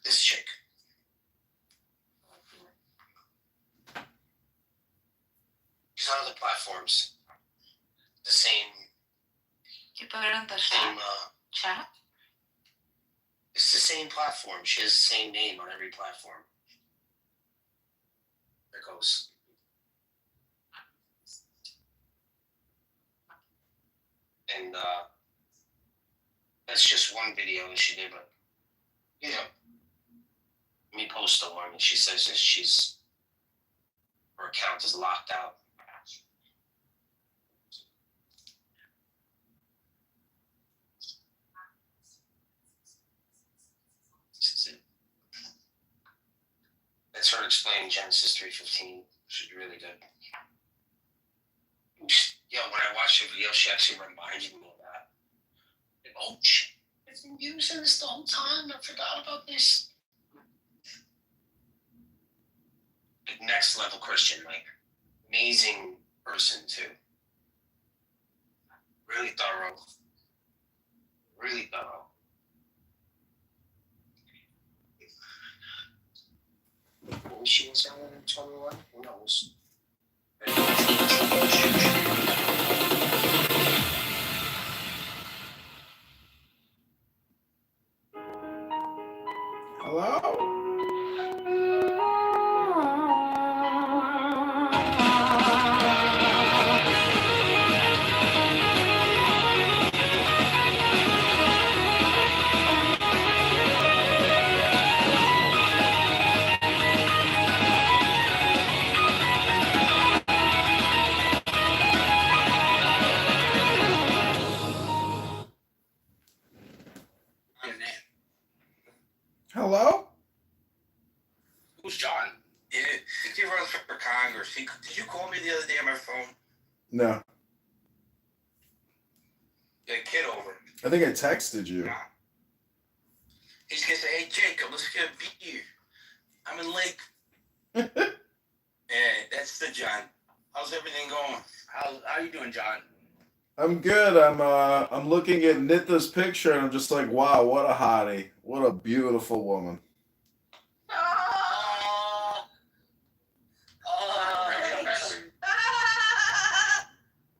this chick. She's on other platforms. The same. You put it in the chat? It's the same platform. She has the same name on every platform. There goes. And that's just one video that she did, but you know, let me post the one and she says that her account is locked out. That's her explaining Genesis 3:15. She's really good. Yo, when I watched the video, she actually reminded me of that. Like, oh shit, I've been using this the whole time. I forgot about this. Like, next level Christian, like amazing person too. Really thorough. Really thorough. Maybe she was younger than 21. Who knows? Hello? Hello? Who's John? Yeah, he runs for Congress. Did you call me the other day on my phone? No. Yeah, Kitover. I think I texted you. He's gonna say, "Hey, Jacob, let's get a beer. I'm in Lake." Yeah, that's the John. How's everything going? How you doing, John? I'm good. I'm looking at Nitha's picture and I'm just like, wow, what a hottie. What a beautiful woman.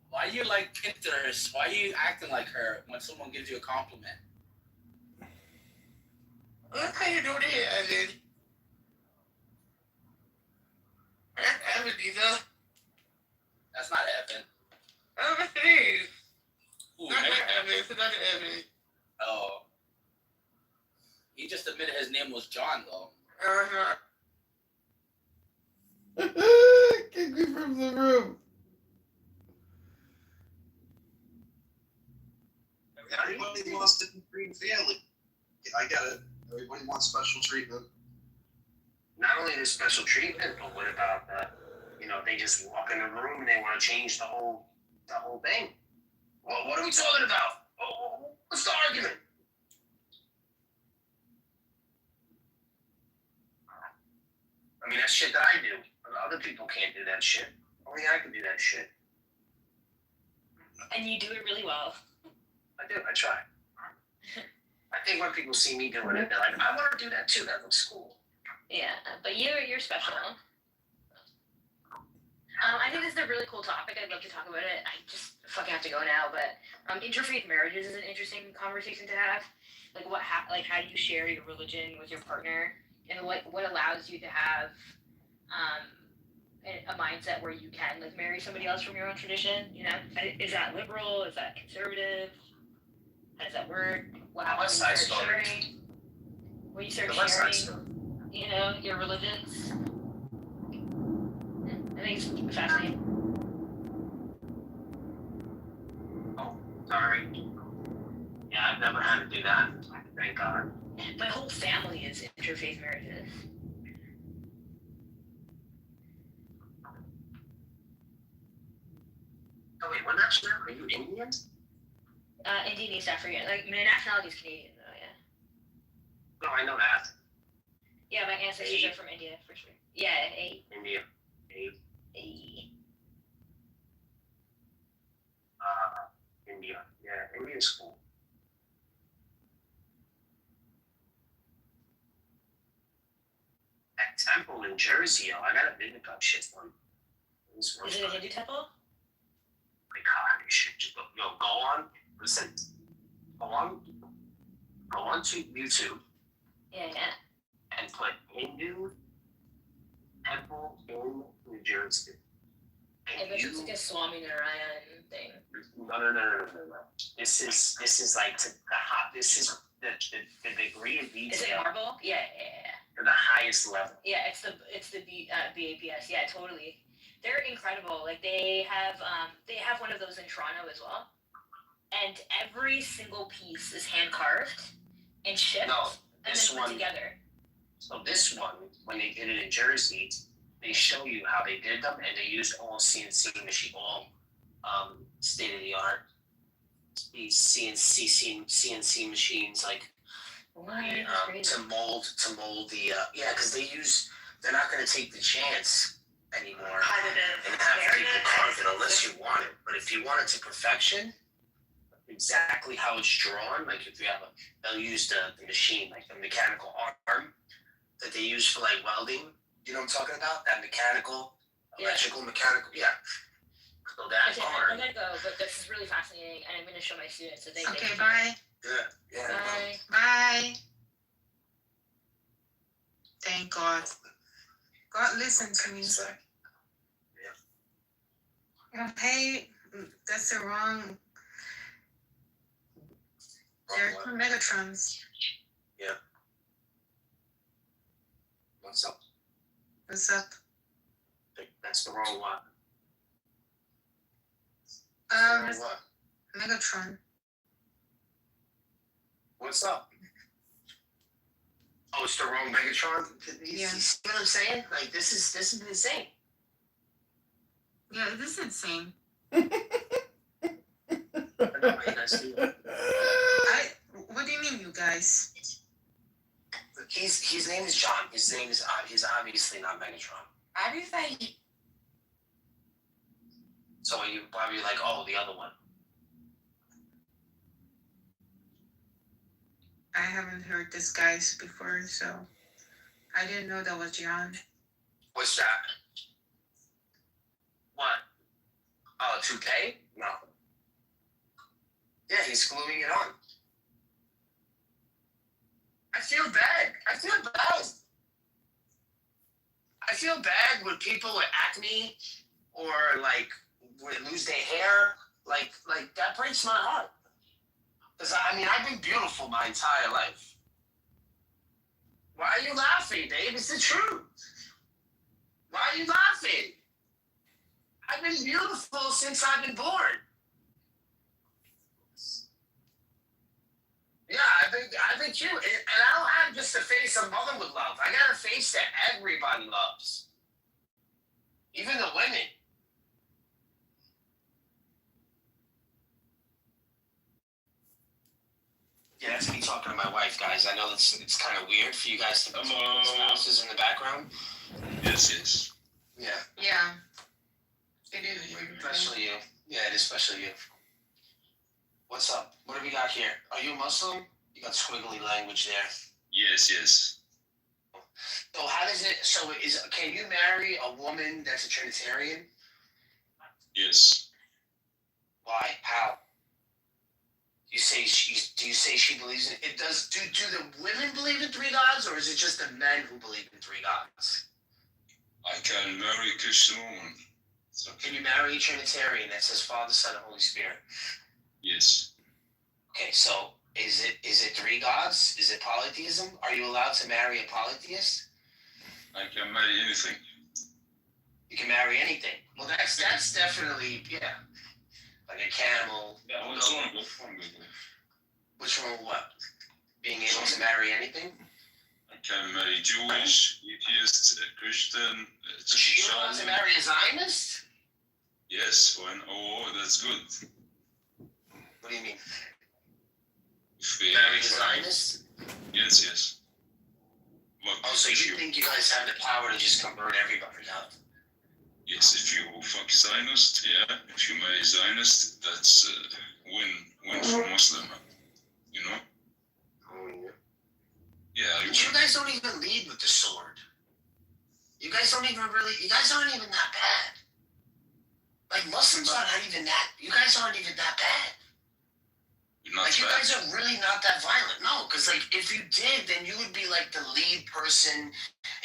Why are you like Pinterest? Why are you acting like her when someone gives you a compliment? Look how you do that, Evan. Evan, either. That's not Evan. Evan is. Who, not Evan. It's not Evan. Oh. He just admitted his name was John, though. Kick me from the room. Everybody wants to be family. I get it. Everybody wants special treatment. Not only the special treatment, but what about they just walk in the room and they want to change the whole thing. Well, what are we talking about? What's the argument? I mean, that's shit that I do. Other people can't do that shit. Only I can do that shit. And you do it really well. I do. I try. I think when people see me doing it, they're like, I want to do that too. That looks cool. Yeah, but you're special. I think this is a really cool topic. I'd love to talk about it. I just fucking have to go now. But interfaith marriages is an interesting conversation to have. Like how do you share your religion with your partner, and what allows you to have a mindset where you can marry somebody else from your own tradition? You know, is that liberal? Is that conservative? How does that work? When you start sharing, you know, your religions. I think it's fascinating. Oh, sorry. Yeah, I've never had to do that. Thank God. My whole family is interfaith marriages. Oh wait, what nationality? Are you Indian? Indian, East African. My nationality is Canadian, though. Yeah. No, I know that. Yeah, my ancestors are from India for sure. Yeah, India. India. Yeah, India's cool. That temple in Jersey, I got a big up shit one. Is it a Hindu temple? My God, you should just go on. Listen, go on to YouTube. Yeah. And put Hindu temple in New Jersey. I bet it's like a Swami Narayan thing. No. This is like the hot. This is the degree of detail. Is it marble? Yeah. To the highest level. Yeah, it's the BAPS. Yeah, totally. They're incredible. Like they have one of those in Toronto as well, and every single piece is hand carved and shipped and then put together. So this one, when they did it in Jersey, they show you how they did them, and they used all CNC machine, all state of the art. These CNC machines, like to mold the because they're not going to take the chance anymore and have people carve it unless you want it. But if you want it to perfection, exactly how it's drawn, like if you have they'll use the machine, like the mechanical arm that they use for like welding. You know what I'm talking about? That electrical, mechanical, yeah. So that arm. I'm gonna go, but this is really fascinating, and I'm gonna show my students so they. Okay, bye. Yeah. Bye. Thank God. God listen to me. Hey, that's the wrong. They're Megatrons. Yeah. What's up? What's up? That's the wrong one. Megatron. What's up? Oh, it's the wrong Megatron? You see what I'm saying? Like, this is insane. Yeah, this is insane. What do you mean, you guys? His name is John. He's obviously not Megatron. How do you say? So you probably like, oh, the other one. I haven't heard this guys before, so I didn't know that was John. What's that? What? Oh, toupee? No. Yeah, he's gluing it on. I feel bad. I feel bad when people with acne or like lose their hair. Like that breaks my heart. Because I've been beautiful my entire life. Why are you laughing, Dave? It's the truth. Why are you laughing? I've been beautiful since I've been born. Yeah, I've been cute. And I don't have just a face a mother would love. I got a face that everybody loves. Even the women. Yeah, that's me talking to my wife, guys. I know it's kind of weird for you guys to be spouses in the background. Yes. Yeah. Yeah. It is weird. Especially you. Yeah, it is especially you. What's up? What do we got here? Are you Muslim? You got squiggly language there. Yes. So how does it? So can you marry a woman that's a Trinitarian? Yes. Why? How? Do you say she believes in it? Does do the women believe in three gods, or is it just the men who believe in three gods? I can marry a Christian woman. So can you marry a Trinitarian that says Father, Son, and Holy Spirit? Yes. Okay, so is it three gods? Is it polytheism? Are you allowed to marry a polytheist? I can marry anything. You can marry anything. Well, that's definitely like a camel. Yeah, what's wrong with it? Which one? What? Being able to marry anything? I can marry Jewish, atheist, Christian. You don't want to marry a Zionist? Yes. That's good. What do you mean? If we marry a Zionist? Yes. So you think you guys have the power to just convert everybody out? Yes, if you fuck Zionist, yeah. If you marry Zionist, that's win for Muslim, you know? Oh, yeah. Yeah. But you guys don't even lead with the sword. You guys aren't even that bad. Like, Muslims are not even that, you guys aren't even that bad. Like, you guys are really not that violent. No, because, like, if you did, then you would be, like, the lead person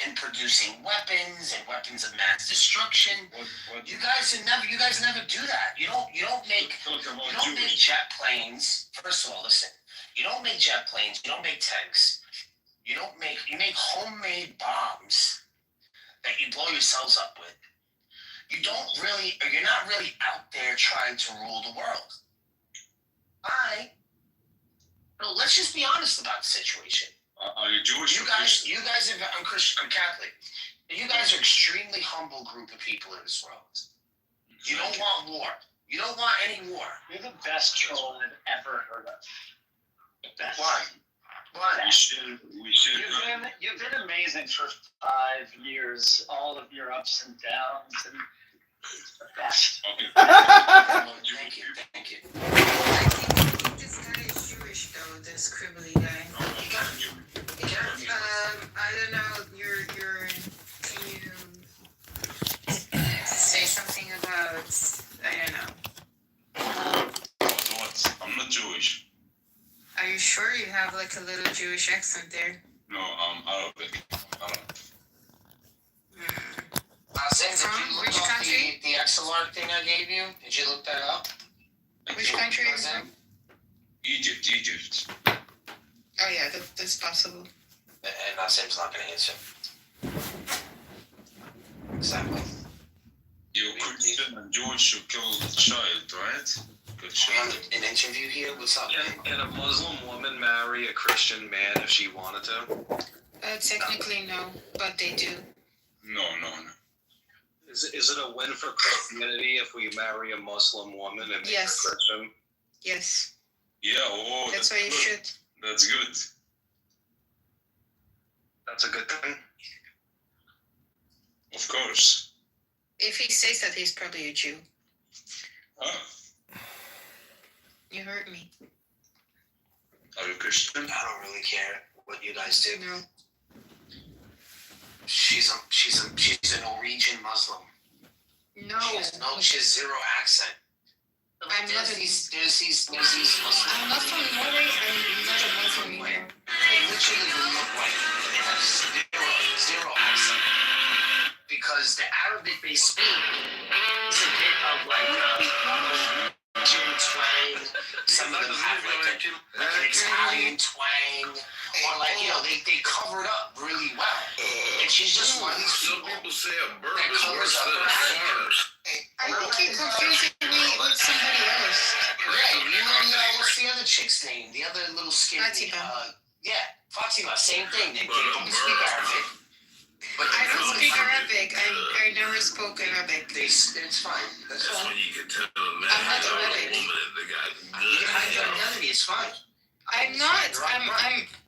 and producing weapons and weapons of mass destruction. You guys never do that. You don't make jet planes. First of all, listen. You don't make jet planes. You don't make tanks. You make homemade bombs that you blow yourselves up with. You're not really out there trying to rule the world. Let's just be honest about the situation. Are you Jewish? You guys are, I'm Christian, I'm Catholic. You guys are extremely humble group of people in this world. You don't want war. You don't want any war. You're the best troll I've ever heard of. The best. Why? We should. You've been amazing for 5 years. All of your ups and downs, and it's the best. Thank you. I think this guy is Jewish though, the scribbly guy. I don't know. Can you say something about? I don't know. What? I'm not Jewish. Are you sure you have like a little Jewish accent there? No, I'm Arabic. Which country? The XLR thing I gave you. Did you look that up? Which country is it? Egypt. Oh yeah, that's possible. And Nassim's not going to answer. Exactly. You Christian and Jewish, you killed a child, right? Good child. An interview here? What's up? Can a Muslim woman marry a Christian man if she wanted to? Technically no, but they do. No. Is it a win for Christianity if we marry a Muslim woman and make her Yes. Christian? Yes. Yeah, That's why you good. should. That's good. That's a good thing. Of course. If he says that, he's probably a Jew. Huh? You hurt me. Are you Christian? I don't really care what you guys do. No. She's a Norwegian Muslim. No. She has zero accent. I'm not There's these Muslims. I'm not from Norway. I'm not a Muslim either. They literally look like they have zero accent. Because the Arabic they speak is a bit of like Jim twang. Some of them have like an Italian twang. Or like, they cover it up really well. And she's just one of these people say a bird that covers up her accent. I think you're confusing me with somebody else. Yeah, what's the other chick's name? The other little skinny. Fatima. Fatima, same thing. They don't speak Arabic. But I don't speak Arabic. I never spoke Arabic. It's fine. That's fine. You can tell a man I'm not Arabic. woman if the guy's You can hide your identity. It's fine. I'm not.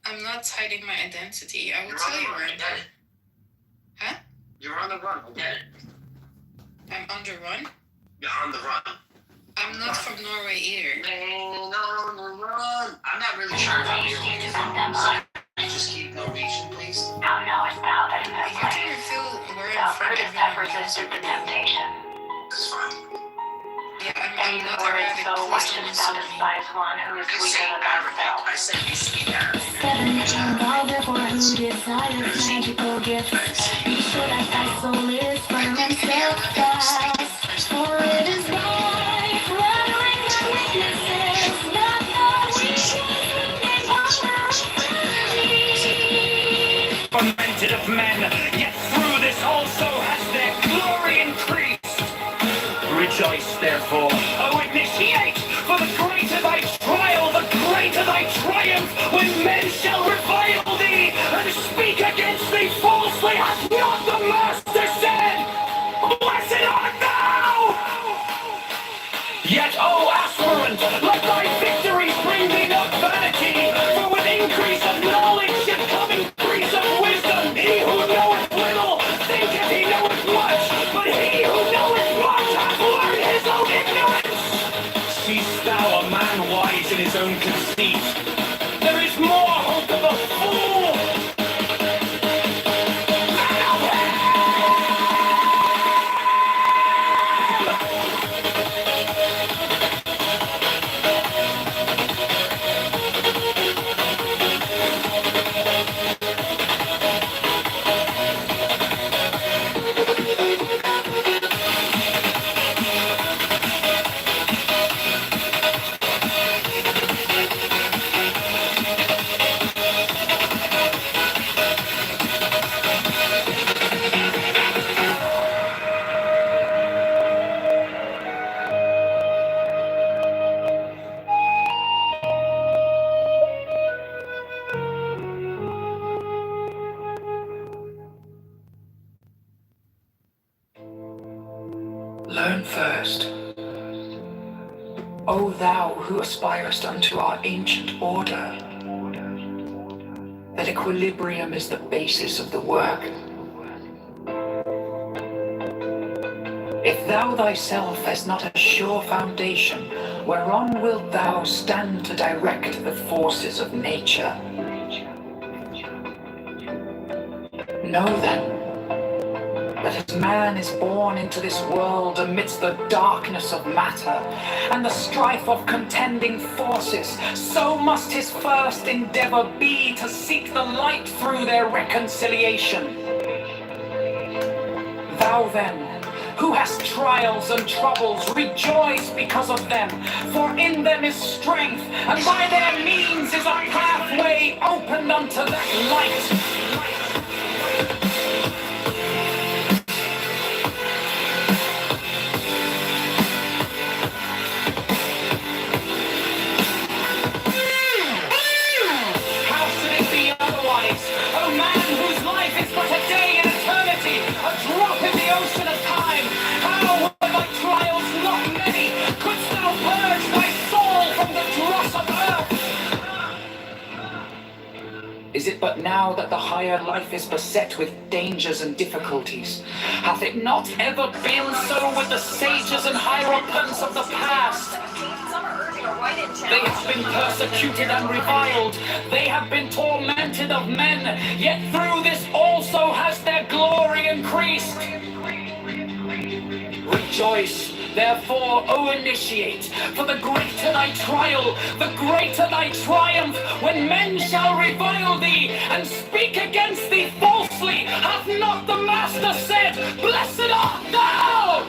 I'm not hiding my identity. I will tell you where I'm at. Huh? You're on the run. I get it. I'm on the run. You're on the run. I'm not from Norway either. On the run. I'm not really sure how you're looking from Denmark. Just keep Norwegian, please. No, it's powdered You can reveal where I'm from everyone knows. resistant to temptation. That's fine. Yeah, I'm Any not word Arabic. so Please which don't is insult me. satisfies one who is You weaker say than Arabic. themselves. I said you speak Arabic. 17 called before who desires magical gifts. Be sure that thy soul is firm and steadfast. For it is right, flattering the weaknesses, not the weakness Tormented of men, yet through this also has their glory increased. Rejoice, therefore, O initiate, for the greater thy trial, the greater thy triumph, when men shall revile thee and speak against thee falsely, hath not the Master said, Blessed art thou! Yet, O aspirant, let thy victories bring thee no vanity, for with increase of knowledge should come increase of wisdom. He who knoweth little thinketh he knoweth much, but he who knoweth much hath learned his own ignorance. Seest thou a man wise in his own conceit? There is more hope of a fool than of him. learn first. O thou who aspirest unto our ancient order, that equilibrium is the basis of the work. If thou thyself hast not a sure foundation, whereon wilt thou stand to direct the forces of nature? Know then, that as man is born into this world amidst the darkness of matter and the strife of contending forces, so must his first endeavor be to seek the light through their reconciliation. Thou then, who hast trials and troubles, rejoice because of them, for in them is strength, and by their means is a pathway opened unto that light. How should it be otherwise? O man whose life is but a day in eternity, a drop in the ocean of time, how were thy trials not many? Couldst thou purge thy soul from the dross of earth? Is it but now that the higher life is beset with dangers and difficulties? Hath it not ever been so with the sages and hierophants of the past? They have been persecuted and reviled. They have been tormented of men. Yet through this also has their glory increased. Rejoice, therefore, O initiate, for the greater thy trial, the greater thy triumph, when men shall revile thee and speak against thee falsely. Hath not the Master said, Blessed art thou?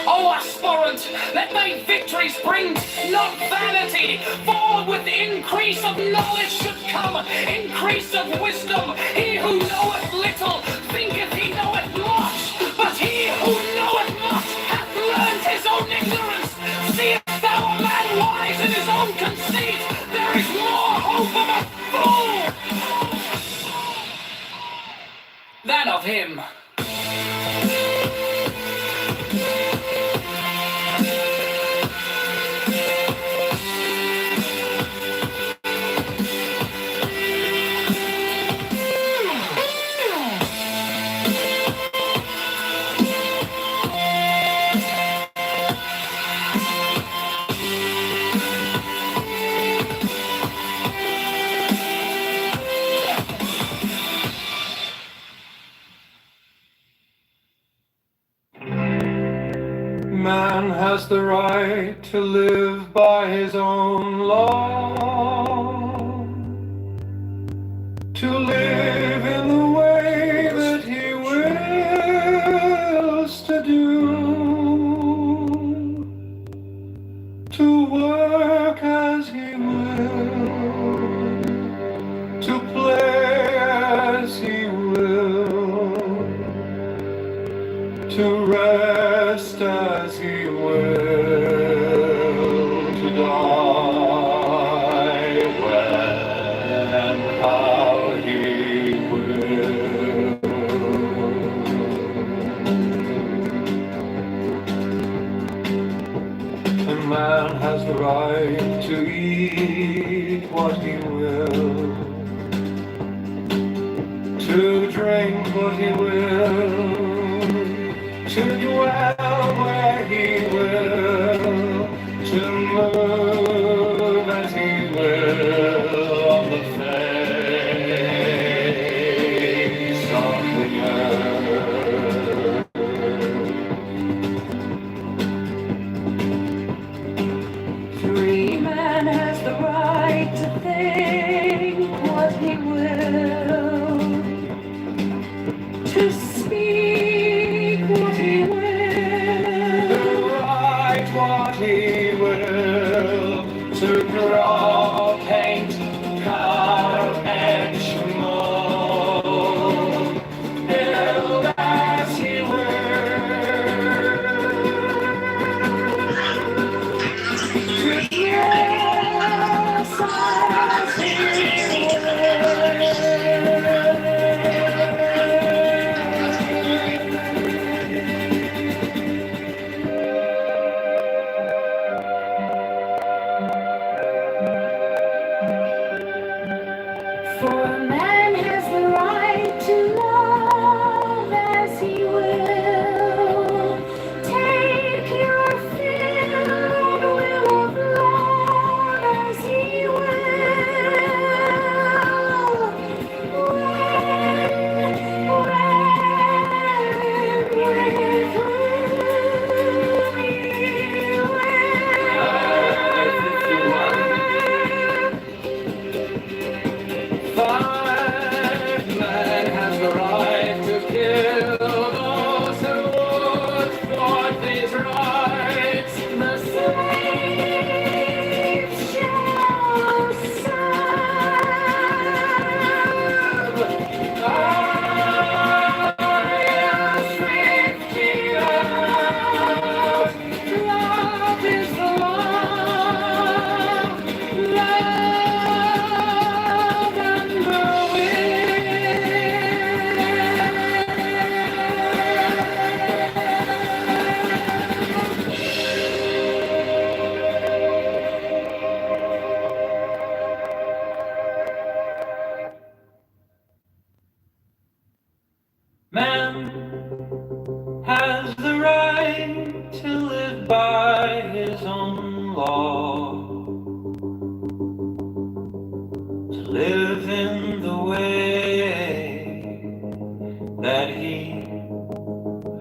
O aspirant, let thy victories bring not vanity, for with increase of knowledge should come increase of wisdom. He who knoweth little thinketh he knoweth much, but he who knoweth much hath learned his own ignorance. Seest thou a man wise in his own conceit? There is more hope of a fool than of him. Man has the right to live by his own law, to live in the way that he wills to do, to work as he will, to play as he will, to rest as he will, to die when and how he will. A man has the right to eat what he will, to drink what he will, to dwell where he will, to move as he will on the face of the earth. Free man has the right to think what he will, to speak what he will, to write what he will, to draw, paint, carve, etch, mold, build as he will, to dress as he will. his own law, to live in the way that he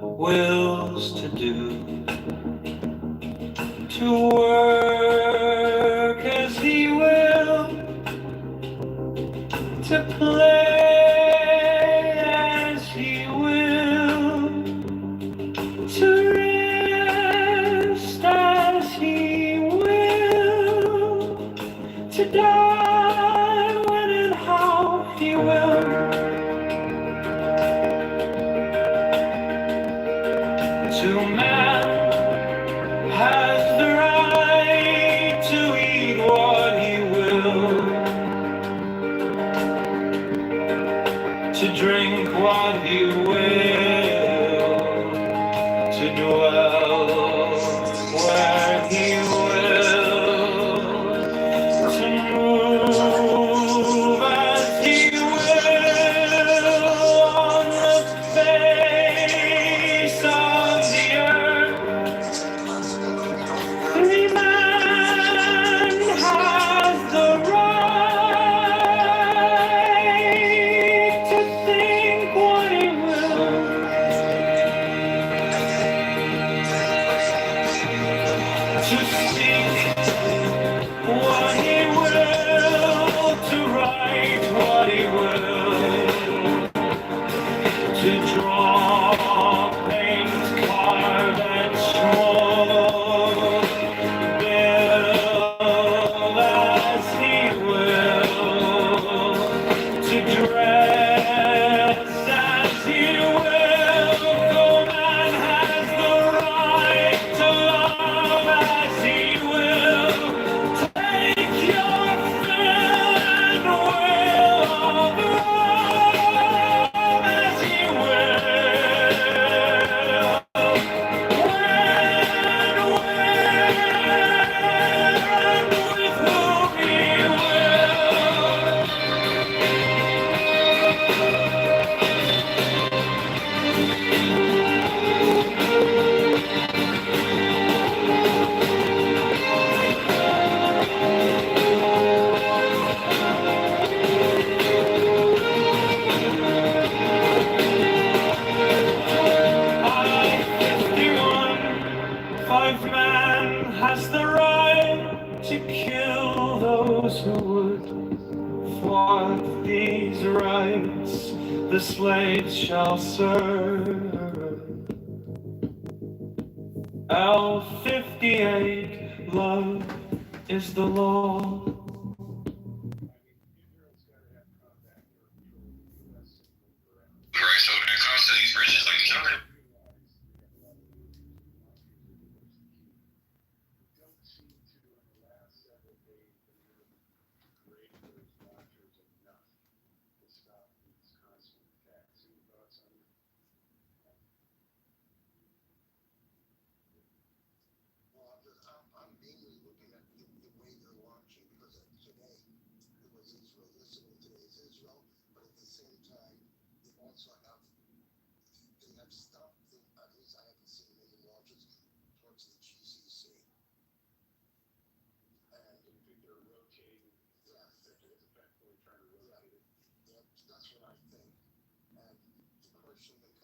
wills to do, to work as he will, to play as he will, to rest as he will, to die when and how he will. To man has the right to eat what he will, to drink what he will, to dwell where he will, to move as he will on the face of the earth. Every man has the right to think what he will, to seek what he will, to write what he will, to draw, paint, carve, and smoke, build as he will, to dress as he will. No man has the right to love as he will. Take your fill and will of love as he will. With whom he will. Five man has the right to kill those who would thwart these rights. The slaves shall serve. L58, love is the law. Right, so when it comes to these bridges, like you know, I'm mainly looking at the way they're launching because today it was Israel. Yesterday, today is Israel, but at the same time, they also have stuff that at least I haven't seen many launches towards the GCC. And they're rotating. Yeah, they're effectively trying to rotate it. Yeah, that's what I think. And the question that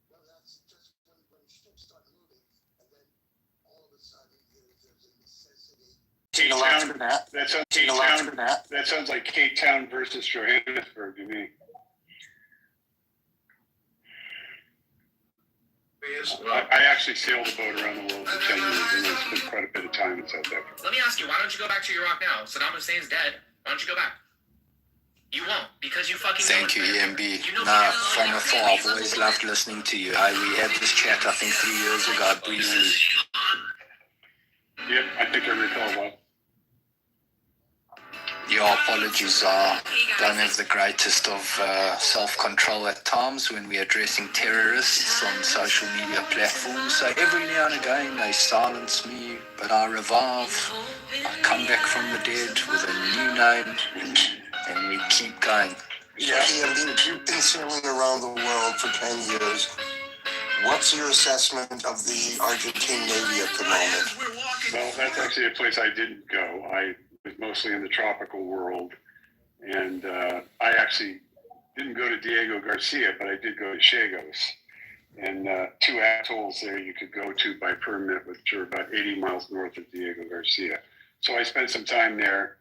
Well, that's just when ships start moving, and then all of a sudden there's a necessity. That sounds like Cape Town versus Johannesburg to me. I actually sailed a boat around the world for 10 years, and I spent quite a bit of time in South Africa. Let me ask you, why don't you go back to Iraq now? Saddam Hussein's dead. Why don't you go back? You won't, because you fucking. Thank you, EMB. Nah, from afar, I've always loved listening to you. We had this chat, I think, 3 years ago, briefly. Yep, I think I recall that. Your apologies don't have the greatest of self-control at times when we're addressing terrorists on social media platforms. So every now and again they silence me, but I revive. I come back from the dead with a new name, and we keep going. Yeah, EMB, you've been sailing around the world for 10 years. What's your assessment of the Argentine Navy at the moment? Well, that's actually a place I didn't go. I was mostly in the tropical world, and I actually didn't go to Diego Garcia, but I did go to Chagos, and 2 atolls there you could go to by permit, which are about 80 miles north of Diego Garcia. So I spent some time there,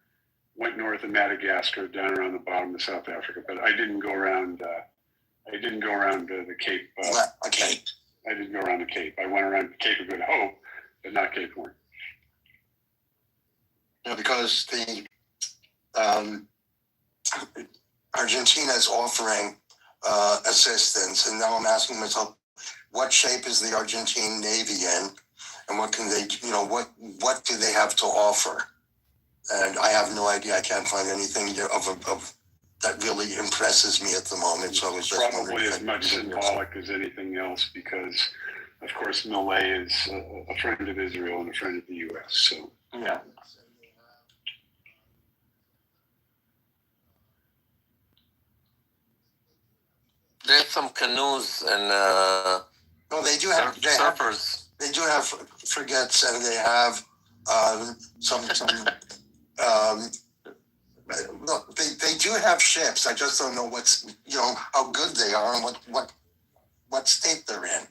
went north of Madagascar, down around the bottom of South Africa, but I didn't go around. I didn't go around the Cape. Okay. I didn't go around the Cape. I went around Cape of Good Hope, but not Cape Horn. Yeah, because the Argentina is offering assistance, and now I'm asking myself, what shape is the Argentine Navy in, and what can they, what do they have to offer? And I have no idea. I can't find anything of that really impresses me at the moment. So I was just probably as much symbolic as anything else, because, of course, Milei is a friend of Israel and a friend of the U.S. So yeah. There's some canoes and no, they do have surfers. They do have frigates, and they have some. Look, they do have ships. I just don't know how good they are and what state they're in.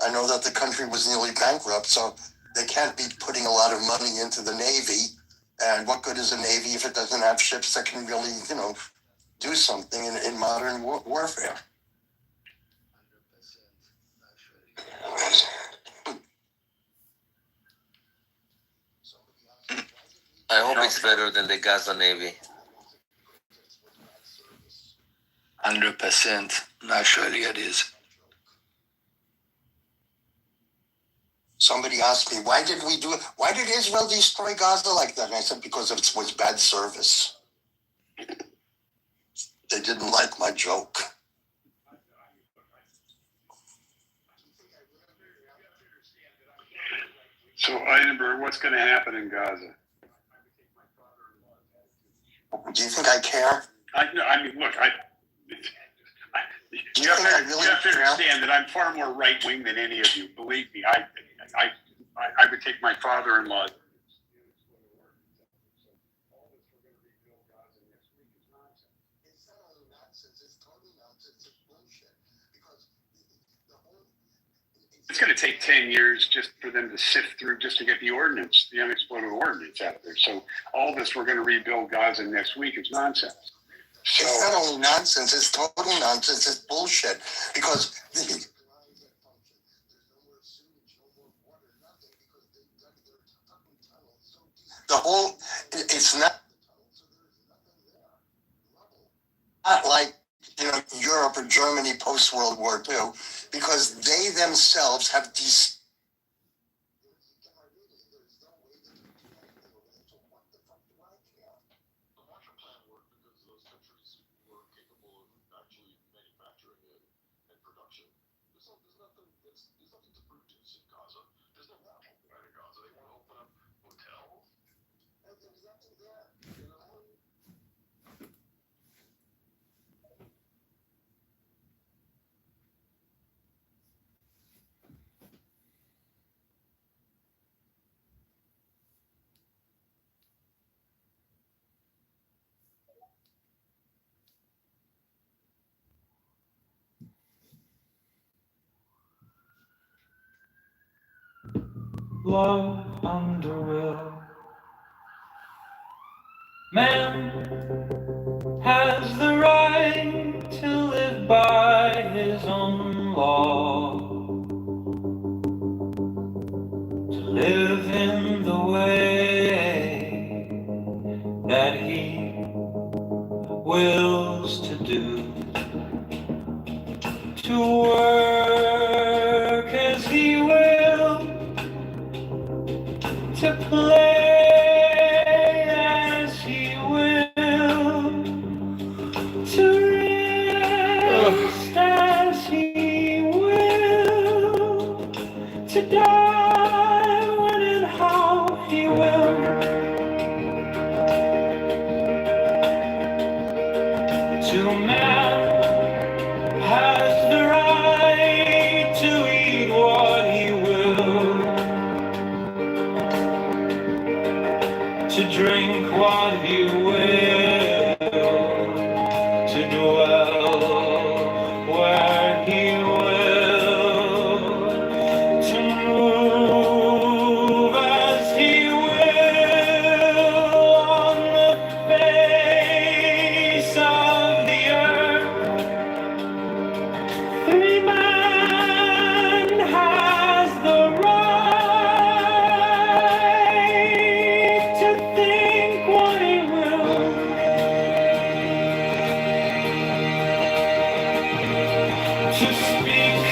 I know that the country was nearly bankrupt, so they can't be putting a lot of money into the Navy. And what good is a Navy if it doesn't have ships that can really, do something in modern warfare? I hope it's better than the Gaza Navy. 100%. Naturally it is. Somebody asked me, why did Israel destroy Gaza like that? And I said, because it was bad service. They didn't like my joke. So, Eidenberg, what's going to happen in Gaza? Do you think I care? Look, you have to understand that I'm far more right-wing than any of you. Believe me, I would take my father-in-law. It's going to take 10 years just for them to sift through, just to get the unexploded ordnance out there. So all this, we're going to rebuild Gaza next week, is nonsense. So, it's not only nonsense, it's total nonsense, it's bullshit. Because it's not like, Europe or Germany post-World War II, because they themselves have love under will. Man has the right to live by his own law, to live in the way that he wills to do, to work as he will, to play as he will, to rest as he will, to die when and how he will. To man has the right to eat what he will, to drink what he will, to dwell where he will, to move as he will on the face of the earth. Every man has the right to think what he will, to speak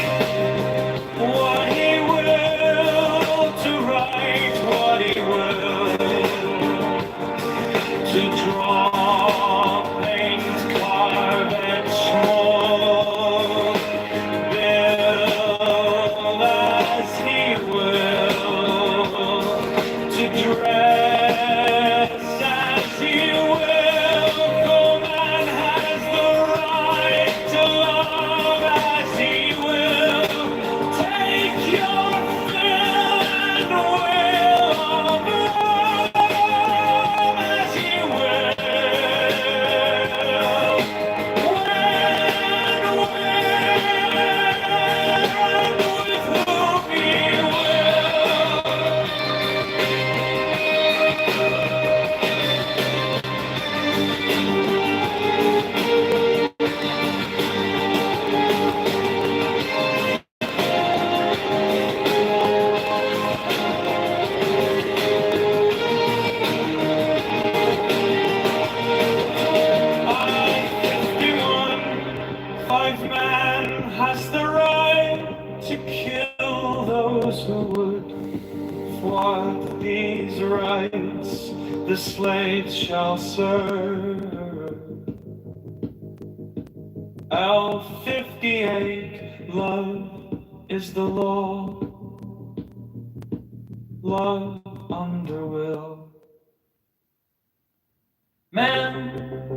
what he will, to write what he will, to draw, paint, carve, and smoke, build as he will, to dress as he will. For man has the right to love as he will. Take your fill and will of love as he will. Five man has the right to kill those who would thwart these rights. The slaves shall serve. L58, love is the law. Love under will. Man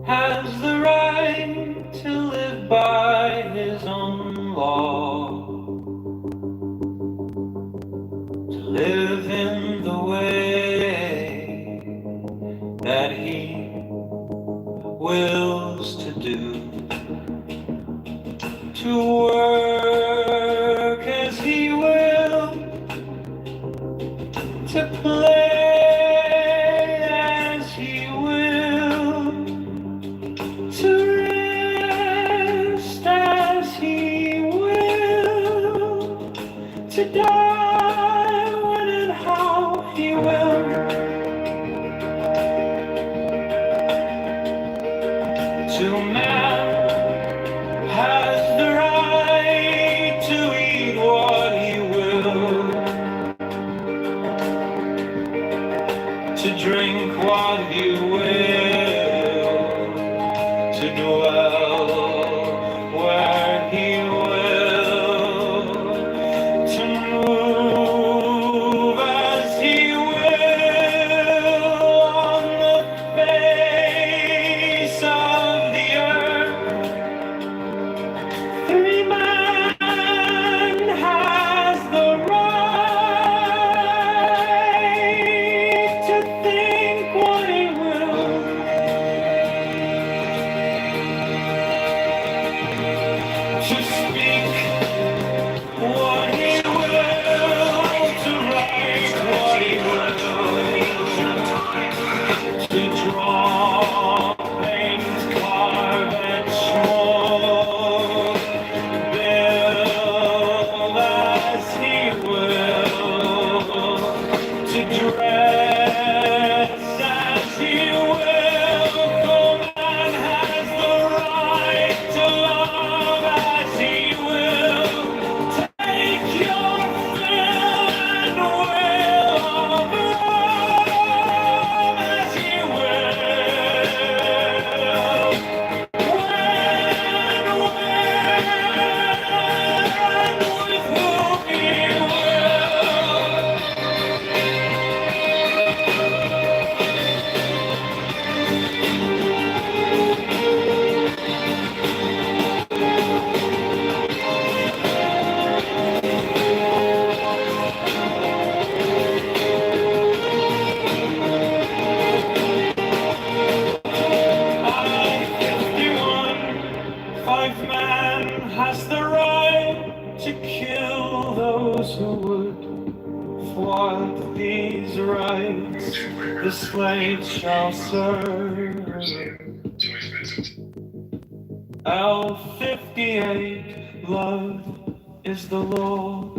has the right to live by his own law, to live in the way that he wills to do, to work as he will, to play as he will, to rest as he will, to die when and how he will. To man has the right to eat what he will, to drink what he will, to dwell where he will, to move as he will on the face of the earth. Every man has the right to think what he will. slaves shall serve. L58, love is the law.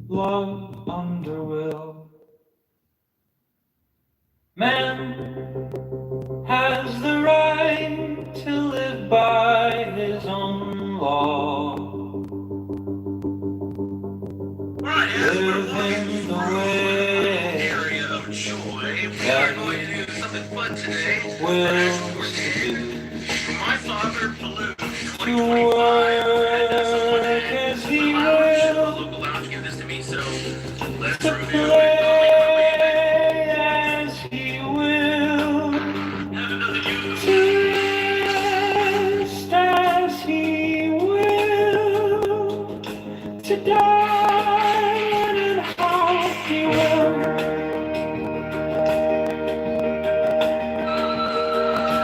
Love under will. Man has the right to live by his own law. Live in the way Area of joy. We that are going to do something fun today. will For my father, Blue, to 2025. work as he will, Local lounge give this to me, so let's to review play it. as he will, to rest as he will, to die when and how he will.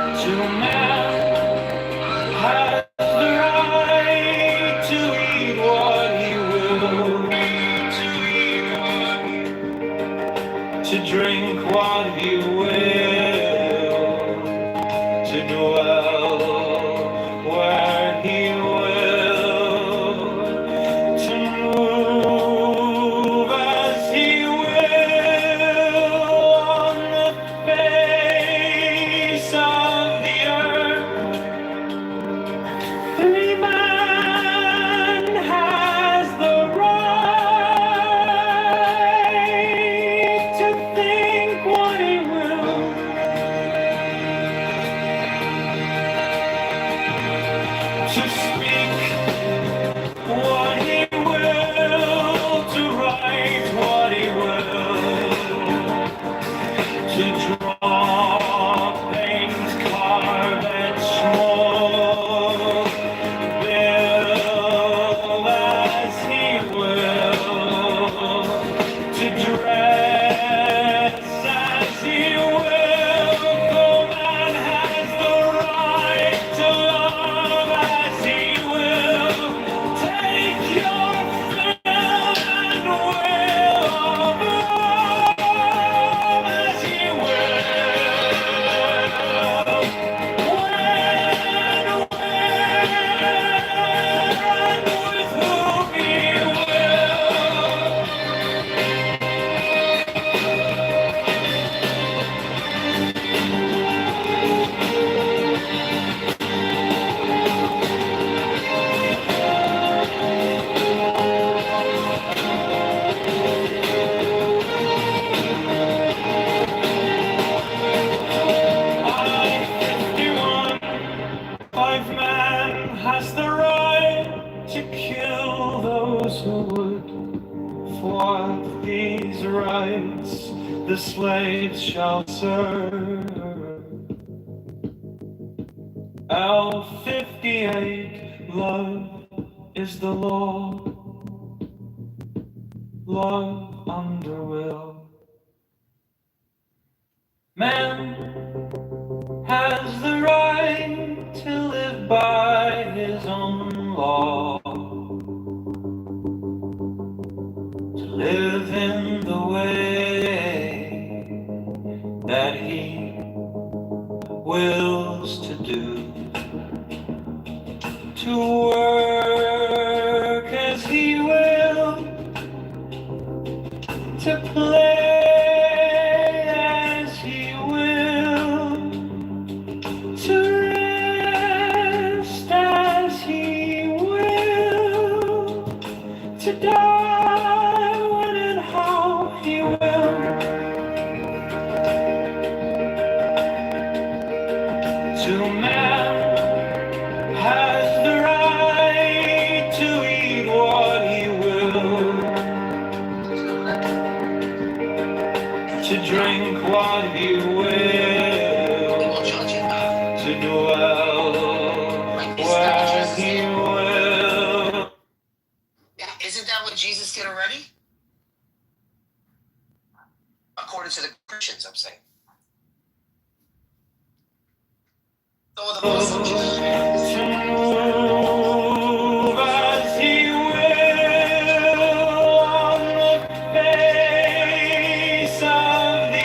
To man has the right to eat what he will, to drink what he will, to dwell where he will, to move as he will on the face of the earth. Every man has the right to think what he will, to speak what he will, to write what he will, to draw, paint, carve, small, build as he will, to dress as he will. No man has the right to love as he will. Take your fill and will of love as he will. Life man has the right to kill those who would thwart these rights. The slaves shall serve. L58, love is the law. Love under will. Man has the right to live by his own law, to live in the way that he wills to do, to work as he will, to play as he will, to rest as he will, to die when and how he will, to man has the right to eat what he will, to drink what he will, to dwell where he will. Yeah, isn't that what Jesus did already? According to the Christians, I'm saying. So the Muslims. To move as he will on the face of the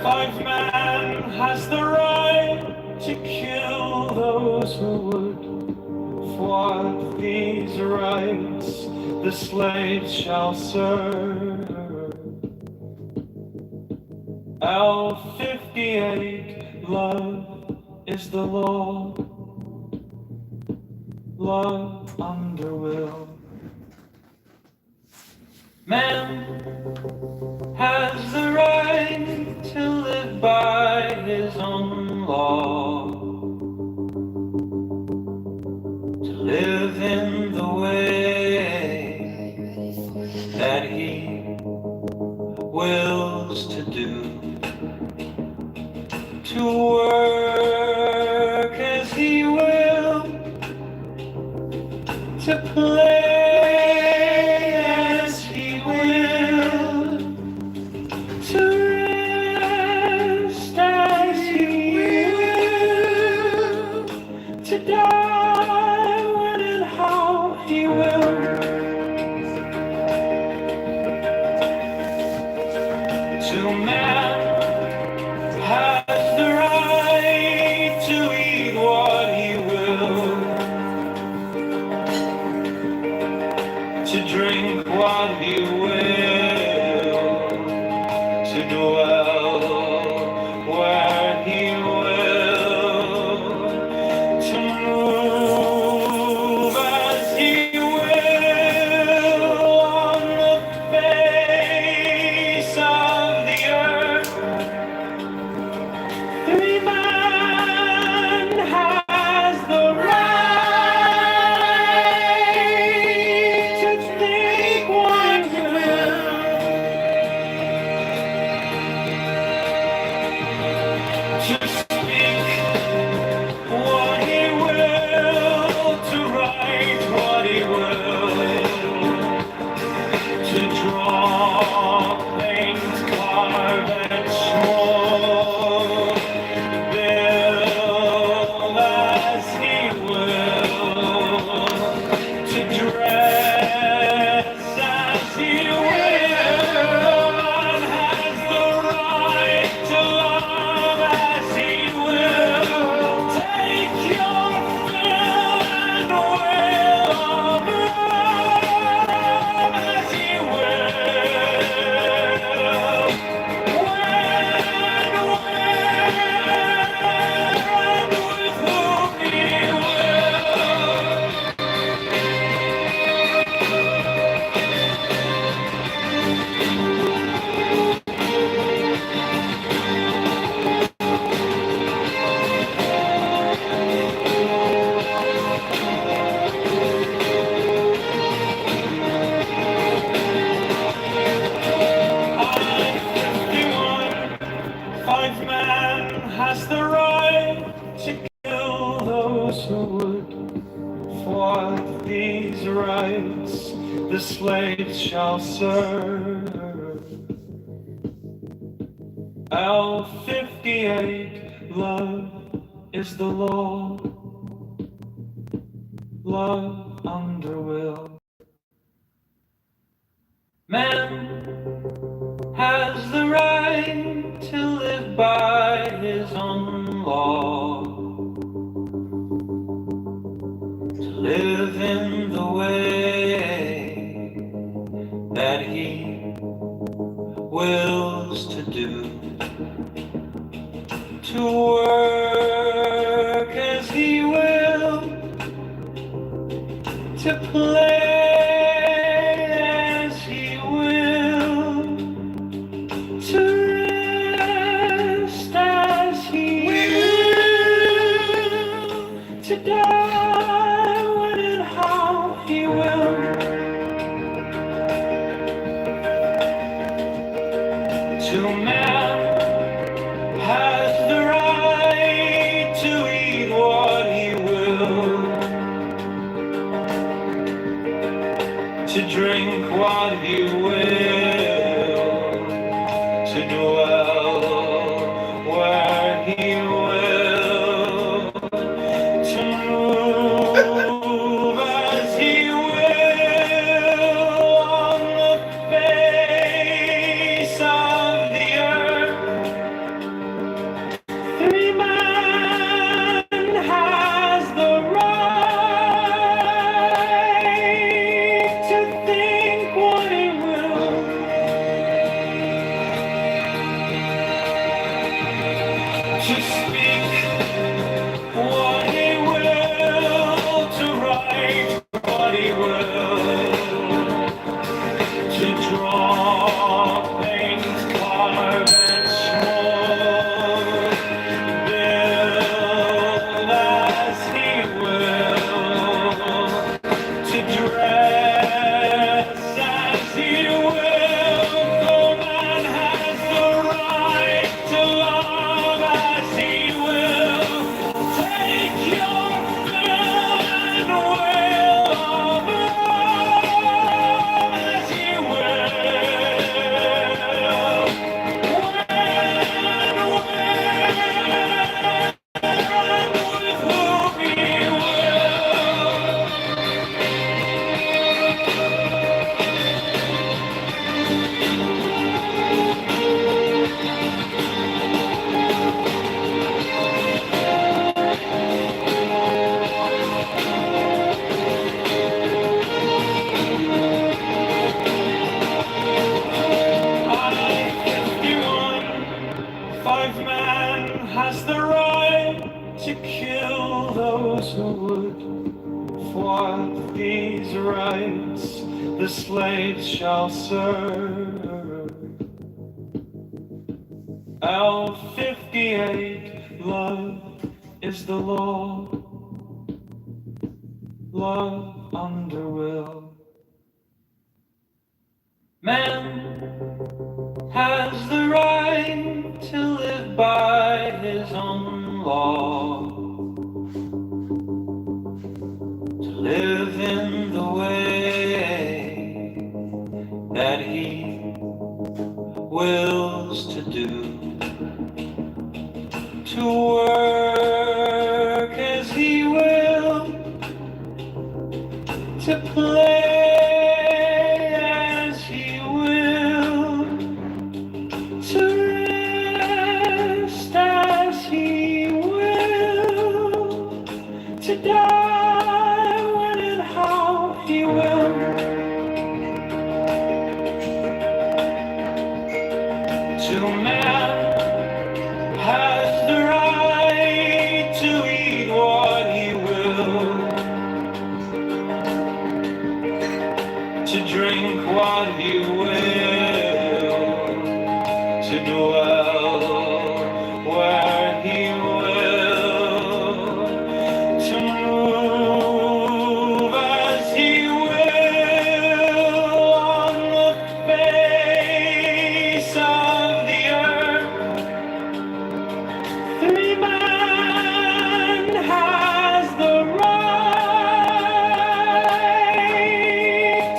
5 man has the right to kill those who would thwart these rights. The slaves shall serve. L58, love is the law. Love under will. Man has the right to live by his own law, to live in the way that he wills to do, to work as he will, to play as he will, to rest as he will, to die when and how he will. To man has the right to eat what he will, to drink what he will, to dwell where he will, to move as he will on the face of the earth. 3 man has the right to think what he will, to speak what he will, to write what he will, to draw, paint, carve, and smoke, build as he will, to dress as he will, and has the right to love as he will. Take your fill and will of love as he will. When, and with whom he will. I'm 51. 5 man has the right to kill those who would thwart these rights. The slaves shall serve. L58, love is the law. Love under will. Man has the right to live by his own law, to live in the way that he wills to do, to work as he will, to play as he will, to rest as he will, to die when and how he will, to man has the right to eat what he will, to speak what he will, to write what he will, to draw, paint, carve, and small, build as he will, to dress as he will, for man has the right to love as he will. Take your fill and will of love as he Five man has the right to kill those who would thwart these rights. The slaves shall serve. L58, love is the law. Love under will. Man has the right to live by his own law, to live in the way that he wills to do, to work as he will, to play as he will, to rest as he will, to die when and how he will. To man has the right to eat what he will, to drink what he will, to dwell where he will, to move as he will on the face of the earth. Three man has the right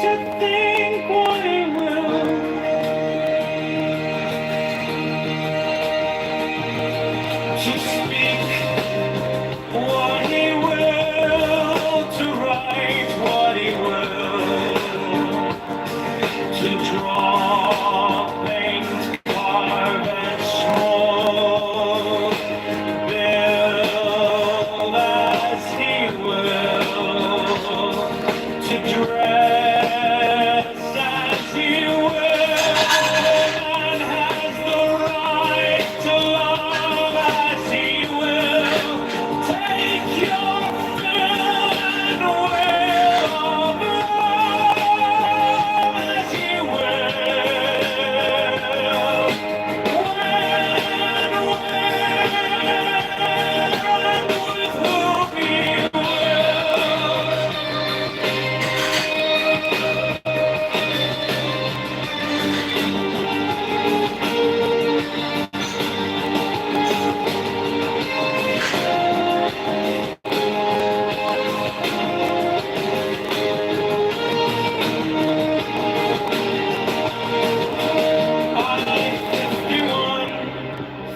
to think what he will, to speak what he will, to write what he will, to draw, paint, carve, and small, build as he will, to dress as he will. Man has the right to love as he will. Take your fill and will of love as he will. With whom he will.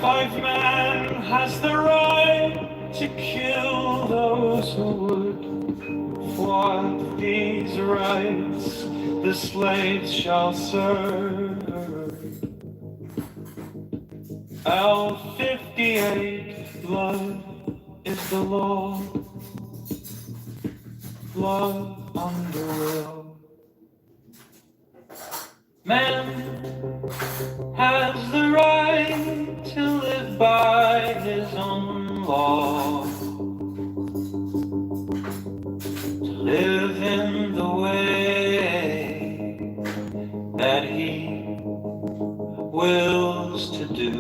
Five man has the right to kill those who would thwart these rights. The slaves shall serve. L58, love is the law. Love under will. Man has the right to live by his law, to live in the way that he wills to do,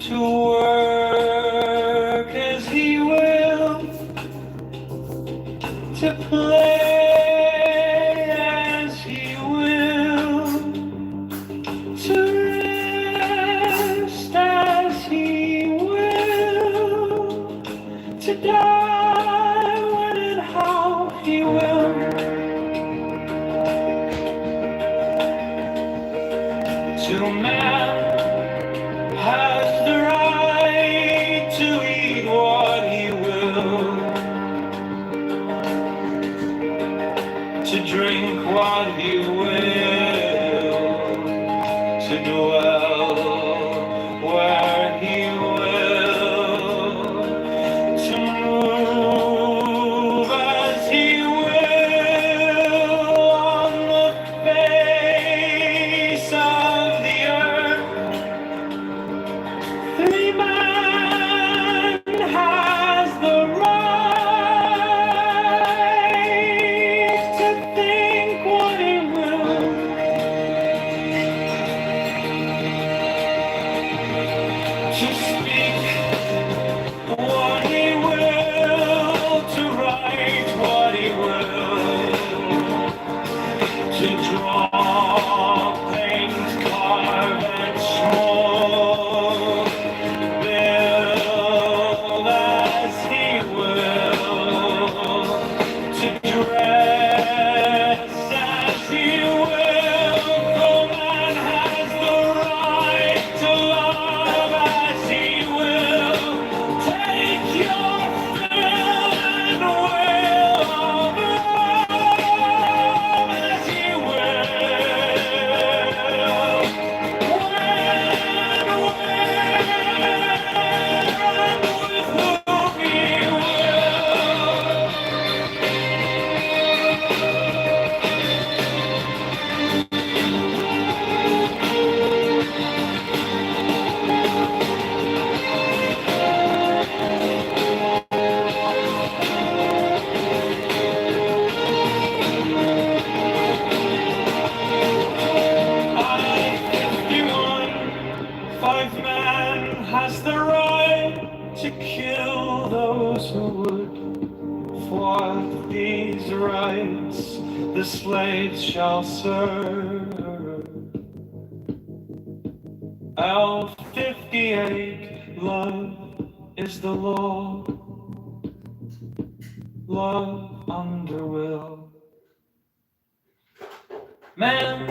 to work as he will, to play as he will, to rest as he will, to die when and how he will. To man has the right to eat what he will, to drink what he will, to dwell where he will, to move as he will on the face of the earth. The man has the right to think what he will, to speak what he will, to write what he will, to draw, paint, carve, and smoke, build as he will, to dress as he will. No man has the right to love as he will. Take your fill and will of love as he will. Five man has the right to kill those who would thwart these rights. The slaves shall serve. L58, love is the law. Love under will. Man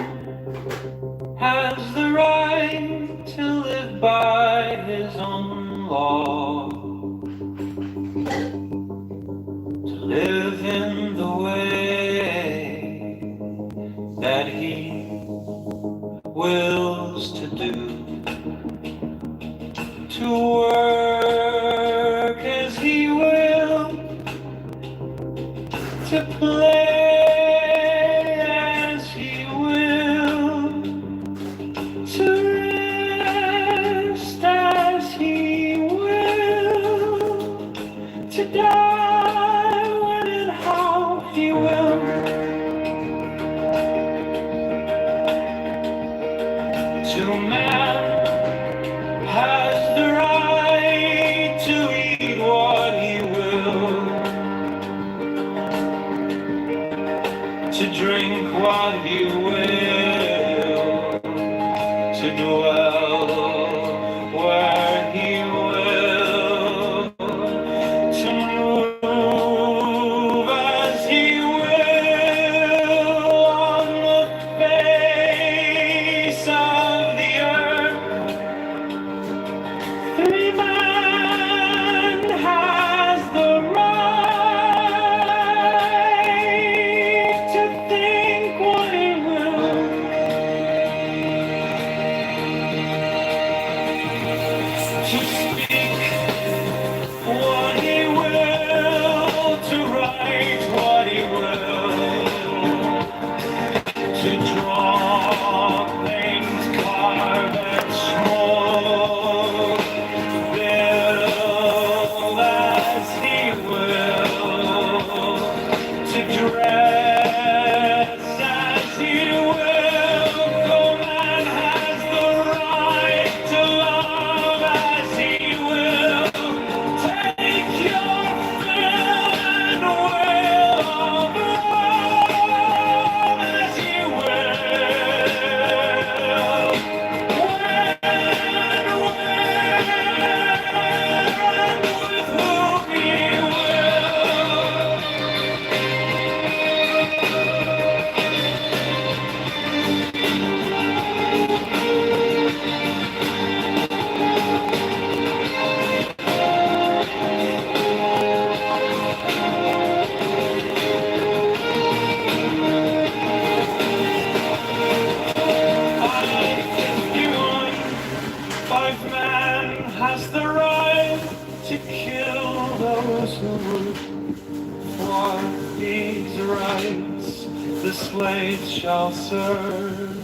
has the right to live by his own law, to live in the way that he wills to do, to work as he will, to play as he will, to rest as he will, to die when and how he will. To man has the right to eat what he will, to drink what he will, to dwell where he will, to move as he will on the face of the earth. The man has the right to think what he will, to speak what he will, to write what he will, to draw, paint, carve, and smoke, build 5 man has the right to kill those who would thwart these rights. The slaves shall serve.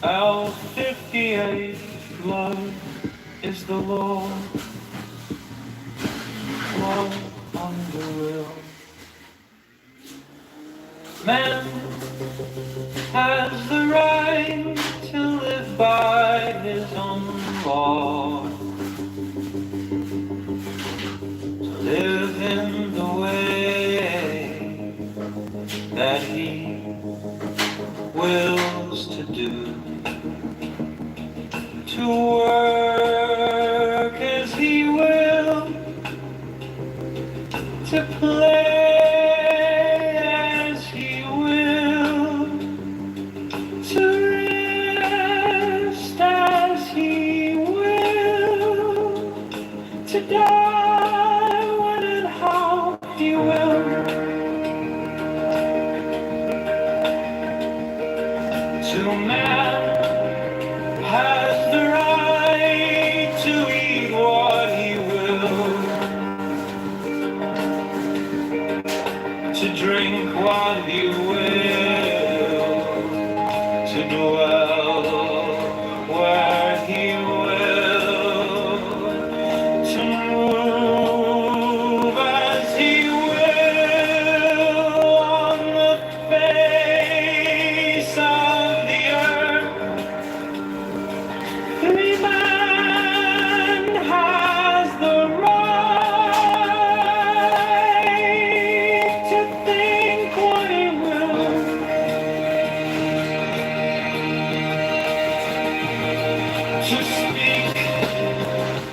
L58, love is the law. Love under will. Man has the right to live by his own law, to live in the way that he wills to do, to work as he will, to play as he will, to rest as he will, to die when and how he will. To man has the right to eat what he will, to drink what he will, to dwell where he will, to move as he will on the face of the earth. 3 man has the right to think what he will, to speak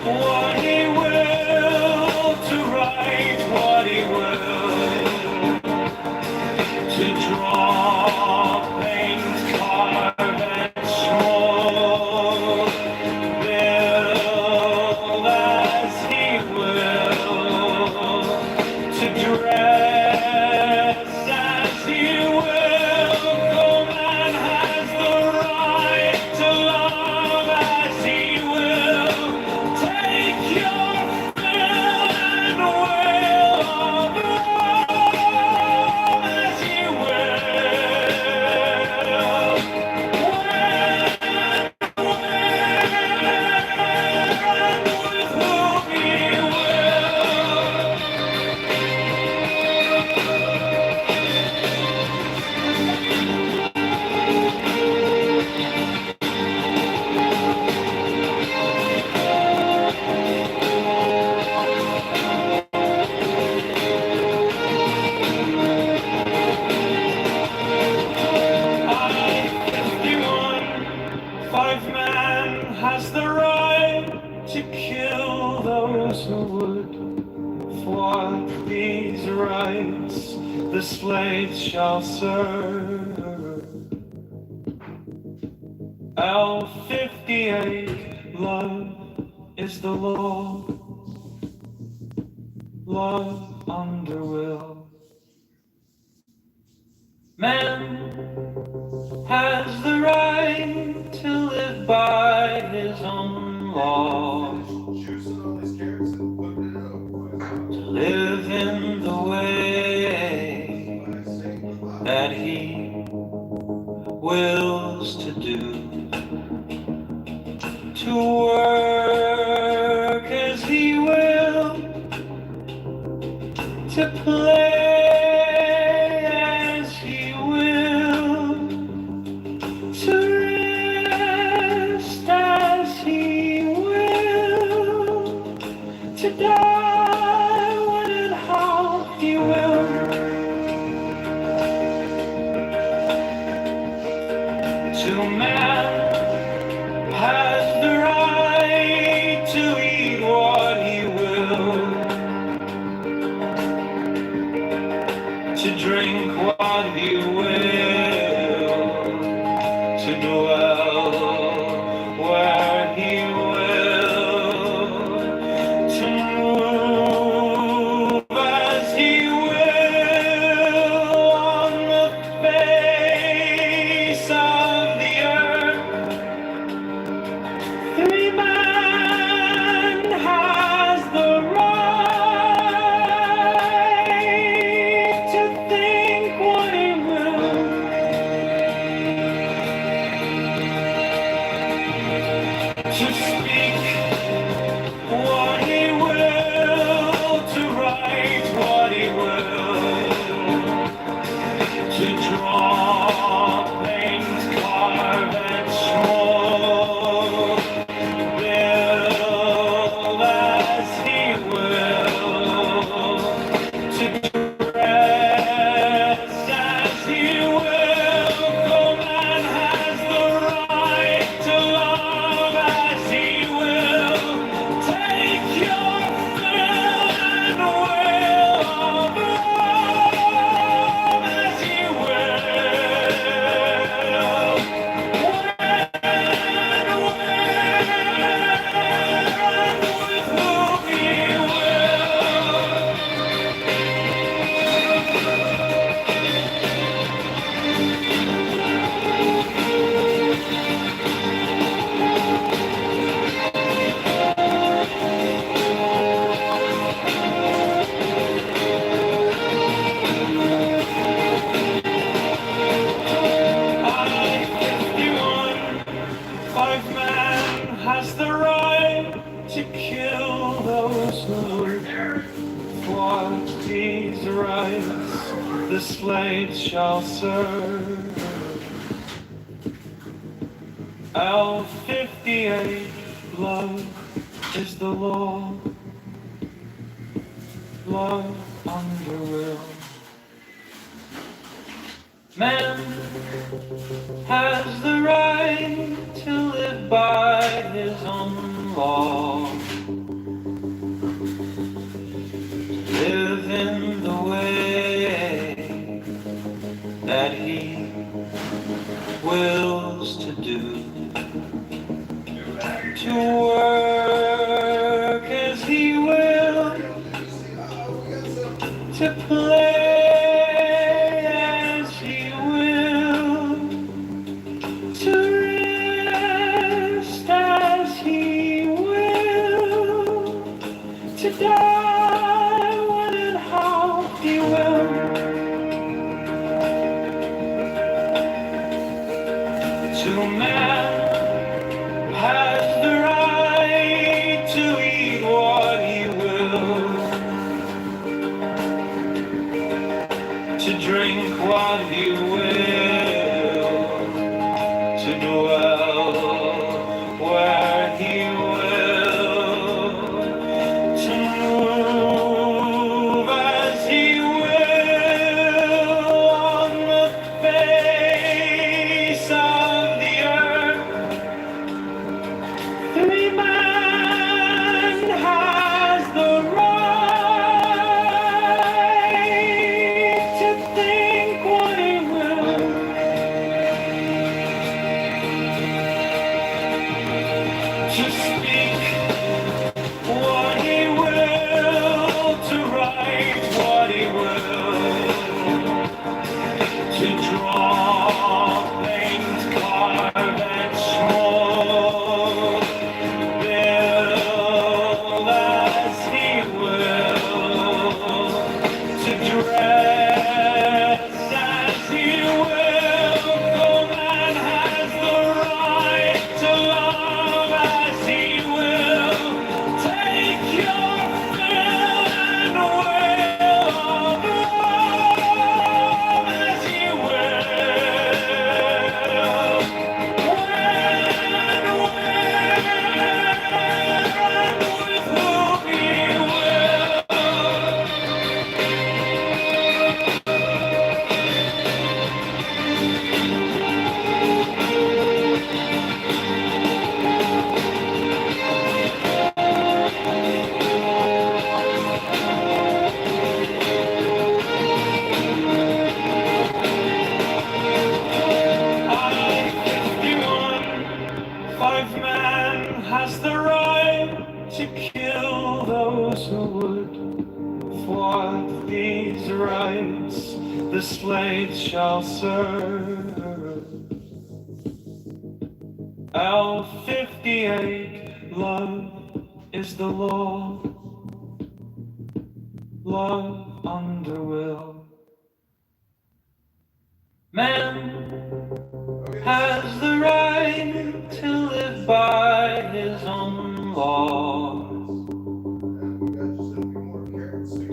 what he will, to write what he will, to draw, paint, carve, and mold, build as he will, to dress as he will. No man has the right to love as he will. Take your fill and will of love as he will. With whom he will. I-51, 5 man has the right to kill those who would thwart these rights. The slaves shall serve. L58, love is the law. Love under will. Man has the right to live by his own law, to live in the way that he wills to do, to work as he will, to play as he will, to rest as he will, to die when and how he will. To man has the right to eat what he will, 5 man has the right to kill those who would thwart these rights. The slaves shall serve. L58, love is the law. Love under will. Man has the right to live by his own law. Live in the way that he wills to do. To work as he will. To play as he will. To rest as he will. To die when and how he will. To man has the right to eat what he will. To drink what he will. To dwell where he will. To move as he will on the face of the earth. 3 man has the right to think what he will. To speak what he will, to write what he will, to draw, paint, carve, and smoke, build as he will, to dress as he will. For man has the right to love as he will. Take your fill and will of love as he will. With whom he will. Five man has the right to kill those who would thwart these rights. The slaves shall serve. L58, love is the law. Love under will. Man has the right to live by his own laws.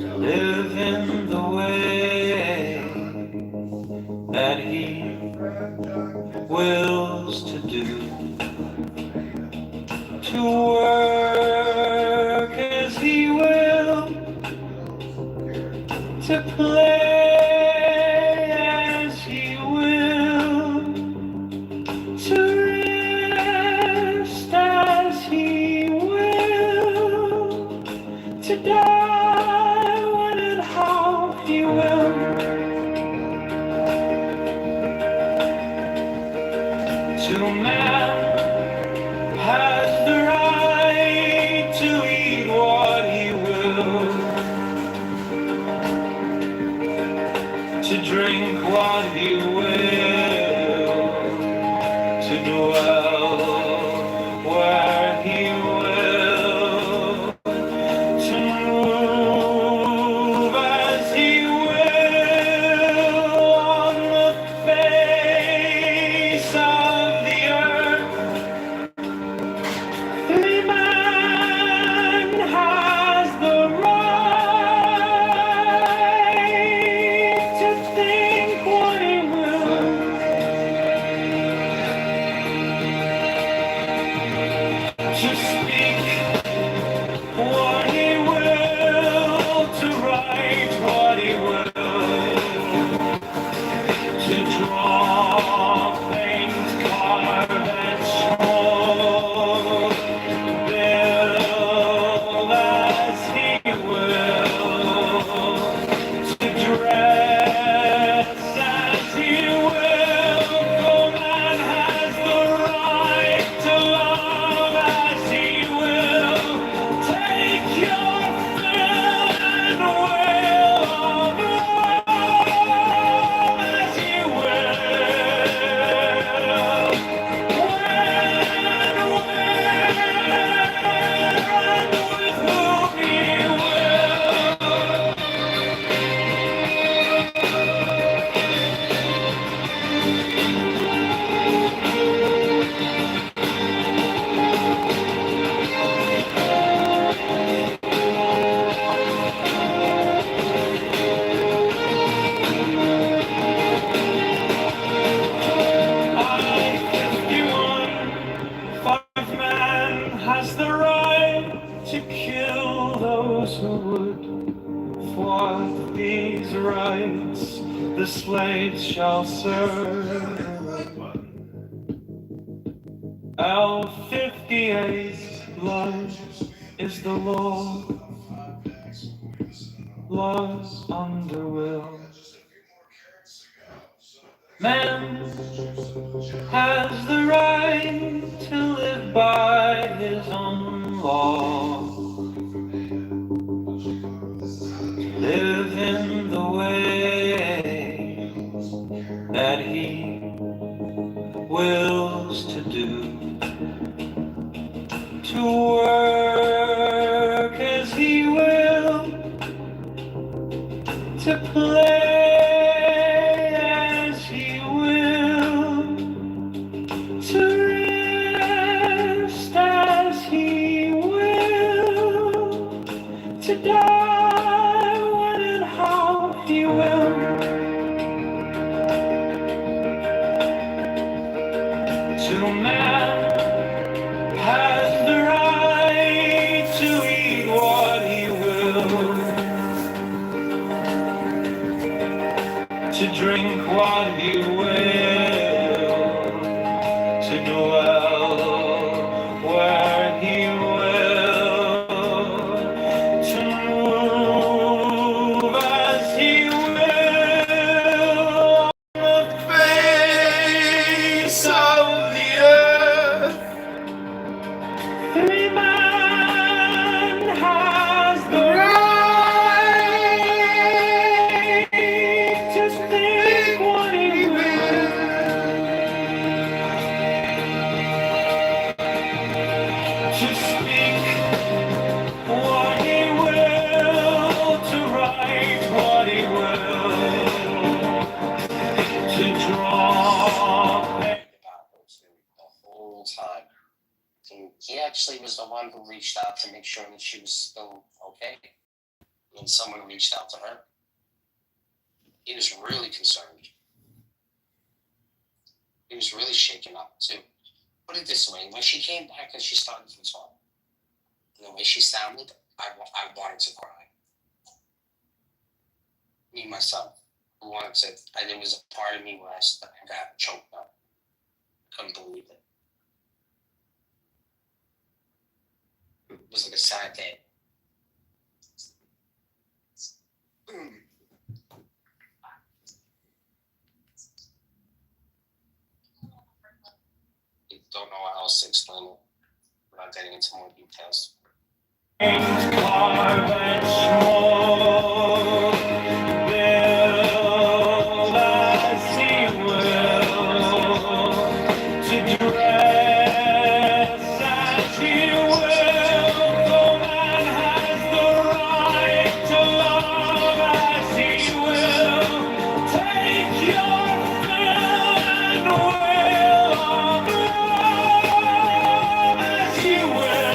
To live in the way that he wills to do. To work as he will. To play as he will. To rest as he will. To die when and how he will. To man has the right to eat what he will. To drink what he will. To dwell where he will. To move as he will on the face of the earth. to speak what he will, to write what he will, to draw, paint, carve, and mold, build as he will, to dress as he will, for man has the right to love as he will. Take your fill and will of love as he has the right to kill those who would thwart these rights. The slaves shall serve. L58, love is the law. Love under will. Man has the right to live by his own law. Live in the way that he wills to do, to work as he will, to play as he will, to rest as he will, to die when and how he will. To man has the right to eat what he will, to drink what he will, to dwell where he will, to move as he will on the face of the earth. Every man has the right to think what he will, to speak what he will, to write what he will, to draw. The whole time. And he actually was the one who reached out to make sure that she was still okay. When someone reached out to her, he was really concerned. He was really shaken up too. Put it this way, when she came back and she started to talk, and the way she sounded, I wanted to cry. Me, myself, I wanted to, and there was a part of me where I got choked up. Couldn't believe it. It was like a sad day. I don't know how else to explain it without getting into more details. Carve and mold, build as he will, to dress as he will, for man has the right to love as he will. Take your fill and will of love as he will.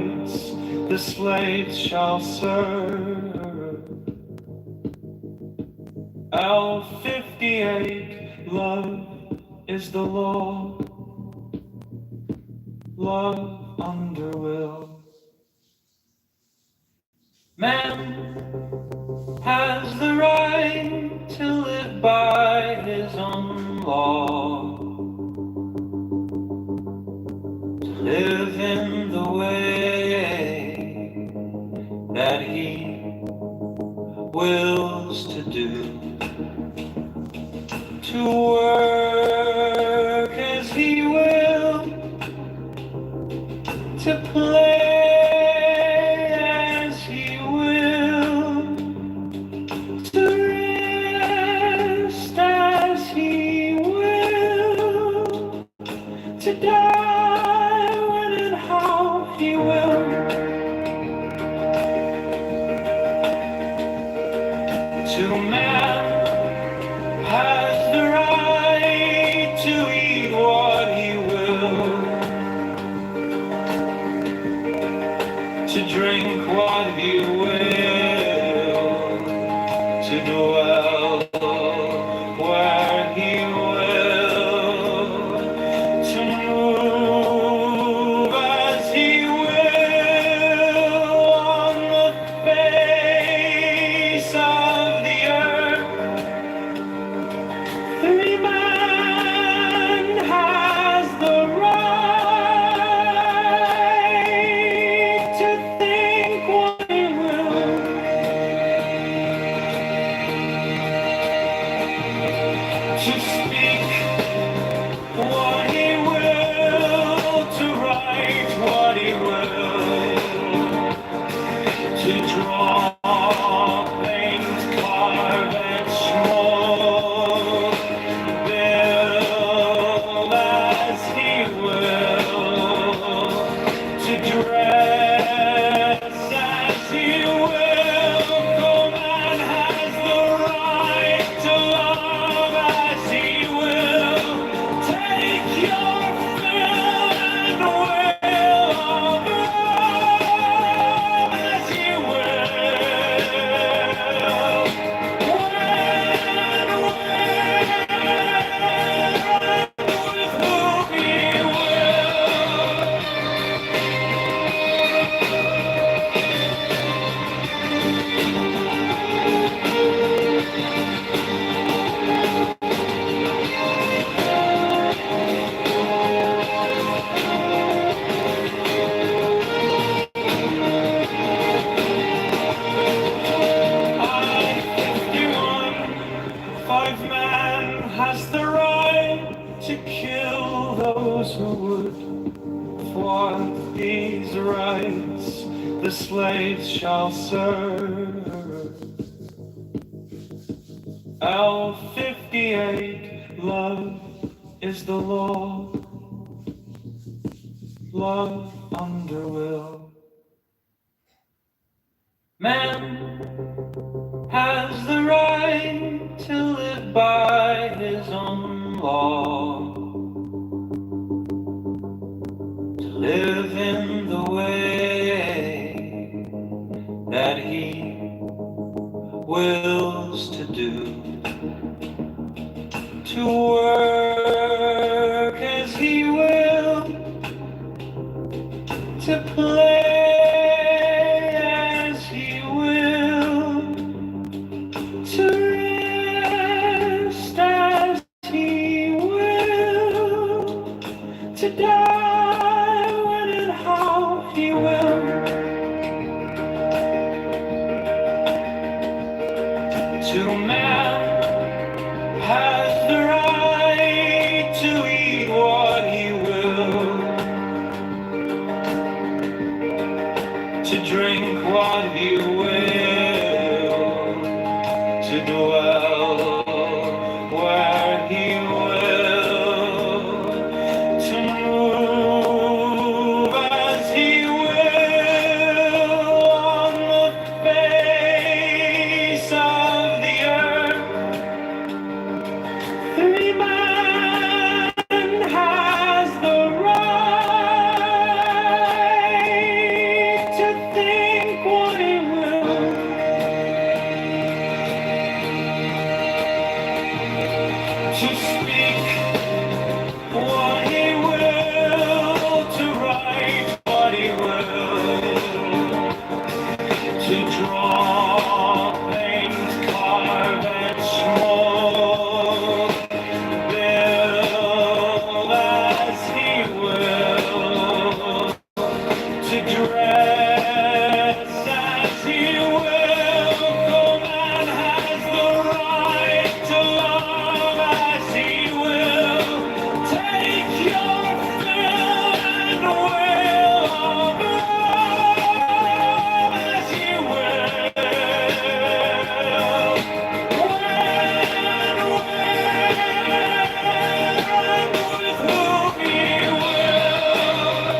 rights the slaves shall serve. L58, love is the law. Love under will. Man has the right to live by his own law, to live in the way that he wills to do, to work as he will, to play as he will, to rest as he will, to die when and how he will. To man has the right to eat what he will, to drink what he will, to dwell where he will, to move as he will on the face of the earth. Every man has the right to think what he will, to speak what he will, to write what he will, to draw, paint, carve, and mold, build as he will, to dress as he will. No man has the right to love as he will. Take your fill and will of love as he will. With whom he will. Five man has the right to kill those who would thwart these rights the slaves shall serve. L58, love is the law. Love under will. Man has the right to live by his own law, to live in the way that he wills to do, to work as he will, to play as he will, to rest as he will, to die when and how he will, to man has the right to eat what he will, to drink what he will, to dwell where he will, to move as he will on the face of the earth. Every man has the right to draw, paint, carve, and smoke, build as he will, to dress as he will. No man has the right to love as he will. Take your fill and will of love as he will. With whom he will.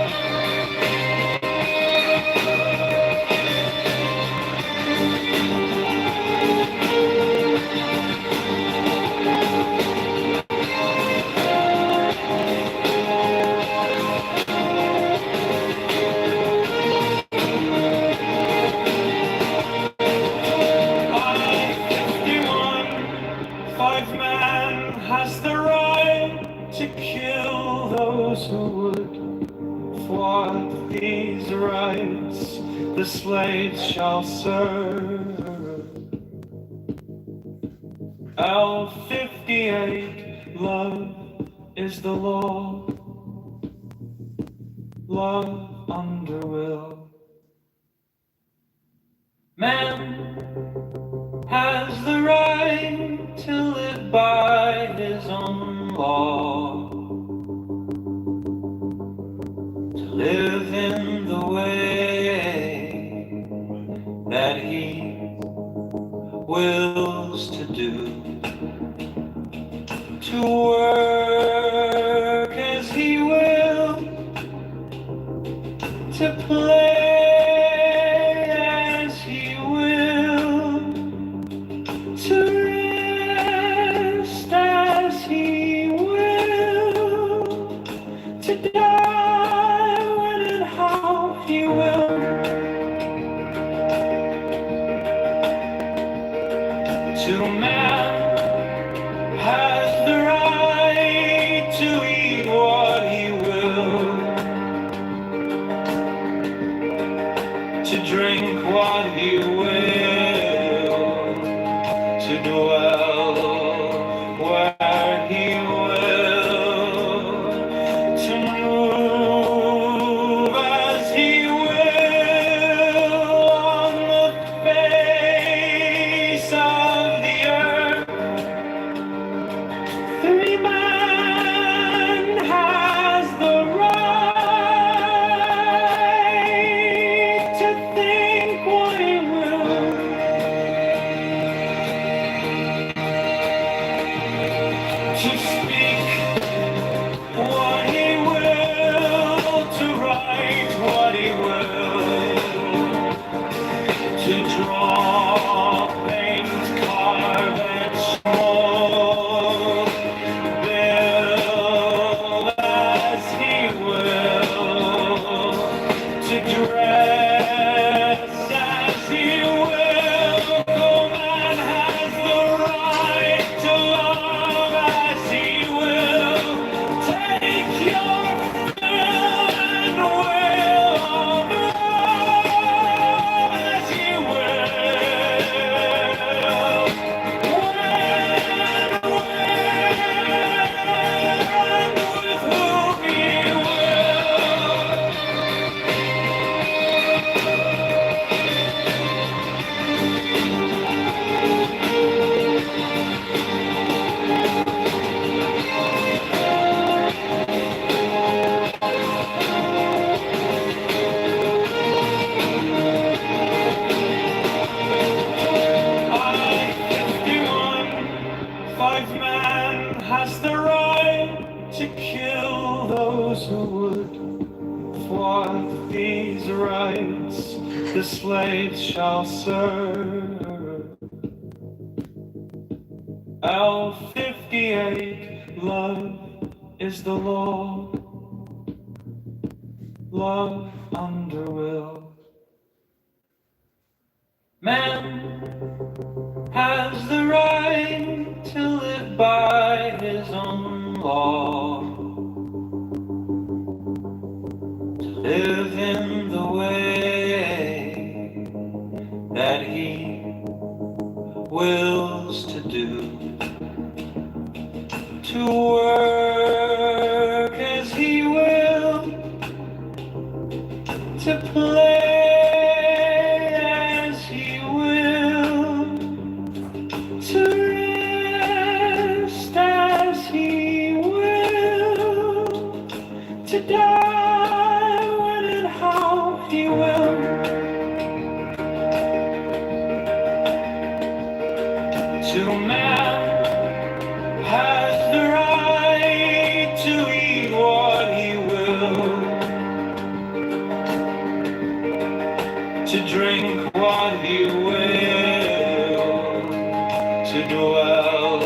Five man has the right to kill those who would thwart these rights. The slaves shall serve. L58, love is the law. Love under will. Man has the right to live by his own law, to live in the way that he wills to do, to work as he will, to play as he will, to rest as he will, to die when and how he will. To man has the right to eat what he will, to drink what he will, to dwell where he will, to move as he will on the face of the earth. Every man has the right to think what he will, to speak what he will, to write what he will, to draw, paint, carve, and smoke, build as he will, to dress as he will. No man has the right to love as he will. Take your fill and will of love as he will. With whom he will. Five man has the right to kill those who would thwart these rights. The slaves shall serve. L58, love is the law. Love under will. Man has the right to live by his own law, to live in the way wills to do, to work as he will, to play as he will, to rest as he will, to die when and how he will. To man has the right to eat what he will, to drink what he will, to dwell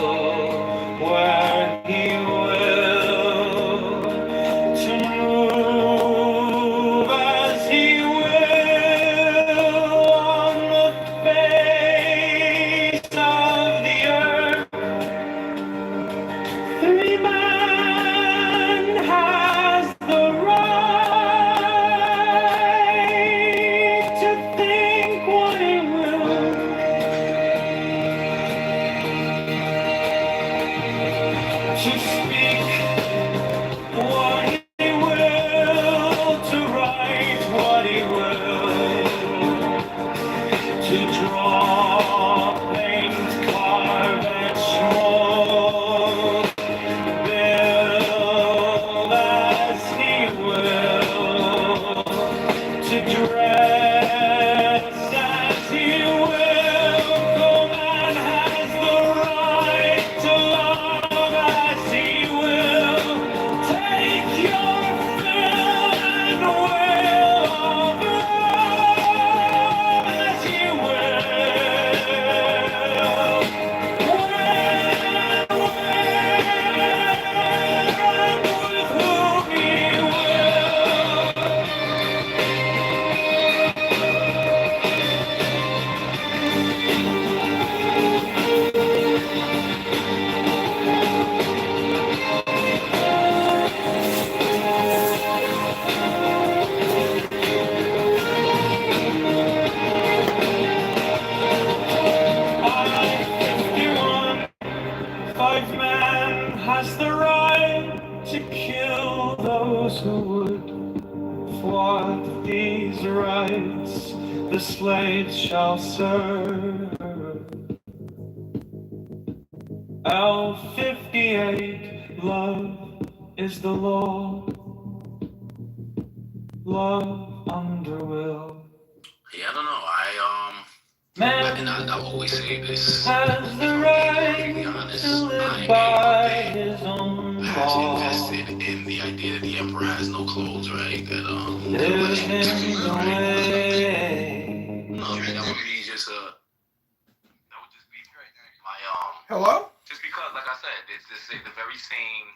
where he will, to move as he will on the face of the earth. Every man has the right to think what he will, to speak what he will, to write what he will, to draw, paint, carve, and smoke, build as he will, to dress as he will. No man has the right to love as he will. Take your fill and will of love as he Five man has the right to kill those who would thwart these rights. The slaves shall serve. L58, love is the law. Love under will. Yeah, I don't know. Man I'll always say this. has the right to live by his own I law. invested in the idea that the emperor has no clothes, right? That Live in the way. No, I mean, that would be just my Hello? just because, like I said, it's the very same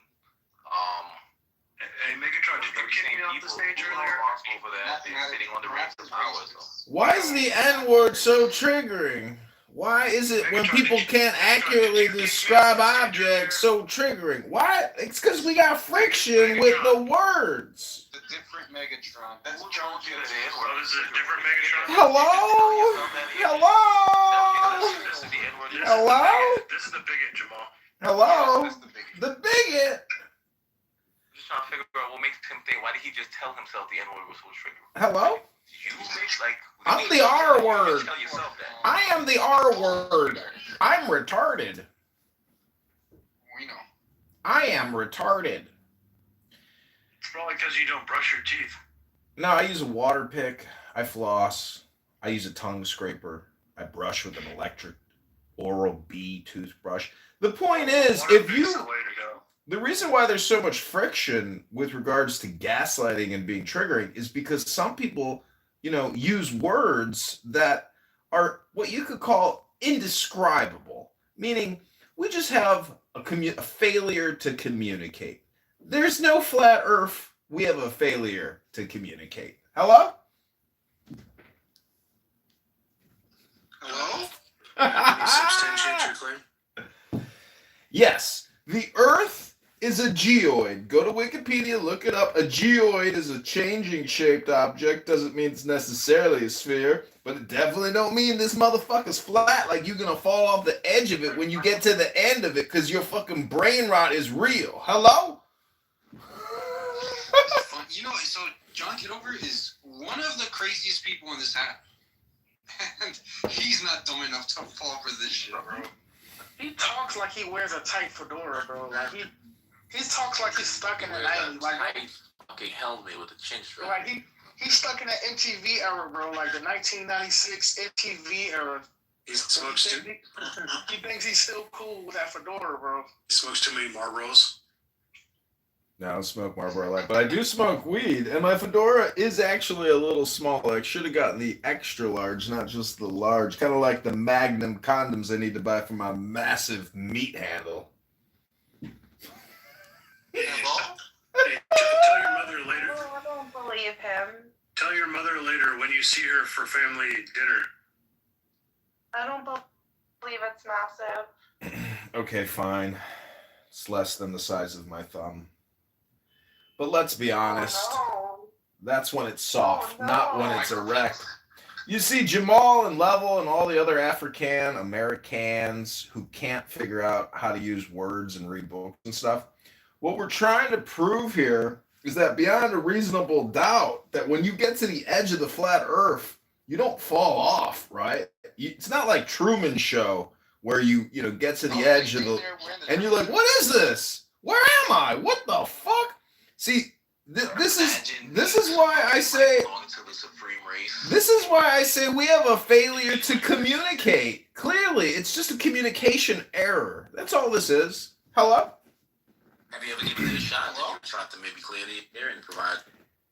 Hey, Megatron, did you kick me off the stage earlier? for that sitting on the reins of power. So. Why is the N-word so triggering? Why is it when people can't accurately describe objects so triggering? Why? It's because we got friction with the words. The different Megatron. That's Who told you that it was a different Megatron? Hello? Hello? Hello? This is the bigot, Jamal. Hello? The bigot? Just trying to figure out what makes him think. Why did he just tell himself the N-word was so triggering? Hello? You make like. I'm the R word. Tell yourself that. I am the R word. I'm retarded. We know. I am retarded. It's probably because you don't brush your teeth. No, I use a water pick. I floss. I use a tongue scraper. I brush with an electric Oral-B toothbrush. The point is, the reason why there's so much friction with regards to gaslighting and being triggering is because some people, use words that are what you could call indescribable, meaning we just have a failure to communicate. There's no flat earth. We have a failure to communicate. Hello? Hello? Can you substantiate your claim? Yes, the earth is a geoid? Go to Wikipedia, look it up. A geoid is a changing shaped object. Doesn't mean it's necessarily a sphere, but it definitely don't mean this motherfucker's flat, like you're gonna fall off the edge of it when you get to the end of it, because your fucking brain rot is real. Hello? You know, so John Kitover is one of the craziest people in this app. And he's not dumb enough to fall for this shit, bro. He talks like he wears a tight fedora, bro. Like he talks like he's stuck in the 90s. Like fucking helmet with a chin strap. Like he's stuck in the MTV era, bro. Like the 1996 MTV era. He smokes too. He thinks he's still cool with that fedora, bro. He smokes too many Marlboros. No, I don't smoke Marlboro Light, but I do smoke weed, and my fedora is actually a little small. I should have gotten the extra large, not just the large. Kind of like the Magnum condoms I need to buy for my massive meat handle. Hey, tell your mother later. I don't believe him. Tell your mother later when you see her for family dinner. I don't believe it's massive. Okay, fine. It's less than the size of my thumb. But let's be honest, that's when it's soft, not when it's erect. You see, Jamal and Level and all the other African Americans who can't figure out how to use words and read books and stuff, what we're trying to prove here is that beyond a reasonable doubt, that when you get to the edge of the flat earth, you don't fall off, right? It's not like Truman Show where you get to the edge of the, and you're like, what is this? Where am I? What the fuck? See, this is why I say we have a failure to communicate. Clearly, it's just a communication error. That's all this is. Hello? Have you ever given it a shot? Have you tried to maybe clear the air and provide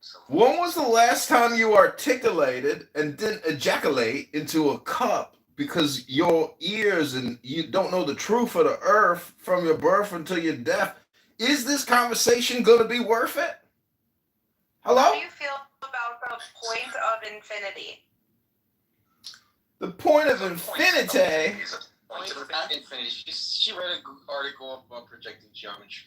some... When was the last time you articulated and didn't ejaculate into a cup because your ears and you don't know the truth of the earth from your birth until your death? Is this conversation going to be worth it? Hello? How do you feel about the point of infinity? The point of infinity? Point of infinity. She read an article about projecting geometry.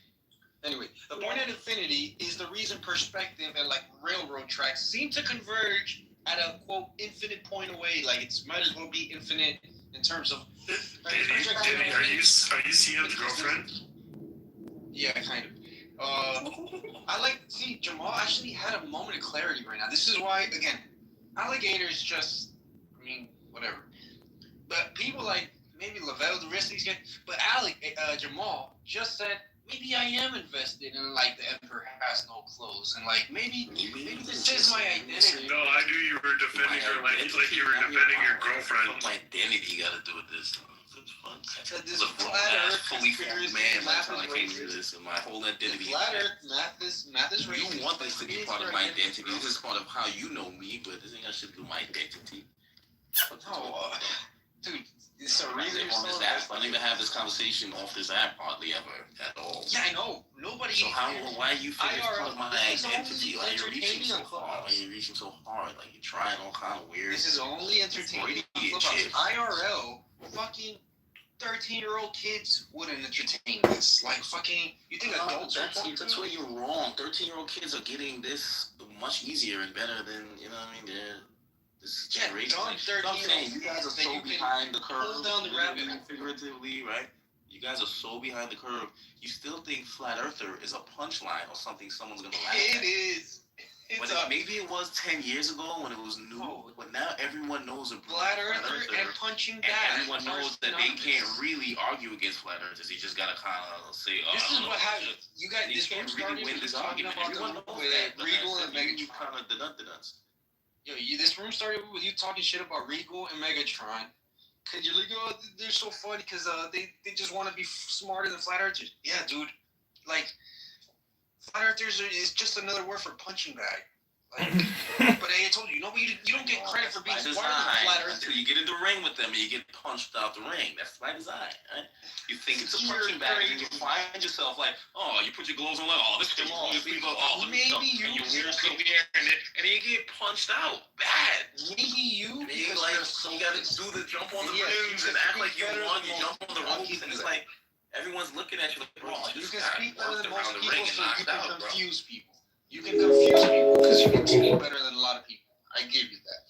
Anyway, the point of infinity is the reason perspective and like railroad tracks seem to converge at a quote infinite point away. Like it's might as well be infinite in terms of. Are you Siam's girlfriend? Yeah, kind of. I like see Jamal actually had a moment of clarity right now. This is why again, alligators just, I mean, whatever. But people like maybe Lavelle, the rest of these guys, but Jamal just said maybe I am invested in like the emperor has no clothes and like maybe this is my identity. No, I knew you were defending her like you were defending your girlfriend. What my identity got to do with this? This flat earth fully formed man, my time came to this, and my whole identity. Flat earth, math is You want this to be part of my identity. This is part of how you know me, but this ain't got shit to do with my identity. Oh, dude, it's a reason on this app. I don't even have this conversation off this app hardly ever at all. Yeah, I know. Nobody. So why you think it's part of my identity? Why are you reaching so far? Why are you reaching so hard? Like you're trying all kind of weird. This is only entertaining. IRL, fucking 13-year-old kids wouldn't entertain this. Like fucking, you think adults? That's where you're wrong. 13-year-old kids are getting this much easier and better than you know what I mean. This generation. You guys are so behind the curve. Figuratively, right? You guys are so behind the curve. You still think flat earther is a punchline or something someone's gonna laugh at. It is. Maybe it was 10 years ago when it was new, but now everyone knows a flat earther and punching back. And everyone knows that they can't really argue against flat earthers. They just gotta kind of say, "Oh, this is what happened." You guys, this can't really win this argument. Everyone knows that. Regal and Megatron. Kind of the nuts. Yo, this room started with you talking shit about Regal and Megatron. Cause you're like, oh, they're so funny because they just want to be smarter than flat earthers. Yeah, dude. Like, flat earthers is just another word for punching bag. Like, but I told you, you don't get credit for being smarter than flat earthers. Until you get in the ring with them and you get punched out the ring. That's flat design, right? You think it's a punching bag and you find yourself like, oh, you put your gloves on like, oh, this is all these people, oh, maybe you wear so weird and then you get punched out bad. Maybe you like you gotta do the jump on the rims and act like you won, you jump on the ropes and it's like everyone's looking at you like, bro, You this can guy speak better worked than around most the ring people, and so you knocked can out, bro. confuse people. You can confuse people because you can speak better than a lot of people. I give you that.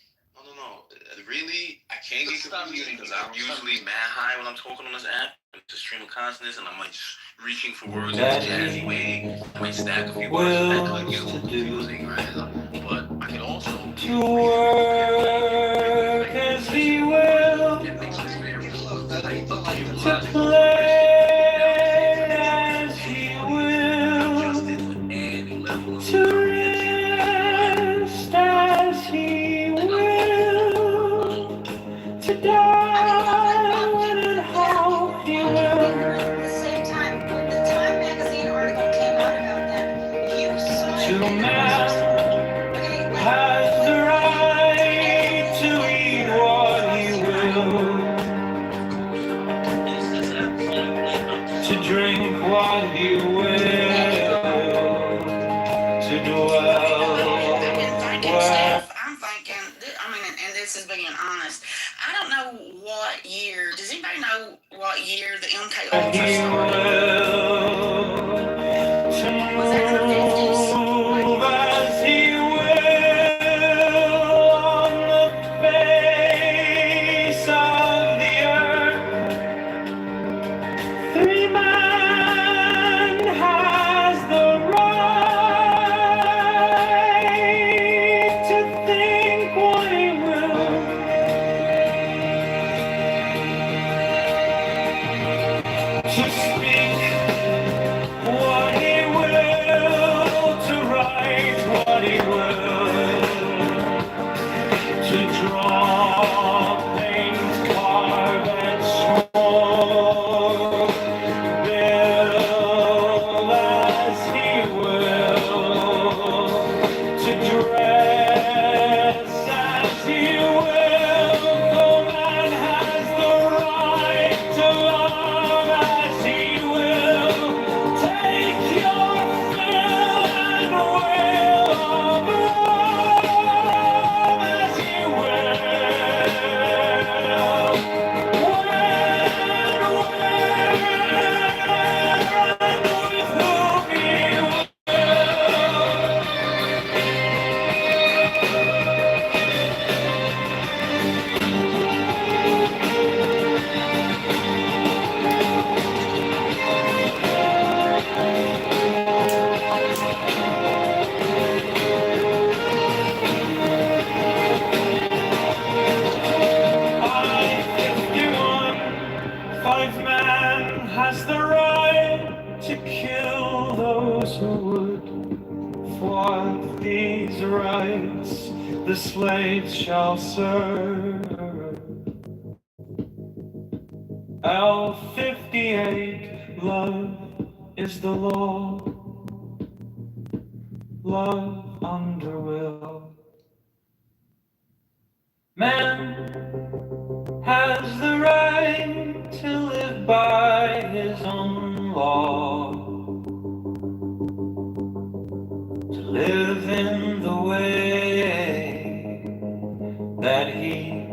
No. Really, I can't get Stop confused muting because me, I'm bro. Stop usually muting me. mad high when I'm talking on this app. I'm just stream of consciousness and I'm like just reaching for words in a jazzy way. I might stack a few words and that could get a little confusing, right? But I could also to work as he will, it makes this very to play as he will, to rest as he will, to die when and how he will. At the same time, when the Time magazine article came out about that, you saw To it and it was man okay, like, has the right to eat what he will, to drink what he will, to dwell where. I'm thinking, I mean, and this is being honest. I don't know what year. Does anybody know what year the MK Ultra started? Was that in the 50s? Move as he will on the face of the earth. The man has the right to think what he will, to speak what he will, to write what he will, to draw, paint, carve, and smoke, build as he will, to dress as he will. No man has the right to love as he will. Take your fill and will of love as he will. Five man has the right to kill those who would thwart these rights. The slaves shall serve. L58, love is the law. Love under will. Man has the right to live by his own law, to live in the way that he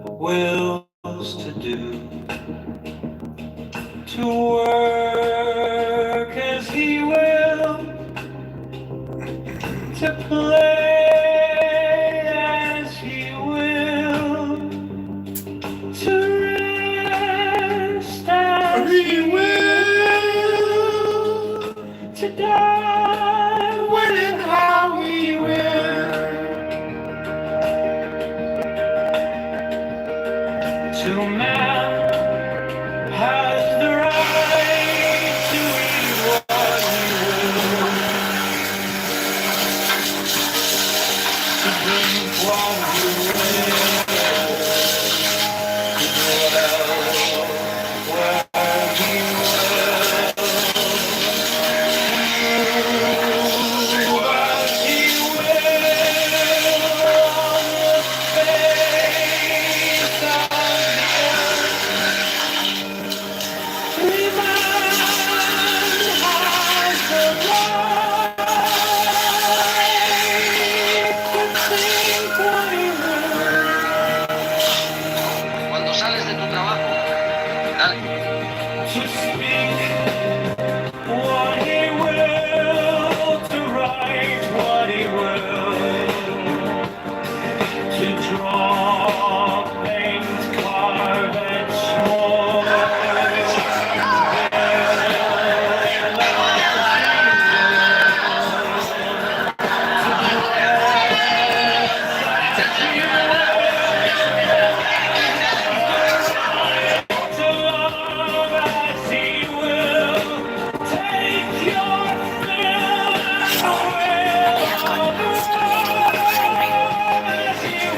wills to do, to work as he will, to play as he will, to rest as he will, to die when and how he will, to man has the right to eat what he will, to drink what he will, to dwell where he will, move as he will on the face of the earth. walk, paint, carve, etch more.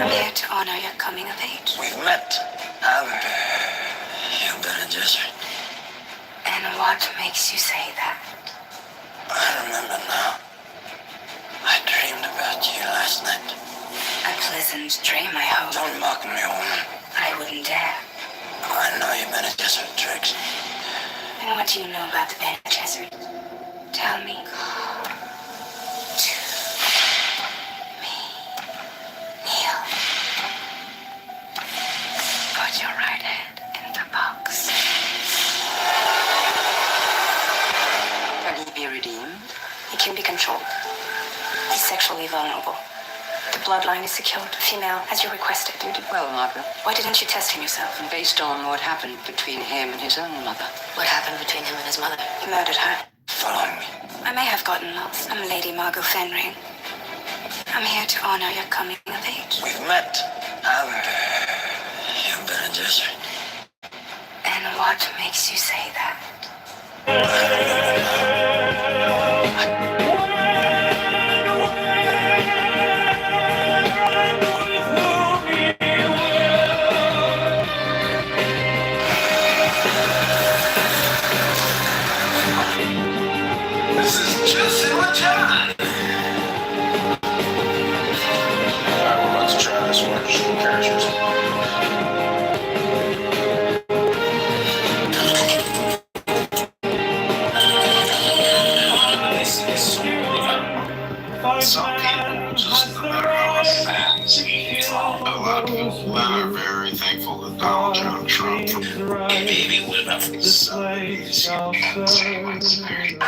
I'm here to honor your coming of age. We've met, haven't we? You've been a desert. And what makes you say that? I remember now. I dreamed about you last night. A pleasant dream, I hope. Don't mock me, woman. I wouldn't dare. I know you've been a desert, Trix. And what do you know about the Bene Gesserit? Tell me. Kneel. Put your right hand in the box. Can he be redeemed? He can be controlled. He's sexually vulnerable. The bloodline is secured. Female, as you requested. You did well, Margaret. Why didn't you test him yourself? Based on what happened between him and his own mother. What happened between him and his mother? He murdered her. Follow me. I may have gotten lost. I'm Lady Margot Fenring. I'm here to honor your coming of age. We've met, haven't we? You've been a desert. And what makes you say that? This is Jesse with John. Alright, we're about to try this one. Just new characters. Some people, just no matter how fancy a lot of people that are very thankful that Donald John Trump maybe live up to some days you can't say one thing.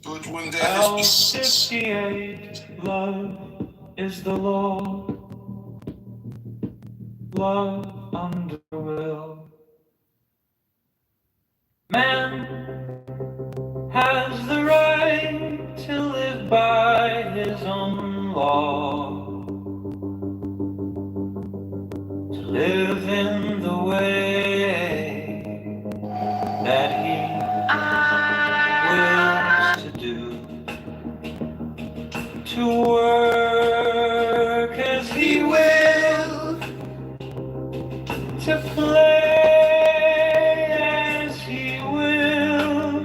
But when there is 58, love is the law. Love under will. Man has the right to live by his own law. To live in the way that he wills to do. To work as he will. To play as he will.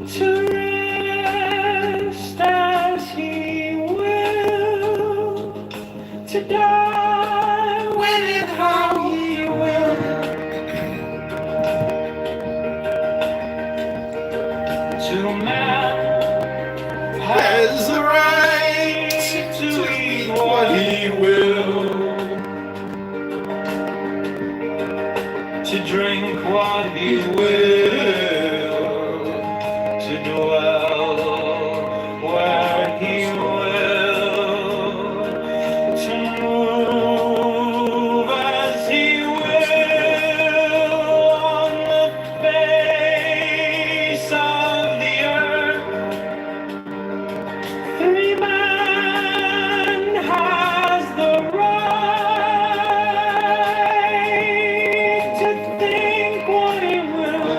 To rest as he will. To die when and how he will. To man has the right to eat what he will. To drink what he will. To dwell where he will. To move as he will on the face of the earth. Every man has the right to think what he will.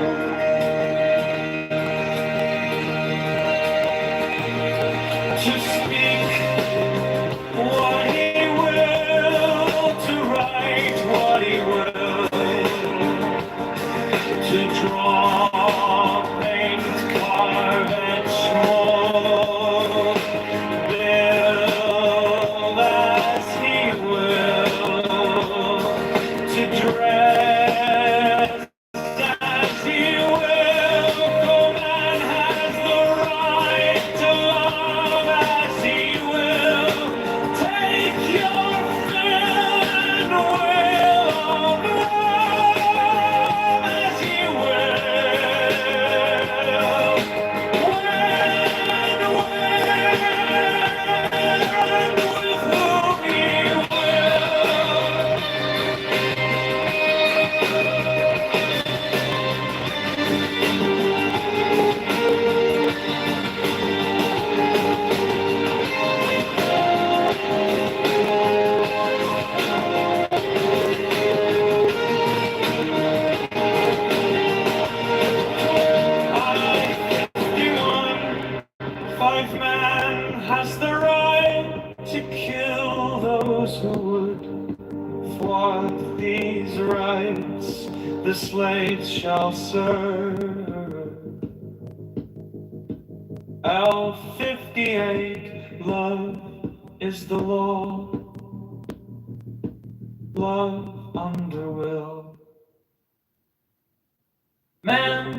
those who would thwart these rights, the slaves shall serve. L58, love is the law. Love under will. Man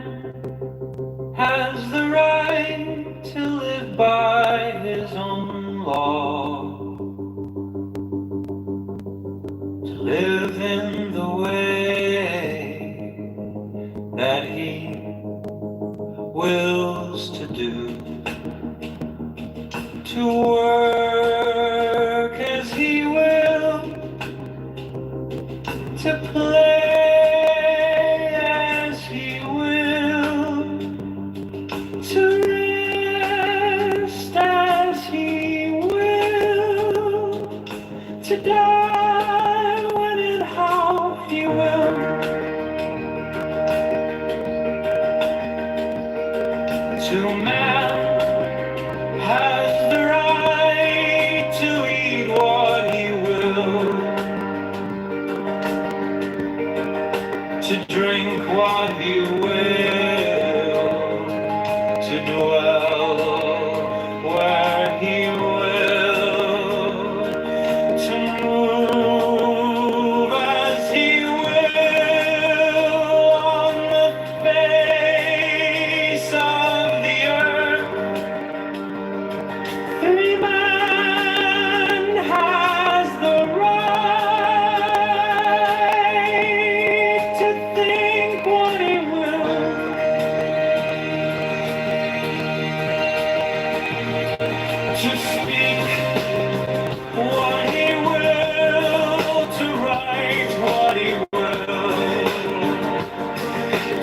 has the right to live by his own law, to live in the way that he wills to do, to work as he will, to play as he will, to rest as he will, to die when and how he will. To man has the right to eat what he will, to drink what he will, to dwell where he will, to move as he will on the face of the earth. Every man has the right to think what he will, to speak what he will, to write what he will,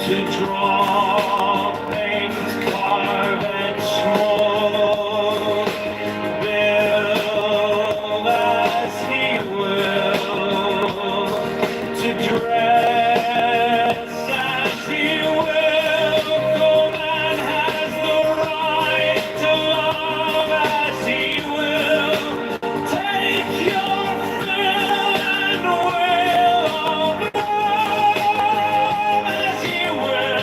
to draw, paint, carve, and smoke, build as he will, to dress as he will. No man has the right to love as he will. Take your fill and will of love as he will.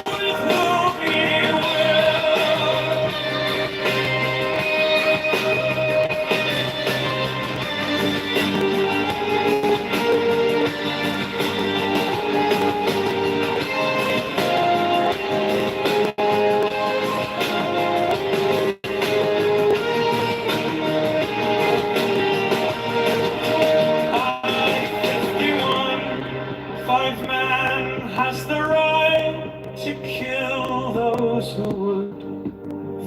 With whom he will. Five man has the right to kill those who would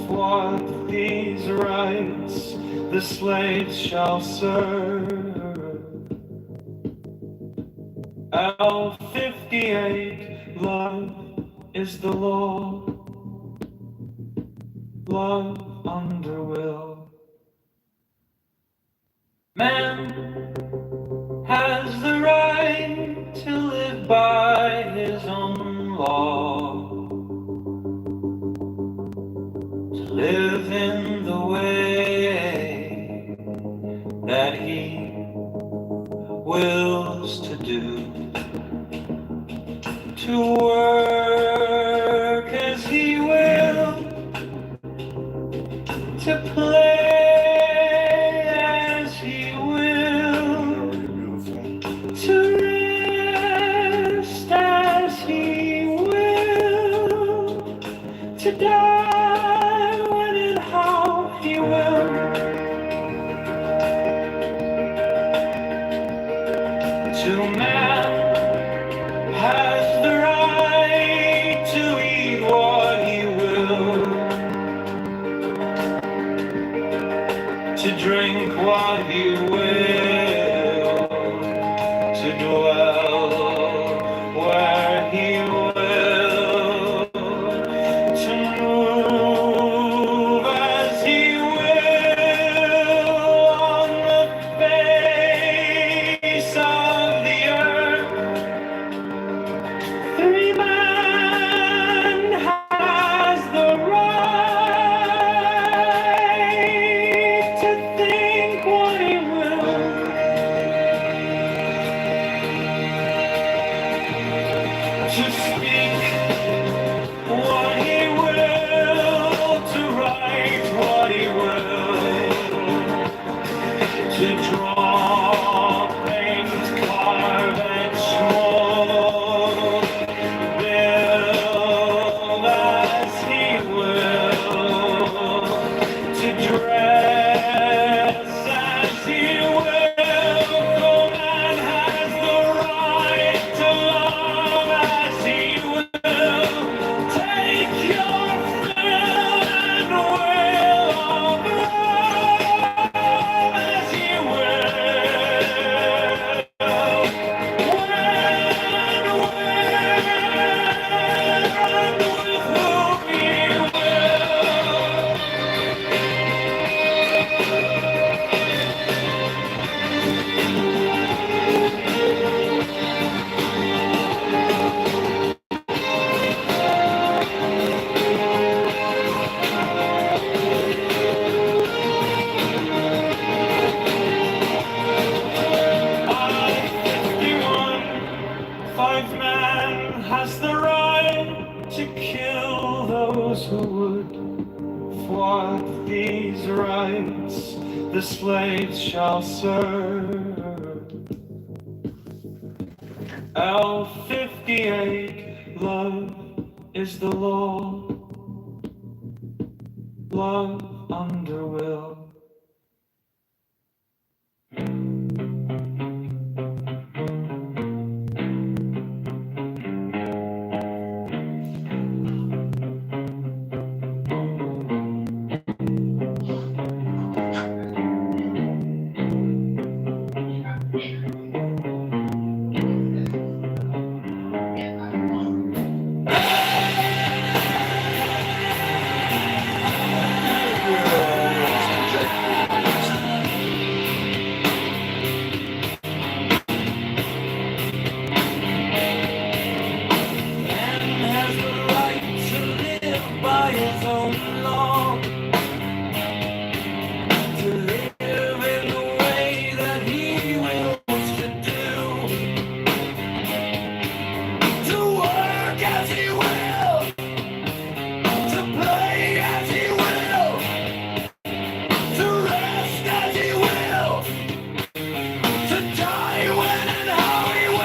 thwart these rights, the slaves shall serve. L58, love is the law. Love under will. Man has the right to live by his own law, to live in the way that he wills to do, to work as he will, to play as he will, to rest as he will, to die when and how he will. To man has the right to eat what he will, to drink what he will, to dwell where he will, to move as he will. those who would thwart these rights, the slaves shall serve. L58, love is the law. Love under will. By his own law, to live in the way that he wills to do, to work as he will, to play as he will, to rest as he will, to die when and how he will.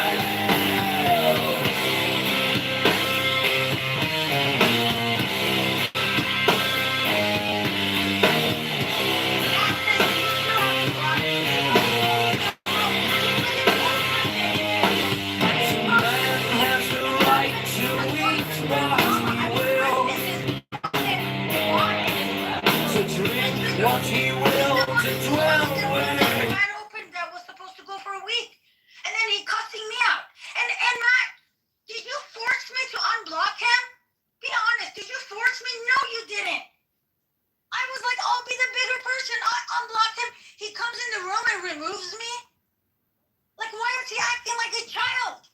What he will to dwell where. Wide open that was supposed to go for a week, and then he cussing me out. And Matt, did you force me to unblock him? Be honest, did you force me? No, you didn't. I was like, I'll be the bigger person. I unblocked him. He comes in the room and removes me. Like, why is he acting like a child?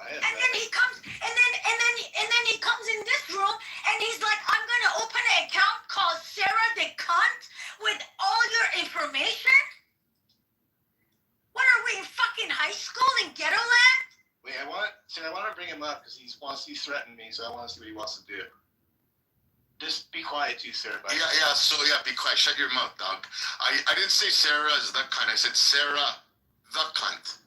And then he comes, and then he comes in this room, and he's like, I'm gonna open an account called Sarah the Cunt with all your information. What are we in fucking high school in ghetto land? Wait, I want to bring him up because he's threatened me, so I want to see what he wants to do. Just be quiet too, Sarah. Yeah, be quiet. Shut your mouth, dog. I didn't say Sarah is the cunt. I said Sarah the cunt.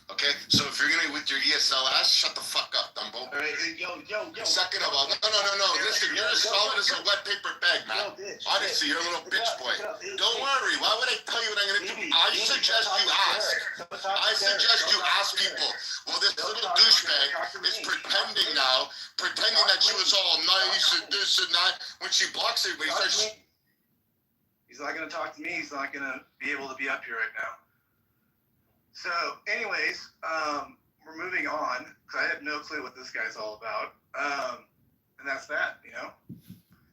Okay? So if you're gonna with your ESL ass, shut the fuck up, Dumbo. All right, yo. Second of all, no. Listen, you're as solid as a wet paper bag, man. Honestly, you're a little bitch boy. Don't worry. Why would I tell you what I'm gonna do? I suggest you ask people. Well, this little douchebag is pretending that she was all nice and this and that. When she blocks everybody, he's not gonna talk to me. He's not gonna be able to be up here right now. So, anyways, we're moving on because I have no clue what this guy's all about. And that's that, you know.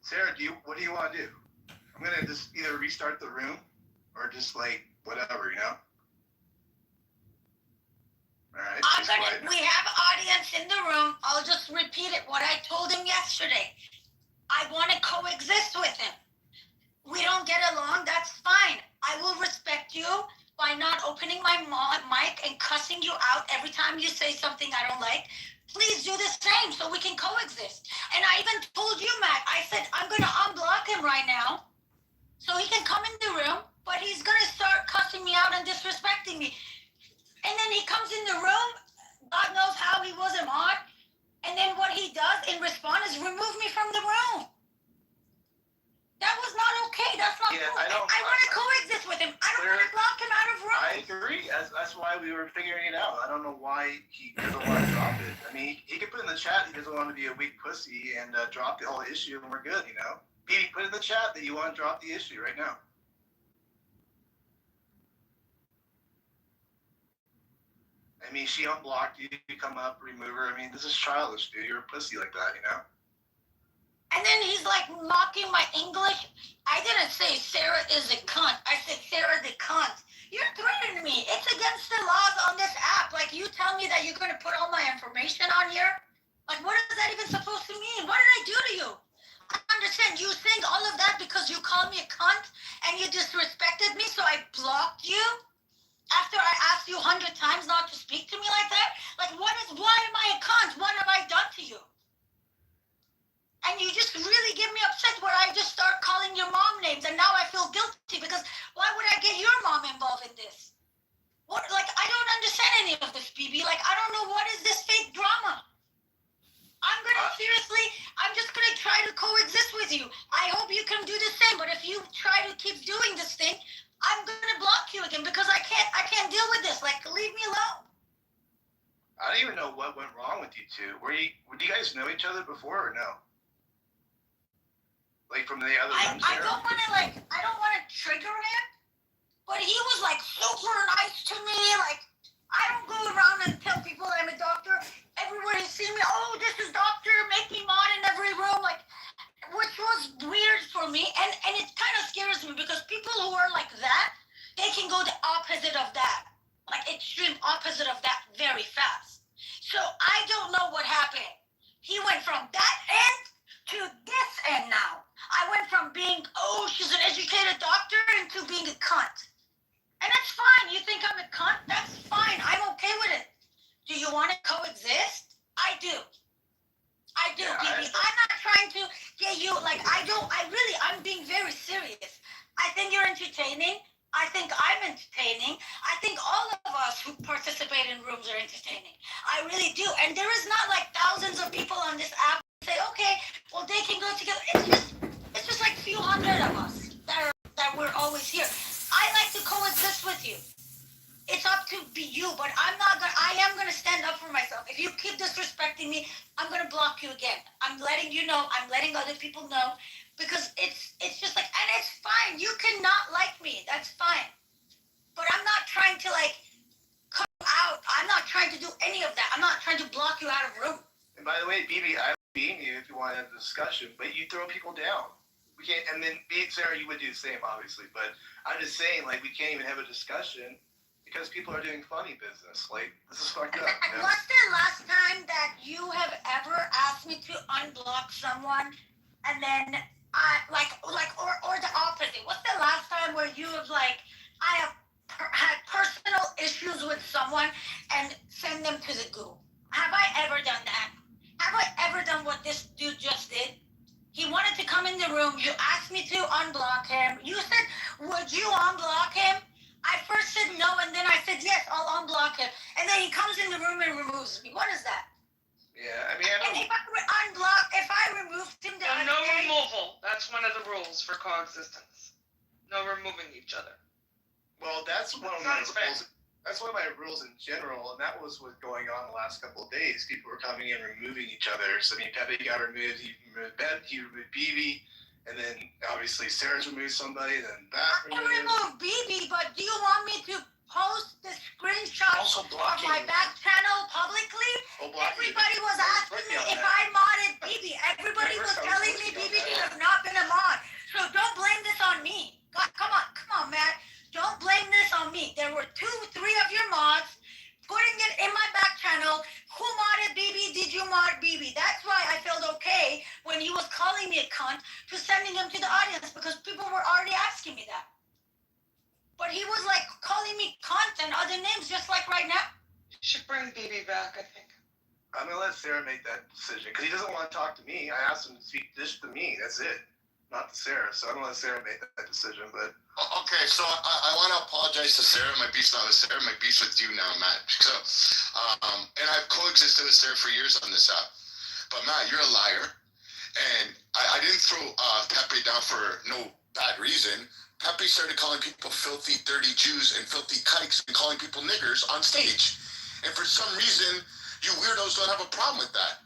Sarah, what do you want to do? I'm gonna just either restart the room or just like whatever, you know. All right. We have audience in the room. I'll just repeat it. What I told him yesterday. I want to coexist with him. We don't get along. That's fine. I will respect you by not opening my mic and cussing you out every time you say something I don't like. Please do the same so we can coexist. And I even told you, Matt, I said, I'm going to unblock him right now so he can come in the room, but he's going to start cussing me out and disrespecting me. And then he comes in the room, God knows how he was a mod, and then what he does in response is remove me from the room. That was not okay. That's not cool. I want to coexist with him. I don't want to block him out of room. I agree. That's why we were figuring it out. I don't know why he doesn't want to drop it. I mean, he could put in the chat he doesn't want to be a weak pussy and drop the whole issue, and we're good, you know? Petey, put in the chat that you want to drop the issue right now. I mean, she unblocked you. You come up, remove her. I mean, this is childish, dude. You're a pussy like that, you know? And then he's like mocking my English. I didn't say Sarah is a cunt. I said Sarah the cunt. You're threatening me. It's against the laws on this app. Like, you tell me that you're going to put all my information on here? Like, what is that even supposed to mean? What did I do to you? I understand you saying all of that because you called me a cunt and you disrespected me, so I blocked you? After I asked you 100 times not to speak to me like that? Like, why am I a cunt? What have I done to you? And you just feel guilty because why would I get your mom involved in this? What, like, I don't understand any of this, BB. Like, I don't know what is this fake drama. I'm just gonna try to coexist with you. I hope you can do the same, but if you try to keep doing this thing, I'm gonna block you again because I can't deal with this. Like, leave me alone. I don't even know what went wrong with you two. Do you guys know each other before or no? Like from the other rooms I don't wanna trigger him, but he was like super nice to me. Like, I don't go around and tell people I'm a doctor. Everybody see me, oh, this is doctor, make me mod in every room, like, which was weird for me, and it kind of scares me because people who are like that, they can go the opposite of that, like extreme opposite of that very fast. So I don't know what happened. He went from that end to this end now. I went from being, oh, she's an educated doctor, into being a cunt. And that's fine. You think I'm a cunt? That's fine. I'm okay with it. Do you want to coexist? I do. Yeah, BB. I'm not trying to get you, like, I'm being very serious. I think you're entertaining. I think I'm entertaining. I think all of us who participate in rooms are entertaining. I really do. And there is not like thousands of people on this app who say, okay, well, they can go together. It's just like a few hundred of us that we're always here. I like to coexist with you. It's up to be you, but I am gonna stand up for myself. If you keep disrespecting me, I'm gonna block you again. I'm letting you know, I'm letting other people know, because it's just like, and it's fine. You cannot like me, that's fine. But I'm not trying to like come out. I'm not trying to do any of that. I'm not trying to block you out of room. And by the way, BB, I would be you if you want to have a discussion, but you throw people down. We can't, and then Sarah, you would do the same, obviously, but I'm just saying, like, we can't even have a discussion because people are doing funny business. Like, this is fucked up. You know? What's the last time that you have ever asked me to unblock someone, and then or the opposite? What's the last time where you have like, I have had personal issues with someone and send them to the goo? Have I ever done that? Have I ever done what this dude just did? He wanted to come in the room. You asked me to unblock him. You said, would you unblock him? I first said no, and then I said, yes, I'll unblock him. And then he comes in the room and removes me. What is that? Yeah, I mean, I don't... And if I removed him... No removal. That's one of the rules for coexistence. No removing each other. Well, that's one of my rules. That's one of my rules in general, and that was what's going on the last couple of days. People were coming in removing each other. So, I mean, Pepe got removed, he removed Ben, he removed BB, and then obviously Sarah's removed somebody, then that I removed BB, but do you want me to post the screenshot of my back channel publicly? Everybody was asking me if I modded BB. Everybody was telling me BB should have not been a mod. So don't blame this on me. God, come on, Matt. Don't blame this on me. There were 2, 3 of your mods putting it in my back channel. Who modded BB? Did you mod BB? That's why I felt okay when he was calling me a cunt to sending him to the audience, because people were already asking me that. But he was like calling me cunt and other names just like right now. You should bring BB back, I think. I'm going to let Sarah make that decision because he doesn't want to talk to me. I asked him to speak just to me. That's it. Not to Sarah. So I'm going to let Sarah make that decision, but... Okay, so I want to apologize to Sarah. My beef's not with Sarah. My beef's with you now, Matt. So, and I've coexisted with Sarah for years on this app. But Matt, you're a liar. And I didn't throw Pepe down for no bad reason. Pepe started calling people filthy, dirty Jews and filthy kikes and calling people niggers on stage. And for some reason, you weirdos don't have a problem with that.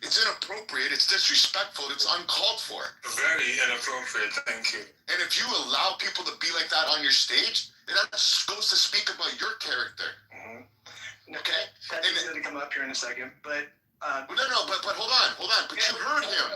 It's inappropriate, it's disrespectful, it's uncalled for. Very inappropriate, thank you. And if you allow people to be like that on your stage, that goes to speak about your character. Mm-hmm. Okay? Pepe's going to come up here in a second, but... No, but hold on. But you heard him.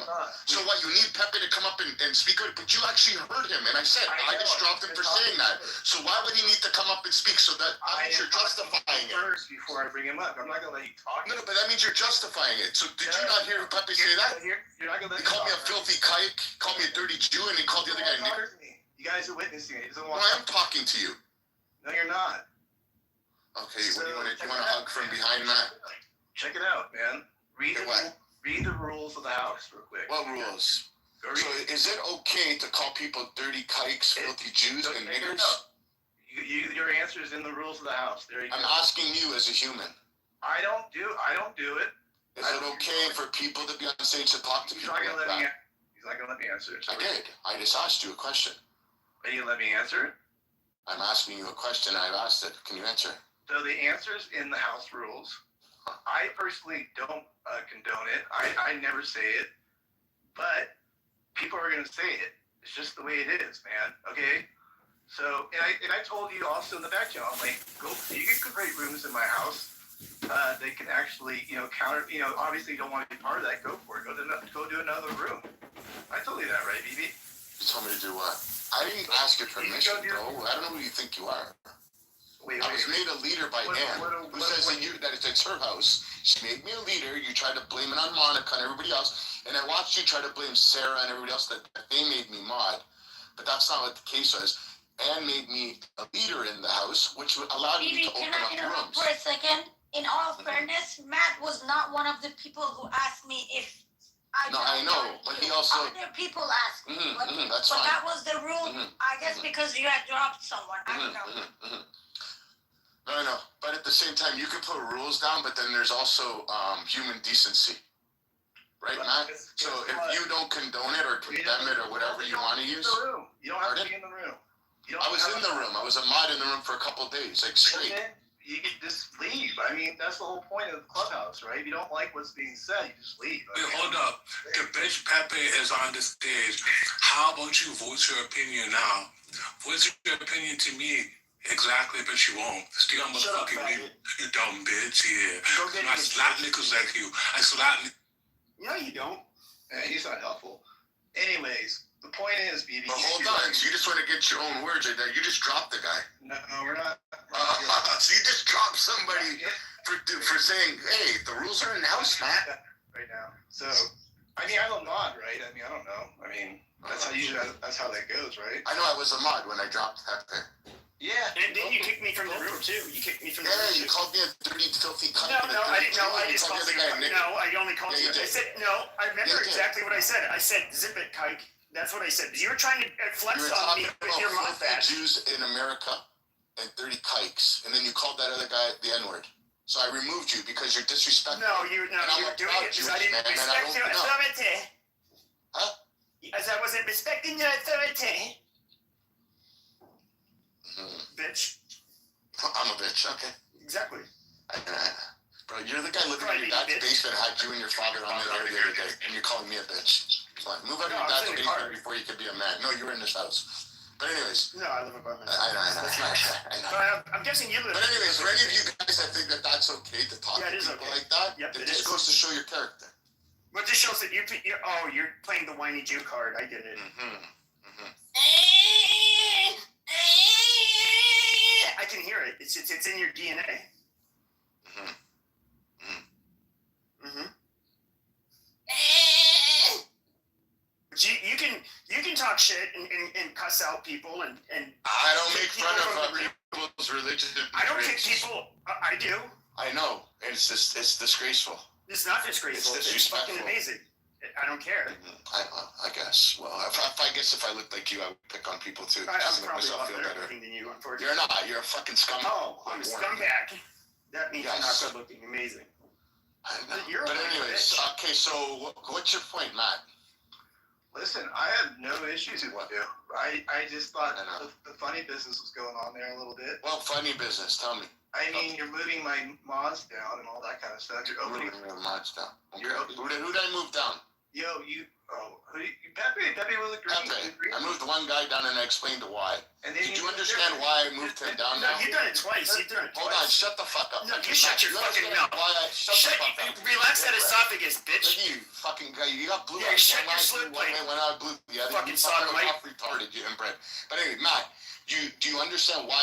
So what, you need Pepe to come up and speak, but you actually heard him, and I said, I just dropped him for saying that. So why would he need to come up and speak so that means you're justifying it? First, before I bring him up, I'm not going to let you talk. No, but that means you're justifying it. So did you not hear Pepe say that? You're not going to let he called me a filthy kike, called me a dirty Jew, and he called the other guy a nigger. You guys are witnessing it. No, I am talking to you. No, you're not. Okay, so, what do you want to hug from behind that? Check it out, man. Read the rules of the house real quick. What rules? Go So is it okay to call people dirty kikes, filthy Jews, and niggers? Your answer is in the rules of the house. There you go. I'm asking you as a human. I don't do it. Is it okay for people to be on stage to talk to people like that? He's not gonna let me answer it. I did. I just asked you a question. Are you gonna let me answer it? I'm asking you a question. I've asked it. Can you answer? So the answer's in the house rules. I personally don't condone it. I never say it, but people are gonna say it. It's just the way it is, man. Okay. So and I told you also in the back channel, I'm like, you can create rooms in my house. They can actually, counter. Obviously you don't want to be part of that. Go for it. Go do another room. I told you that, right, BB? You told me to do what? I didn't ask your permission, bro. I don't know who you think you are. I was made a leader by Ann, who says that it's her house. She made me a leader. You tried to blame it on Monica and everybody else, and I watched you try to blame Sarah and everybody else that they made me mod, but that's not what the case was. Ann made me a leader in the house, which allowed me to open up rooms. For a second? In all fairness, Matt was not one of the people who asked me if I know, but he also... Other people asked me. That's but fine. that was the rule, I guess, because you had dropped someone. I don't know. No. But at the same time, you can put rules down, but then there's also human decency. Right, Matt? So if you don't condone it or condemn it or whatever you want to use... You don't have to be in the room. I was in the room. I was a mod in the room for a couple of days, like straight. You can just leave. I mean, that's the whole point of the clubhouse, right? If you don't like what's being said, you just leave. Wait, hold up. The bitch Pepe is on the stage. How about you voice your opinion now? Voice your opinion to me. Exactly, but you won't. Still, I'm motherfucking you. You dumb bitch, yeah. I slap niggas like you. I slap niggas. No, you don't. He's not helpful. Anyways, the point is, BB. But hold on. So you just want to get your own words right there. You just dropped the guy. No, we're not. So you just dropped somebody for saying, hey, the rules are in the house, Matt. Right now. So, I mean, I'm a mod, right? I mean, I don't know. I mean, that's how that goes, right? I know I was a mod when I dropped Pepe. Yeah. And then you kicked me from the room, too. You kicked me from the room. Yeah, you called me a dirty, filthy cunt. No, I didn't know. I just called you. No, I only called you. I said, no, I remember exactly what I said. I said, zip it, kike. That's what I said. You were trying to flex on me with your mod badge. Jews in America and 30 kikes, and then you called that other guy the N-word. So I removed you because you're disrespectful. No, you were doing it because I didn't respect your authority. Huh? As I wasn't respecting your authority. Bitch. I'm a bitch, okay. Exactly. Bro, you're the guy living in your dad's basement and had you and your father on there the other day, and you're calling me a bitch. So move out of your dad's basement before you can be a man. No, you were in this house. But anyways. No, I live above my I know. I'm guessing you live. But anyways, for any of you guys that think that that's okay to talk to people like that, it just goes to show your character. But this shows that you're playing the whiny Jew card. I get it. I can hear it. It's in your DNA. But you can talk shit and cuss out people and I don't make fun of people's religion. I don't kick people. I do. I know. It's disgraceful. It's not disgraceful. It's fucking amazing. I don't care. I guess. Well, if I looked like you, I would pick on people too. I'm probably a lot better looking than you, unfortunately. You're not. You're a fucking scumbag. Oh, I'm a scumbag. That means I'm not good looking. Amazing. But anyways, okay, so what's your point, Matt? Listen, I have no issues with you. I just thought the funny business was going on there a little bit. Well, funny business, tell me. I mean, you're moving my mods down and all that kind of stuff. You're opening your mods down. Okay. Who did I move down? Pepe was agreeing. I moved one guy down and I explained why. And did you understand why I moved him down now? No, you've done it twice. Hold on, shut the fuck up. No, you shut your fucking mouth. Shut the fuck up. Relax that esophagus, bitch. Look at you, fucking guy. You got blue. Yeah, shut your slip plate. When I blew the other, fucking you fucking retarded, you inbred. But anyway, Matt, do you understand why